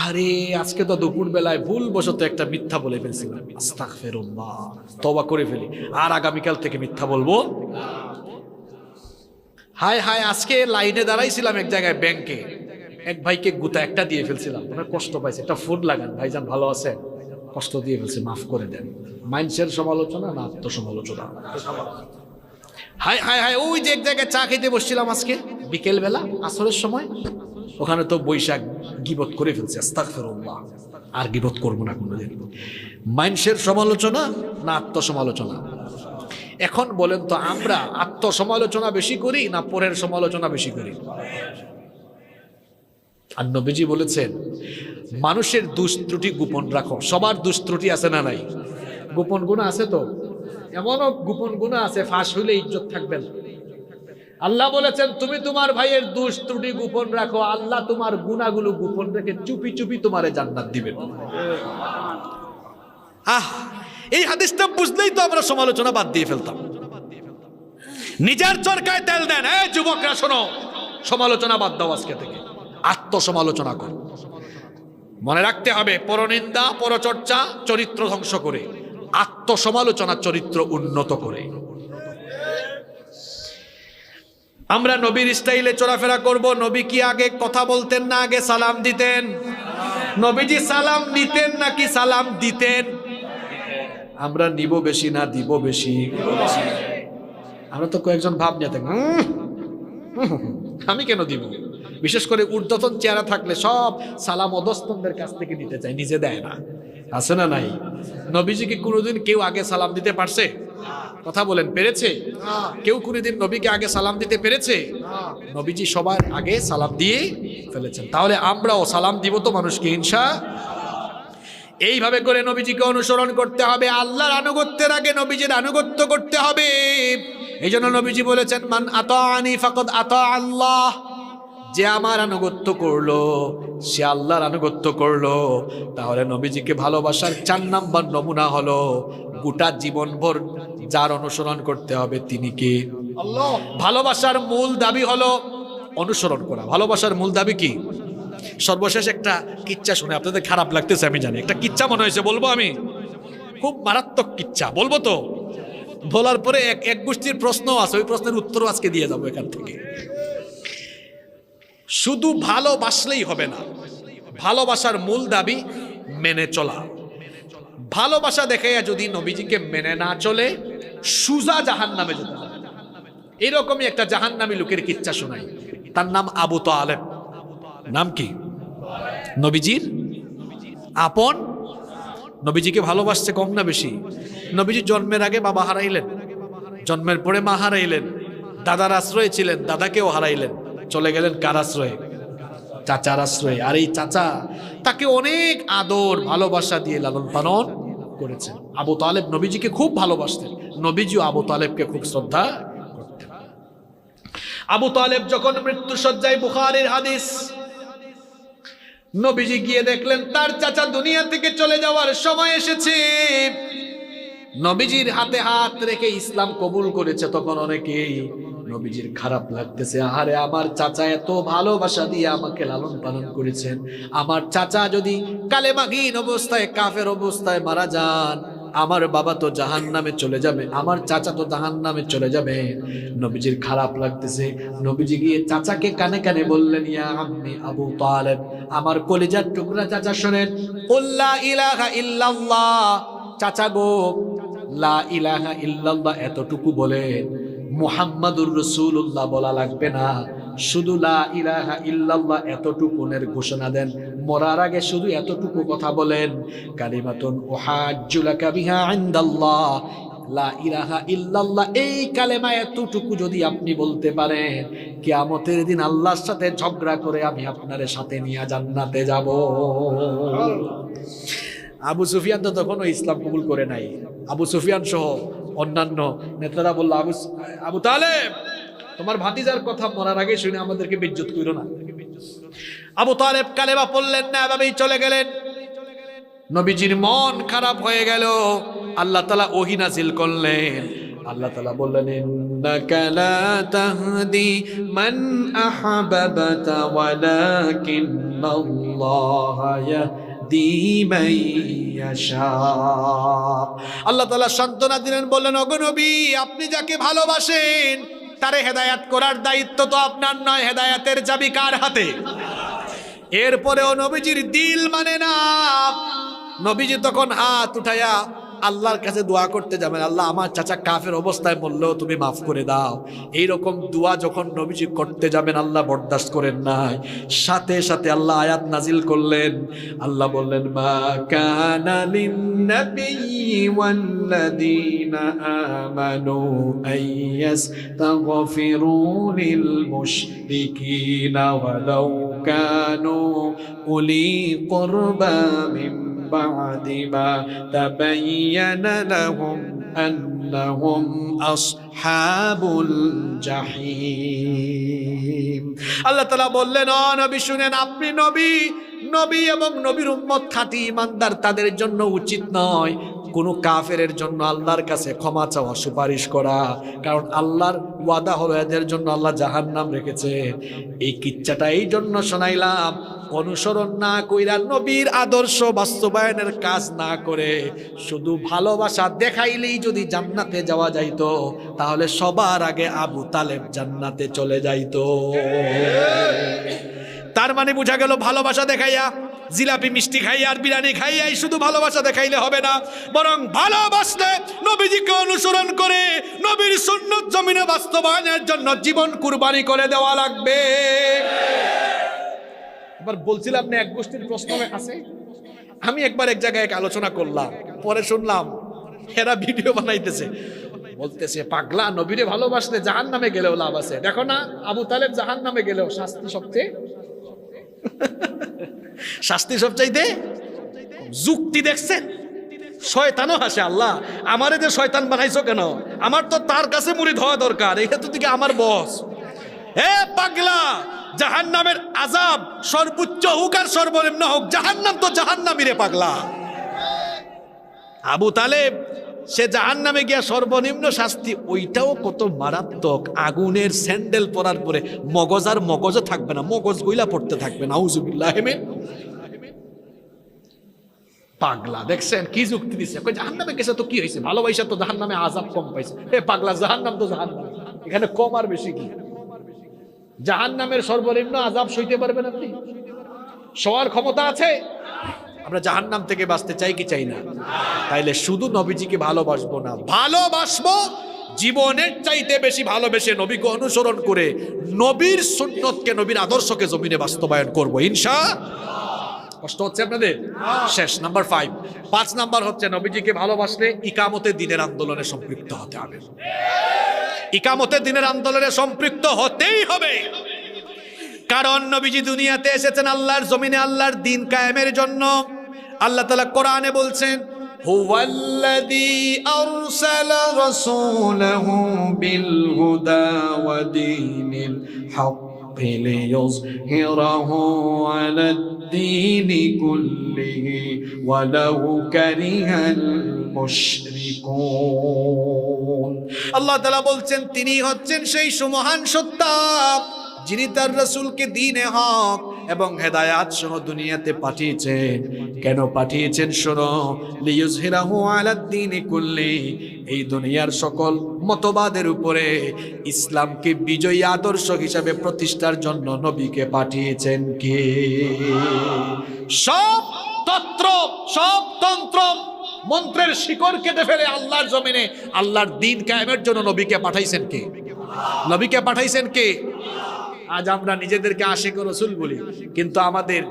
আরে আজকে তো দুপুর বেলায় ভুলবশত একটা মিথ্যা বলে ফেলছিলাম, আস্তাগফিরুল্লাহ, তওবা করে ফেলি, আর আগামীকাল থেকে মিথ্যা বলবো। হায় হায় আজকে লাইনে দাঁড়াইছিলাম এক জায়গায় ব্যাংকে, এক ভাইকে গুতা একটা দিয়ে ফেলছিলাম, ওনার কষ্ট পাইছে, একটা ফুড লাগান ভাইজান, ভালো আছেন, কষ্ট দিয়ে ফেলছে, মাফ করে দেন। মানুষের সমালোচনা না আত্মসমালোচনা? হায় হায় হায় ওই যে এক জায়গায় চা খেতে বসছিলাম আজকে বিকেল বেলা আসরের সময়, ওখানে তো বৈশাখ গীবত করে ফেলছে, আস্তাগফিরুল্লাহ। আর গীবত করবো না কোনোদিন। মানুষের সমালোচনা না আত্মসমালোচনা? এখন বলেন তো, আমরা আত্মসমালোচনা বেশি করি না পরের সমালোচনা বেশি করি? আর নবীজি বলেছেন, মানুষের দুষ্ত্রুটি গোপন রাখো। সবার দুষ্ত্রুটি আছে না নাই? গোপন গুনাহ আছে তো, এমনও গোপন গুনাহ আছে ফাঁস হইলে ইজ্জত থাকবে না। আল্লাহ বলেছেন, তুমি তোমার ভাইয়ের দোষ ত্রুটি গোপন রাখো, আল্লাহ তোমার গুনাহগুলো গোপন রেখে চুপি চুপি তোমারে জান্নাত দিবেন। এই হাদিসটা বুঝলেই তো আমরা সমালোচনা বাদ দিয়ে ফেলতাম। নিজের চরকায় তেল দেন। এই যুবকরা শোনো, সমালোচনা বাদ দাও আজকে থেকে, আত্মসমালোচনা করো। মনে রাখতে হবে, পরনিন্দা পরচর্চা চরিত্র ধ্বংস করে, আত্মসমালোচনা চরিত্র উন্নত করে। আমরা নবীর স্টাইলে চলাফেরা করব। নবী কি আগে কথা বলতেন না আগে সালাম দিতেন? নবীজি সালাম নিতেন নাকি সালাম দিতেন? আমরা নিব বেশি না দিব বেশি? আমরা তো কয়েকজন ভাব নিয়ে থাকি, আমি কেন দিব? বিশেষ করে ঊর্ধ্বতন চেহারা থাকলে সব সালাম অধস্তনদের কাছ থেকে নিতে চায়, নিজে দেয় না। আছে না নাই? নবীজিকে কোনোদিন কেউ আগে সালাম দিতে পারছে? কথা বলেন, পেরেছে? কেউ কোনোদিন নবীকে আগে সালাম দিতে পেরেছে? নবীজি সবার আগে সালাম দিয়ে ফেলেছেন। তাহলে আমরাও সালাম দিব তো মানুষকে, ইনশাআল্লাহ। এইভাবে করে নবীজিকে অনুসরণ করতে হবে। আল্লাহর আনুগত্যের আগে নবীজির আনুগত্য করতে হবে। এই জন্য নবীজি বলেছেন, মান আতাআনি ফাকাদ আতা আল্লাহ। যে আমার আনুগত্য করলো সে আল্লাহর আনুগত্য করলো। তাহলে নবীজিকে ভালোবাসার 4 নাম্বার নমুনা হলো, গোটা জীবনভর যার অনুসরণ করতে হবে তিনি কে? আল্লাহ। ভালোবাসার মূল দাবি হলো অনুসরণ করা। ভালোবাসার মূল দাবি কি? সর্বশেষ একটা কিচ্ছা শুনে আপনাদের খারাপ লাগতেছে আমি জানি, একটা কিচ্ছা মনে হয়েছে, বলবো আমি? খুব মারাত্মক কিচ্ছা, বলবো তো? বলার পরে এক গোষ্ঠীর প্রশ্ন আছে, ওই প্রশ্নের উত্তরও আজকে দিয়ে যাবো এখান থেকে। শুধু ভালোবাসলেই হবে না, ভালোবাসার মূল দাবি মেনে চলা। ভালোবাসা দেখাইয়া যদি নবীজিকে মেনে না চলে, সুজা জাহান্নামে যেতে হবে। এরকমই একটা জাহান্নামী লোকের কিচ্ছা শোনাই। তার নাম আবু তালেব। নাম কি? নবীজির আপন। নবীজিকে ভালোবাসছে কম না বেশি? নবীজি জন্মের আগে বাবা হারাইলেন, জন্মের পরে মা হারাইলেন, দাদার আশ্রয়ে ছিলেন, দাদাকেও হারাইলেন, চলে গেলেন কার আশ্রয়ে? চাচার আশ্রয়ে। আর এই চাচা তাকে অনেক আদর ভালোবাসা দিয়ে লালন পালন করেছেন। আবু তালেব নবীজিকে খুব ভালোবাসতেন, নবীজিও আবু তালেবকে খুব শ্রদ্ধা করতেন। আবু তালেব যখন মৃত্যুশয্যায়, বুখারীর হাদিস, নবীজি গিয়ে দেখলেন তার চাচা দুনিয়া থেকে চলে যাওয়ার সময় এসেছে। নবীজির হাতে হাত রেখে ইসলাম কবুল করেছে। তখন অনেকেই নবীজির খারাপ লাগতেছে, আরে আমার চাচা এত ভালোবাসা দিয়ে আমাকে লালন পালন করেছেন, আমার চাচা যদি কালেমাহীন অবস্থায় কাফের অবস্থায় মারা যান, আমার বাবা তো জাহান্নামে চলে যাবে, আমার চাচা তো জাহান্নামে চলে যাবে। নবীজির খারাপ লাগতেছে। নবীজি গিয়ে চাচাকে কানে কানে বললেন, ইয়া আম্মি আবু তালেব, আমার কলিজার টুকরা চাচা শোনেন, লা ইলাহা ইল্লাল্লাহ। চাচা গো, লা ইলাহা ইল্লাল্লাহ এতটুকু বলেন, মুহাম্মাদুর রাসূলুল্লাহ বলা লাগবে না, শুধু লা ইলাহা ইল্লাল্লাহ এতটুকুনের ঘোষণা দেন। মরার আগে শুধু এতটুকু কথা বলেন, কালিমাতুন উহাজ্জু লাকা বিহা ইনদাল্লাহ, লা ইলাহা ইল্লাল্লাহ এই কালেমা এতটুকু যদি আপনি বলতে পারেন, কিয়ামতের দিন আল্লাহর সাথে ঝগড়া করে আমি আপনার সাথে নিয়ে জান্নাতে যাব। আবু সুফিয়ান তো তখনও ইসলাম কবুল করে নাই। আবু সুফিয়ান সহ অন্যান্য নেতারা বলল, আবু তালেব, তোমার ভাতিজার কথা মরার আগে শুনে আমাদেরকে বেইজ্জত কইরো না। আবু তালেব কালেমা পড়লেন না, এভাবেই চলে গেলেন। নবীজির মন খারাপ হয়ে গেল। আল্লাহ তাআলা ওহী নাযিল করলেন। আল্লাহ তাআলা বললেন, ইন্নাকা লা তাহদি মান আহবাবতা ওয়ালাকিন্নাল্লাহা ইয়াহদি মান ইয়াশা। আল্লাহ তাআলা সান্ত্বনা দিলেন, বললেন, ওগো নবী, আপনি যাকে ভালোবাসেন তারে হেদায়েত করার দায়িত্ব তো আপনার নয়, হেদায়েতের চাবি কার হাতে? এরপরেও নবীজির দিল মানে না। নবীজি তখন হাত উঠায়া আল্লাহর কাছে দোয়া করতে যাবেন, আল্লাহ আমার চাচা কাফের অবস্থায় বললেও তুমি মাফ করে দাও। এইরকম দোয়া যখন নবীজি করতে যাবেন আল্লাহ বরদাস্ত করেন নাই, সাথে সাথে আল্লাহ আয়াত নাজিল করলেন। আল্লাহ বললেন মা কানা লিন-নাবিয়্যি ওয়াল্লাযীনা আমানু আইয়াস্তাগফিরু লিল মুশরিকিনা ওয়ালাউ কানু উলি কুরবা মিন বা'দি মা তাবায়্যানা লাহুম আন্নাহুম আসহাবুল জাহিম। আল্লাহ তাআলা বললেন, ও নবী শুনেন, আপনি নবী এবং নবীর উম্মত খাঁটি ইমানদার, তাদের জন্য উচিত নয় কোনো কাফেরের জন্য আল্লাহর কাছে ক্ষমা চাওয়া, সুপারিশ করা, কারণ আল্লাহর ওয়াদা হলো এদের জন্য আল্লাহ জাহান্নাম রেখেছে। এই কিচ্ছাটা এই জন্য শোনাইলাম, অনুসরণ না কইরা নবীর আদর্শ বাস্তবায়নের কাজ না করে শুধু ভালোবাসা দেখাইলেই যদি জান্নাতে যাওয়া যাইতো, তাহলে সবার আগে আবু তালেব জান্নাতে চলে যাইতো। তার মানে বোঝা গেল ভালোবাসা দেখাইয়া, জিলাপি মিষ্টি খাইয়া আর বিরিয়ানি খাইয়াই শুধু ভালোবাসা দেখাইলে হবে না, বরং ভালোবাসলে নবীজিকে অনুসরণ করে নবীর সুন্নাত জমিনে বাস্তবায়নের জন্য জীবন কুরবানি করে দেওয়া লাগবে। এবার বলছিলাম না এক গোষ্ঠীর প্রশ্ন আছে, আমি একবার এক জায়গায় এক আলোচনা করলাম, পরে শুনলাম এরা ভিডিও বানাইতেছে, বলতেছে পাগলা, নবীরে ভালোবাসলে জাহান্নামে গেলেও লাভ আছে। দেখো না আবু তালেব জাহান্নামে গেলেও শাস্তি সবচাইতে যুক্তি দেখছেন। শয়তানও হাসে, আল্লাহ আমারে যে শয়তান বানাইছো কেন, আমার তো তার কাছে মুরিদ হওয়া দরকার, এটা তো দিকে আমার বস। হে পাগলা, জাহান্নামের আযাব সর্বোচ্চ হোক আর সর্বনিম্ন হোক, জাহান্নাম তো জাহান্নামী রে পাগলা। আবু তালেব সে জাহান্নামে গিয়া সর্বনিম্ন শাস্তি, ওইটাও কত মারাত্মক, আগুনের স্যান্ডেল পরার পরে মগজ আর মগজও থাকবে না, মগজ গইলা পড়তে থাকবে না। আউযুবিল্লাহ। পাগলা দেখছেন কি যুক্তি দিচ্ছে, কই জাহান্নামে গেছে তো কি হয়েছে, ভালোবাসা তো জাহান্নামে আযাব কম পাইছে। হে পাগলা, জাহান্নাম তো জাহান্নাম, এখানে কম আর বেশি কি? জাহান্নামের সর্বনিম্ন আযাব সইতে পারবেন আপনি? সওয়ার ক্ষমতা আছে? আমরা জাহান্নাম থেকে বাঁচতে চাই কি চাই না? তাইলে শুধু নবীজিকে ভালোবাসবো না, ভালোবাসবো জীবনের চাইতে বেশি ভালোবেসে নবীকে অনুসরণ করে নবীর সুন্নতকে, নবীর আদর্শকে জমিনে বাস্তবায়ন করব ইনশাআল্লাহ। কষ্ট হচ্ছে আপনাদের? শেষ নাম্বার 5 নাম্বার হচ্ছে নবীজিকে ভালোবাসলে ইকামতে দ্বীনের আন্দোলনে সম্পৃক্ত হতে হবে। ইকামতে দ্বীনের আন্দোলনে সম্পৃক্ত হতেই হবে, কারণ নবীজি দুনিয়াতে এসেছেন আল্লাহর জমিনে আল্লাহর দ্বীন কায়েমের জন্য। আল্লাহ তাআলা কোরআনে বলছেন, হুয়াল্লাযী আরসালা রাসূলাহু বিল হুদা ওয়া দীনিল হাক্কি লিইয়ুযহিরাহু আলাদ দীনি কুল্লিহি ওয়ালাউ কারিহাল মুশরিকুন। আল্লাহ তাআলা বলছেন, তিনি হচ্ছেন সেই সুমহান সত্তা যিনি তার রাসূলকে দ্বীনে হক এবং হেদায়াত সহ দুনিয়াতে পাঠিয়েছেন। কেন পাঠিয়েছেন শোনো, লিইয়ুযহিরাহু আলাদ দীনি কুল্লি, এই দুনিয়ার সকল মতবাদের উপরে ইসলামকে বিজয়ী আদর্শ হিসাবে প্রতিষ্ঠার জন্য নবীকে পাঠিয়েছেন কে? সব তন্ত্র মন্ত্রের শিকড় কেটে ফেলে আল্লাহর জমিনে আল্লাহর দ্বীন কায়েমের জন্য নবীকে পাঠাইছেন কে? নবীকে পাঠাইছেন কে? আজ আমরা নিজেদেরকে আশিক রাসূল বলি, কিন্তু আমাদের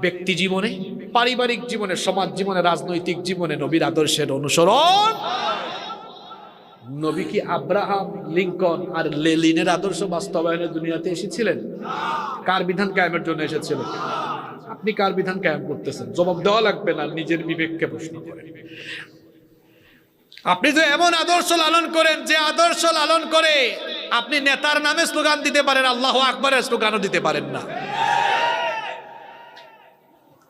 ব্যক্তি জীবনে, পারিবারিক জীবনে, সমাজ জীবনে, রাজনৈতিক জীবনে নবীর আদর্শের অনুসরণ। নবী কি আব্রাহাম, লিঙ্কন আর লেনিনের আদর্শ বাস্তবায়নে দুনিয়াতে এসেছিলেন? কার বিধান কায়েমের জন্য এসেছিলেন? আপনি কার বিধান কায়েম করতেছেন? জবাব দেওয়া লাগবে না, নিজের বিবেককে প্রশ্ন করেন। আপনি যে এমন আদর্শ লালন করেন, যে আদর্শ লালন করে আপনি নেতার নামে স্লোগান দিতে পারেন, আল্লাহু আকবারের স্লোগানও দিতে পারেন না।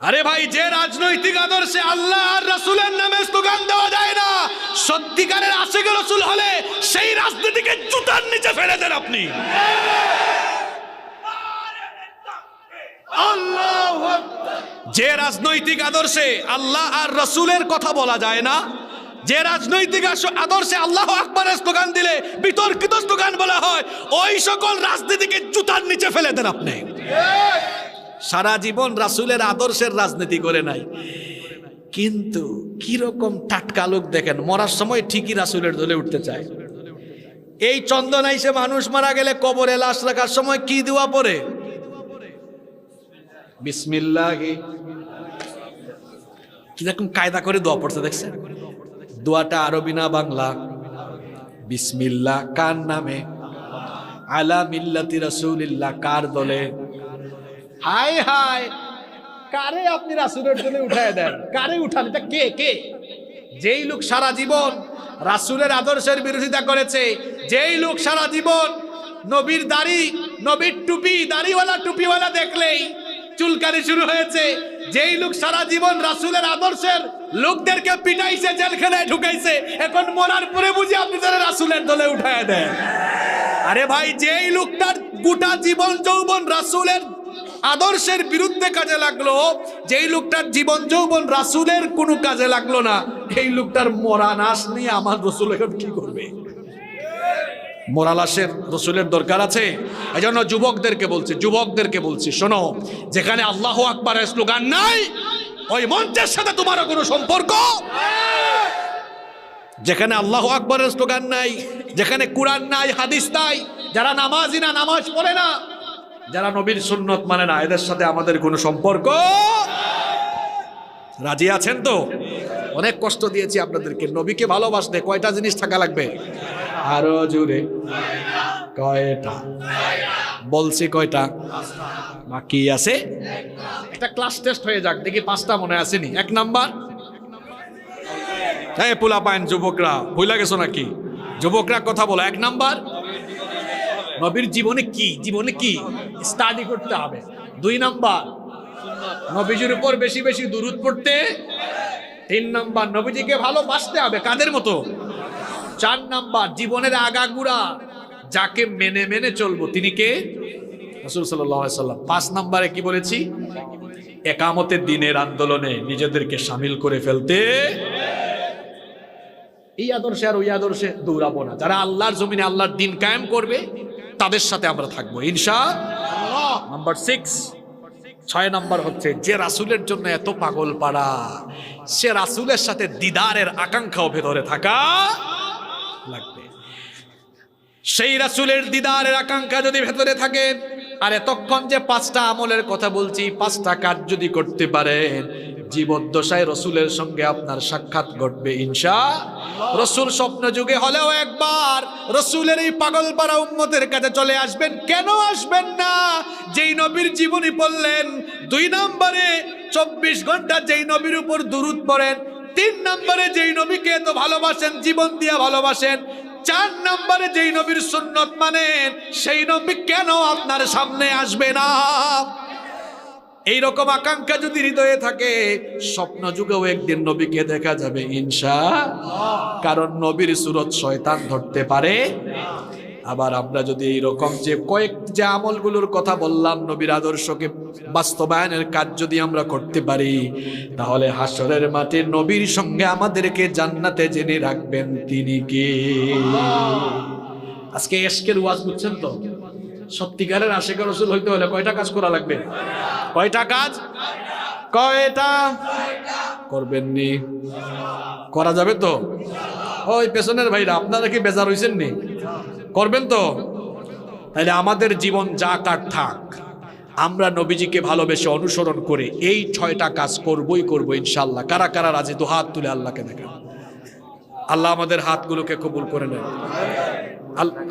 আরে ভাই, যে রাজনৈতিক আদর্শে আল্লাহ আর রাসূলের নামে স্লোগান দেওয়া যায় না, সত্যিকারের আশিক রাসূল হলে সেই রাজনীতিকে জুতার নিচে ফেলে দেন আপনি। যে রাজনৈতিক আদর্শে আল্লাহ আর রাসূলের কথা বলা যায় না, যে রাজনৈতিক আদর্শে আল্লাহু আকবারের স্লোগান দিলে বিতর্কিত স্লোগান বলা হয়, ওই সকল রাজনীতিকে জুতার নিচে ফেলে দেন আপনি। সারা জীবন রাসূলের আদর্শের রাজনীতি করে নাই, কিন্তু কিরকম টাটকা লোক দেখেন, মরার সময় ঠিকই রাসূলের দলে উঠতে চায়। এই চন্দন আইসে মানুষ মারা গেলে কবরে লাশ রাখার সময় কি দোয়া পড়ে? বিসমিল্লাহি। কিরকম কায়দা করে দোয়া পড়ছে দেখছেন? দোয়াটা আরবি না বাংলা? বিসমিল্লাহ কার নামে? আলা মিল্লাতি রাসূলিল্লাহ কার দলে? হায় হায়, কারে আপনি রাসূলের দলে উঠায় দেন? কারে উঠান? এটা কে? কে? যেই লোক সারা জীবন রাসূলের আদর্শের বিরোধিতা করেছে, যেই লোক সারা জীবন নবীর দাড়ি, নবীর টুপি, দাড়িওয়ালা টুপিওয়ালা দেখলেই চুলকানি শুরু হয়েছে, যেই লোক সারা জীবন রাসূলের আদর্শের লোকদেরকে পিটাইছে, জেলখানায় ঢুকাইছে, এখন মরার পরে বুঝি আপনি তারা রাসূলের দলে উঠায় দেন? আরে ভাই, যেই লোকটার গোটা জীবন যৌবন রাসূলের আদর্শের বিরুদ্ধে কাজে লাগলো, যেই লোকটার জীবন যৌবন রাসূলের কোনো কাজে লাগলো না, এই লোকটার মরা লাশ নিয়ে আমার রাসূল এখন কি করবে? মরা লাশের রাসূলের দরকার আছে? এজন্য যুবকদেরকে বলছি শোনো, যেখানে আল্লাহু আকবারের স্লোগান নাই ওই মঞ্চের সাথে তোমারও কোনো সম্পর্ক। যেখানে আল্লাহু আকবারের স্লোগান নাই, যেখানে কোরআন নাই, হাদিস নাই, যারা নামাজি না, নামাজ পড়ে না, যারা নবীর সুন্নত মানে না, এদের সাথে আমাদের কোনো সম্পর্ক। রাজি আছেন তো? অনেক কষ্ট দিয়েছি আপনাদেরকে। নবীকে ভালোবাসতে কয়টা জিনিস থাকা লাগবে? আরো জোরে কয়টা? বলছি কয়টা? বাকি আছে একটা ক্লাস টেস্ট হয়ে যাক, দেখি 5টা মনে আসেনি। 1 নাম্বার, এই পোলা পাইন যুবকরা ভুলে গেছো নাকি? যুবকরা কথা বলো। 1 নাম্বার, নবীর জীবনে কি স্টাডি করতে হবে। 2 নাম্বার, নবীজির উপর বেশি বেশি দুরূদ পড়তে। 3 নাম্বার, নবীজিকে ভালোবাসতে হবে। কাদের মতো? 4 নাম্বার, জীবনের আগাগোড়া যাকে মেনে মেনে চলবো তিনি কে? রাসূল সাল্লাল্লাহু আলাইহি সাল্লাম। 5 নাম্বারে কি বলেছি? একামতের দিনের আন্দোলনে নিজেদেরকে শামিল করে ফেলতে। এই আদর্শে আর ওই আদর্শে দৌড়াবো না। যারা আল্লাহর জমিনে আল্লাহর দিন কায়েম করবে তাদের সাথে আমরা থাকবো ইনশাআল্লাহ। নাম্বার 6 নাম্বার হচ্ছে, যে রাসূলের জন্য এত পাগল পাড়া, সে রাসূলের সাথে দিদারের আকাঙ্ক্ষাও ভেতরে থাকা লাগবে। সেই রাসূলের দিদারের আকাঙ্ক্ষা যদি ভেতরে থাকে, আর এতক্ষণ যে 5টা আমলের কথা বলছি, 5টা কাজ যদি করতে পারেন, জীবদ্দশায় রসুলের সঙ্গে আপনার সাক্ষাৎ ঘটবে ইনশাআল্লাহ। রসুল স্বপ্ন যুগে হলেও একবার রসুলের এই পাগল পাড়া উম্মতের কাছে চলে আসবেন। কেন আসবেন না? যেই নবীর জীবনী পড়লেন। 2 নম্বরে 24 ঘন্টা যেই নবীর উপর দুরূদ পড়েন। 3 নম্বরে যেই নবীকে এত ভালোবাসেন, জীবন দিয়ে ভালোবাসেন। 4 নম্বরে যেই নবীর সুন্নত মানেন, সেই নবী কেন আপনার সামনে আসবে না? এইরকম আকাঙ্ক্ষা যদি হৃদয়ে থাকে, স্বপ্ন যুগেও একদিন নবীকে দেখা যাবে ইনশাআল্লাহ। কারণ নবীর সুরত শয়তান ধরতে পারে। আবার আমরা যদি এইরকম যে আমলগুলোর কথা বললাম, নবীর আদর্শকে বাস্তবায়নের কাজ যদি আমরা করতে পারি, তাহলে হাসরের মাঠে নবীর সঙ্গে আমাদেরকে জান্নাতে জেনে রাখবেন তিনি কে। আজকে এশকের ওয়াজ বুঝছেন তো? সত্যিকারের আশিক রাসূল হইতে হলে কয়টা কাজ করা লাগবে? কয়টা কাজ? কয়টা করবেননি? করা যাবে তো? ওই পেছনের ভাইরা, আপনারা কি বেজার হইছেন নি? করবেন তো? তাহলে আমাদের জীবন যা কাট থাক, আমরা নবীজিকে ভালোবেসে অনুসরণ করে এই 6টা কাজ করবই করবো ইনশাআল্লাহ। কারা কারা রাজি? 2 হাত তুলে আল্লাহকে দেখান। আল্লাহ আমাদের হাতগুলোকে কবুল করে নেন। আল্লাহ